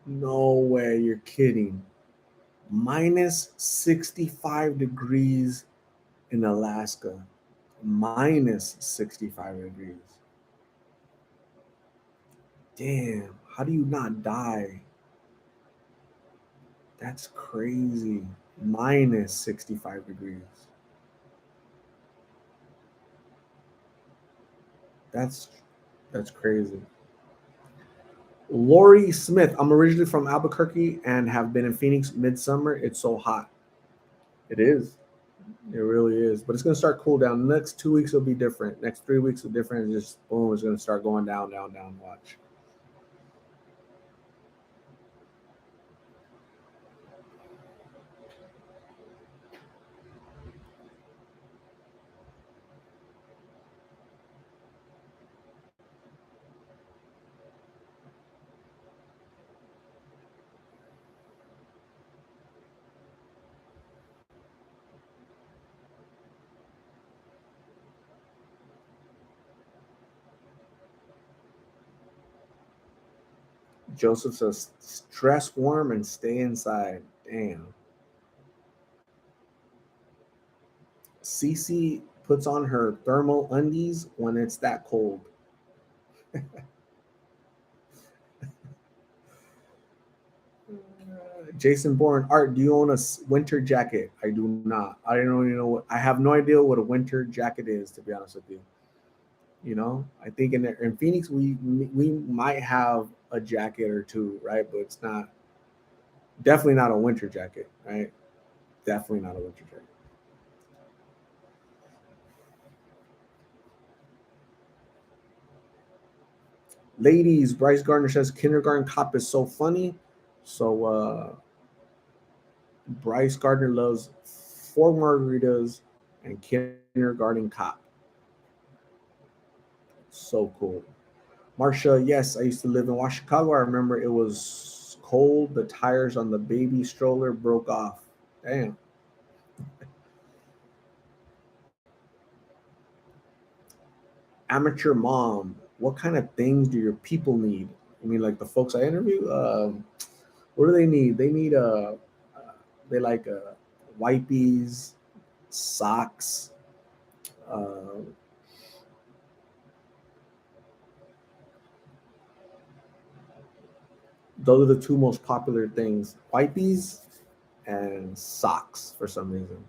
no way. You're kidding. Minus 65 degrees in Alaska. Minus 65 degrees. Damn. How do you not die? That's crazy. Minus 65 degrees. That's that's crazy. Lori Smith. I'm originally from Albuquerque and have been in Phoenix midsummer. It's so hot. It is. It really is. But it's gonna start cool down. The next 2 weeks will be different. Next 3 weeks will be different. It's just boom, it's gonna start going down, down, down. Watch. Joseph says, dress warm and stay inside. Damn. Cece puts on her thermal undies when it's that cold. Jason Bourne, Art, do you own a winter jacket? I do not. I don't even know what. I have no idea what a winter jacket is, to be honest with you. You know, I think in Phoenix we might have a jacket or two, right? But it's not definitely not a winter jacket, right? Definitely not a winter jacket. Ladies, Bryce Gardner says kindergarten cop is so funny. So Bryce Gardner loves four margaritas and kindergarten cop. So cool. Marsha, yes, I used to live in Chicago. I remember it was cold. The tires on the baby stroller broke off. Damn. Amateur mom, what kind of things do your people need? I mean, like the folks I interview, what do they need? They need they like wipies, socks. Uh, those are the two most popular things: wipies and socks. For some reason,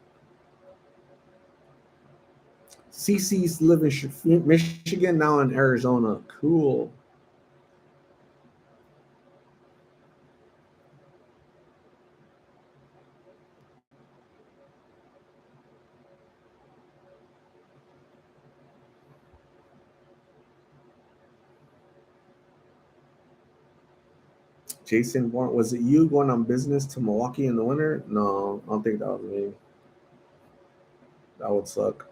CC's live in Michigan now in Arizona. Cool. Jason Bourne, was it you going on business to Milwaukee in the winter? No, I don't think that was me. That would suck.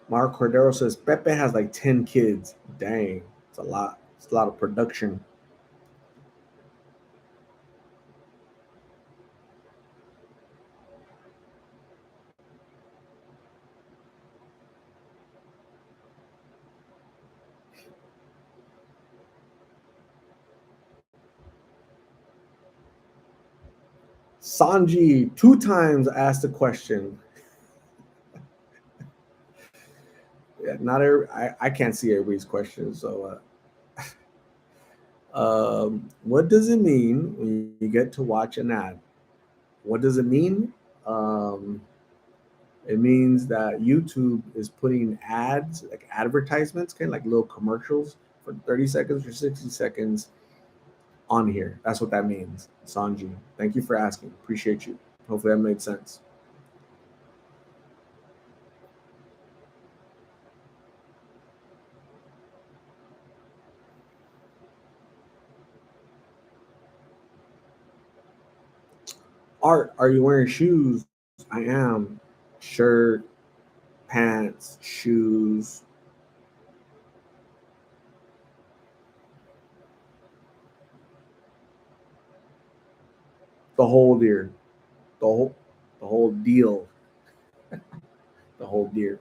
Mark Cordero says Pepe has like 10 kids. Dang, it's a lot. It's a lot of production. Sanji two times asked the question. Yeah, not every, I can't see everybody's questions. So, what does it mean when you get to watch an ad? What does it mean? Um, it means that YouTube is putting ads, like advertisements, kind of like little commercials for 30 seconds or 60 seconds on here. That's what that means. Sanji, thank you for asking. Appreciate you. Hopefully that made sense. Art, are you wearing shoes? I am. Shirt, pants, shoes, the whole deer, the whole, the whole deal, the whole deer.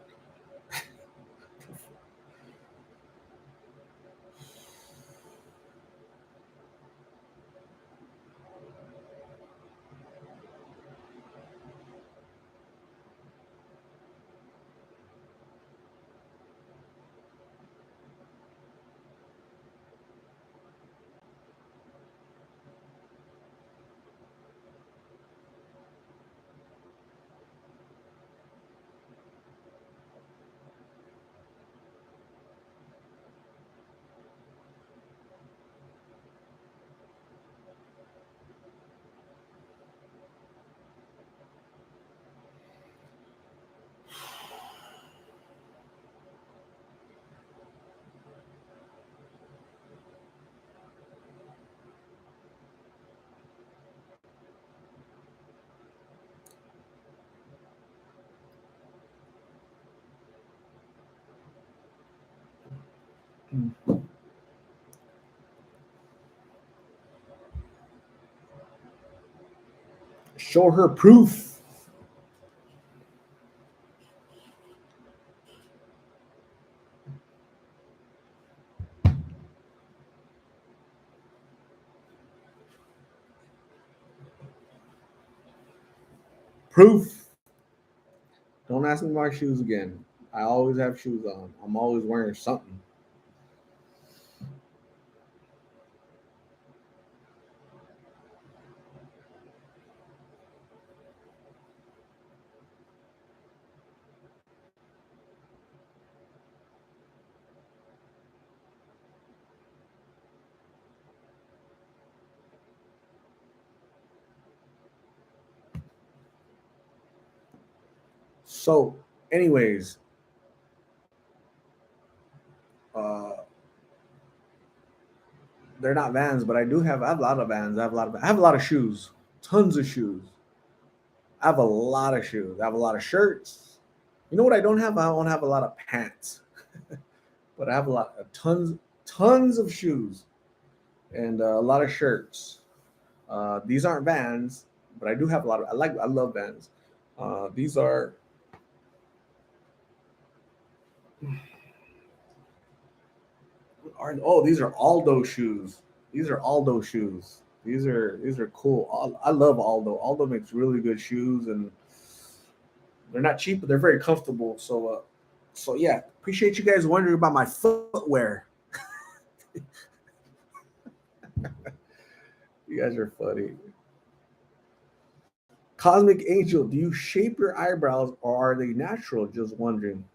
Show her proof. Proof. Don't ask me my shoes again. I always have shoes on. I'm always wearing something. So, anyways, uh, they're not Vans, but I have a lot of Vans. I have a lot of shoes, tons of shoes. I have a lot of shoes. I have a lot of shirts. You know what I don't have? I don't have a lot of pants, but I have a lot of tons of shoes and a lot of shirts. These aren't Vans, but I do have a lot of. I love Vans. These these are Aldo shoes. These are Aldo shoes. These are cool. I love Aldo. Aldo makes really good shoes, and they're not cheap, but they're very comfortable. So yeah, appreciate you guys wondering about my footwear. You guys are funny. Cosmic Angel, do you shape your eyebrows or are they natural? Just wondering.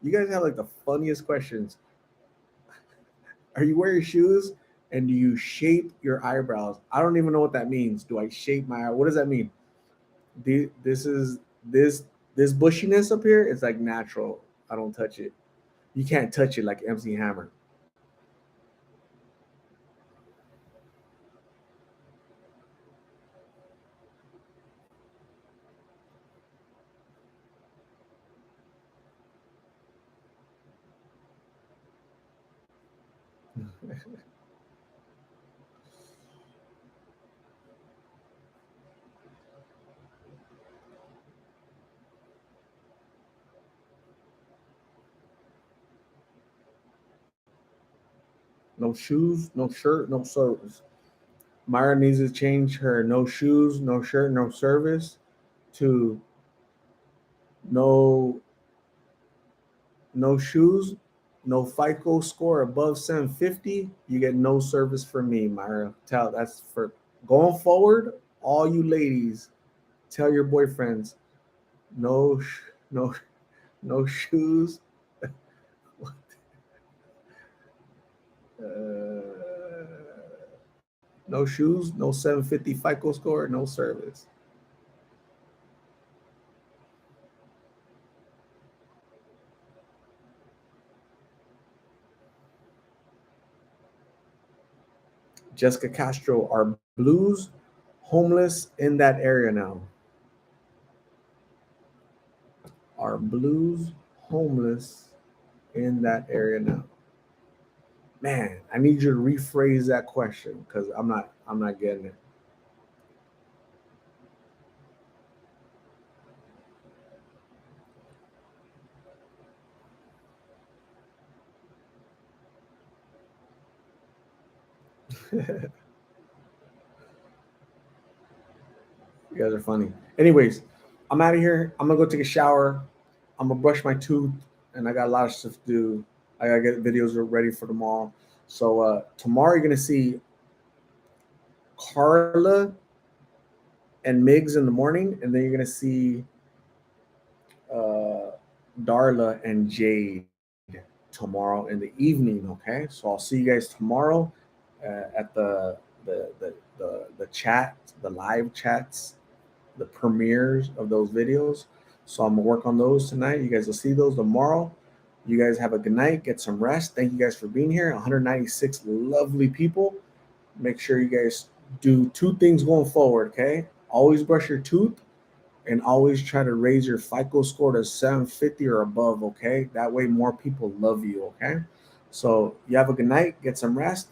You guys have like the funniest questions. Are you wearing shoes and do you shape your eyebrows? I don't even know what that means. Do I shape my? What does that mean? This is this bushiness up here is like natural. I don't touch it. You can't touch it like MC Hammer. No shoes, no shirt, no service. Myra needs to change her no shoes, no shirt, no service to no no shoes, no FICO score above 750. You get no service from me, Myra. Tell that's for going forward. All you ladies, tell your boyfriends no, no, no shoes. No shoes, no 750 FICO score, no service. Jessica Castro, are blues homeless in that area now? Are blues homeless in that area now? Man, I need you to rephrase that question because I'm not getting it. You guys are funny. Anyways, I'm out of here. I'm gonna go take a shower. I'm gonna brush my tooth, and I got a lot of stuff to do. I gotta get videos ready for tomorrow. So tomorrow you're gonna see Carla and Migs in the morning, and then you're gonna see uh, Darla and Jade tomorrow in the evening. Okay, so I'll see you guys tomorrow at the chat, the live chats, the premieres of those videos. So I'm gonna work on those tonight. You guys will see those tomorrow. You guys have a good night. Get some rest. Thank you guys for being here. 196 lovely people. Make sure you guys do two things going forward. Okay, always brush your tooth and always try to raise your FICO score to 750 or above. Okay, that way more people love you. Okay, so you have a good night. Get some rest.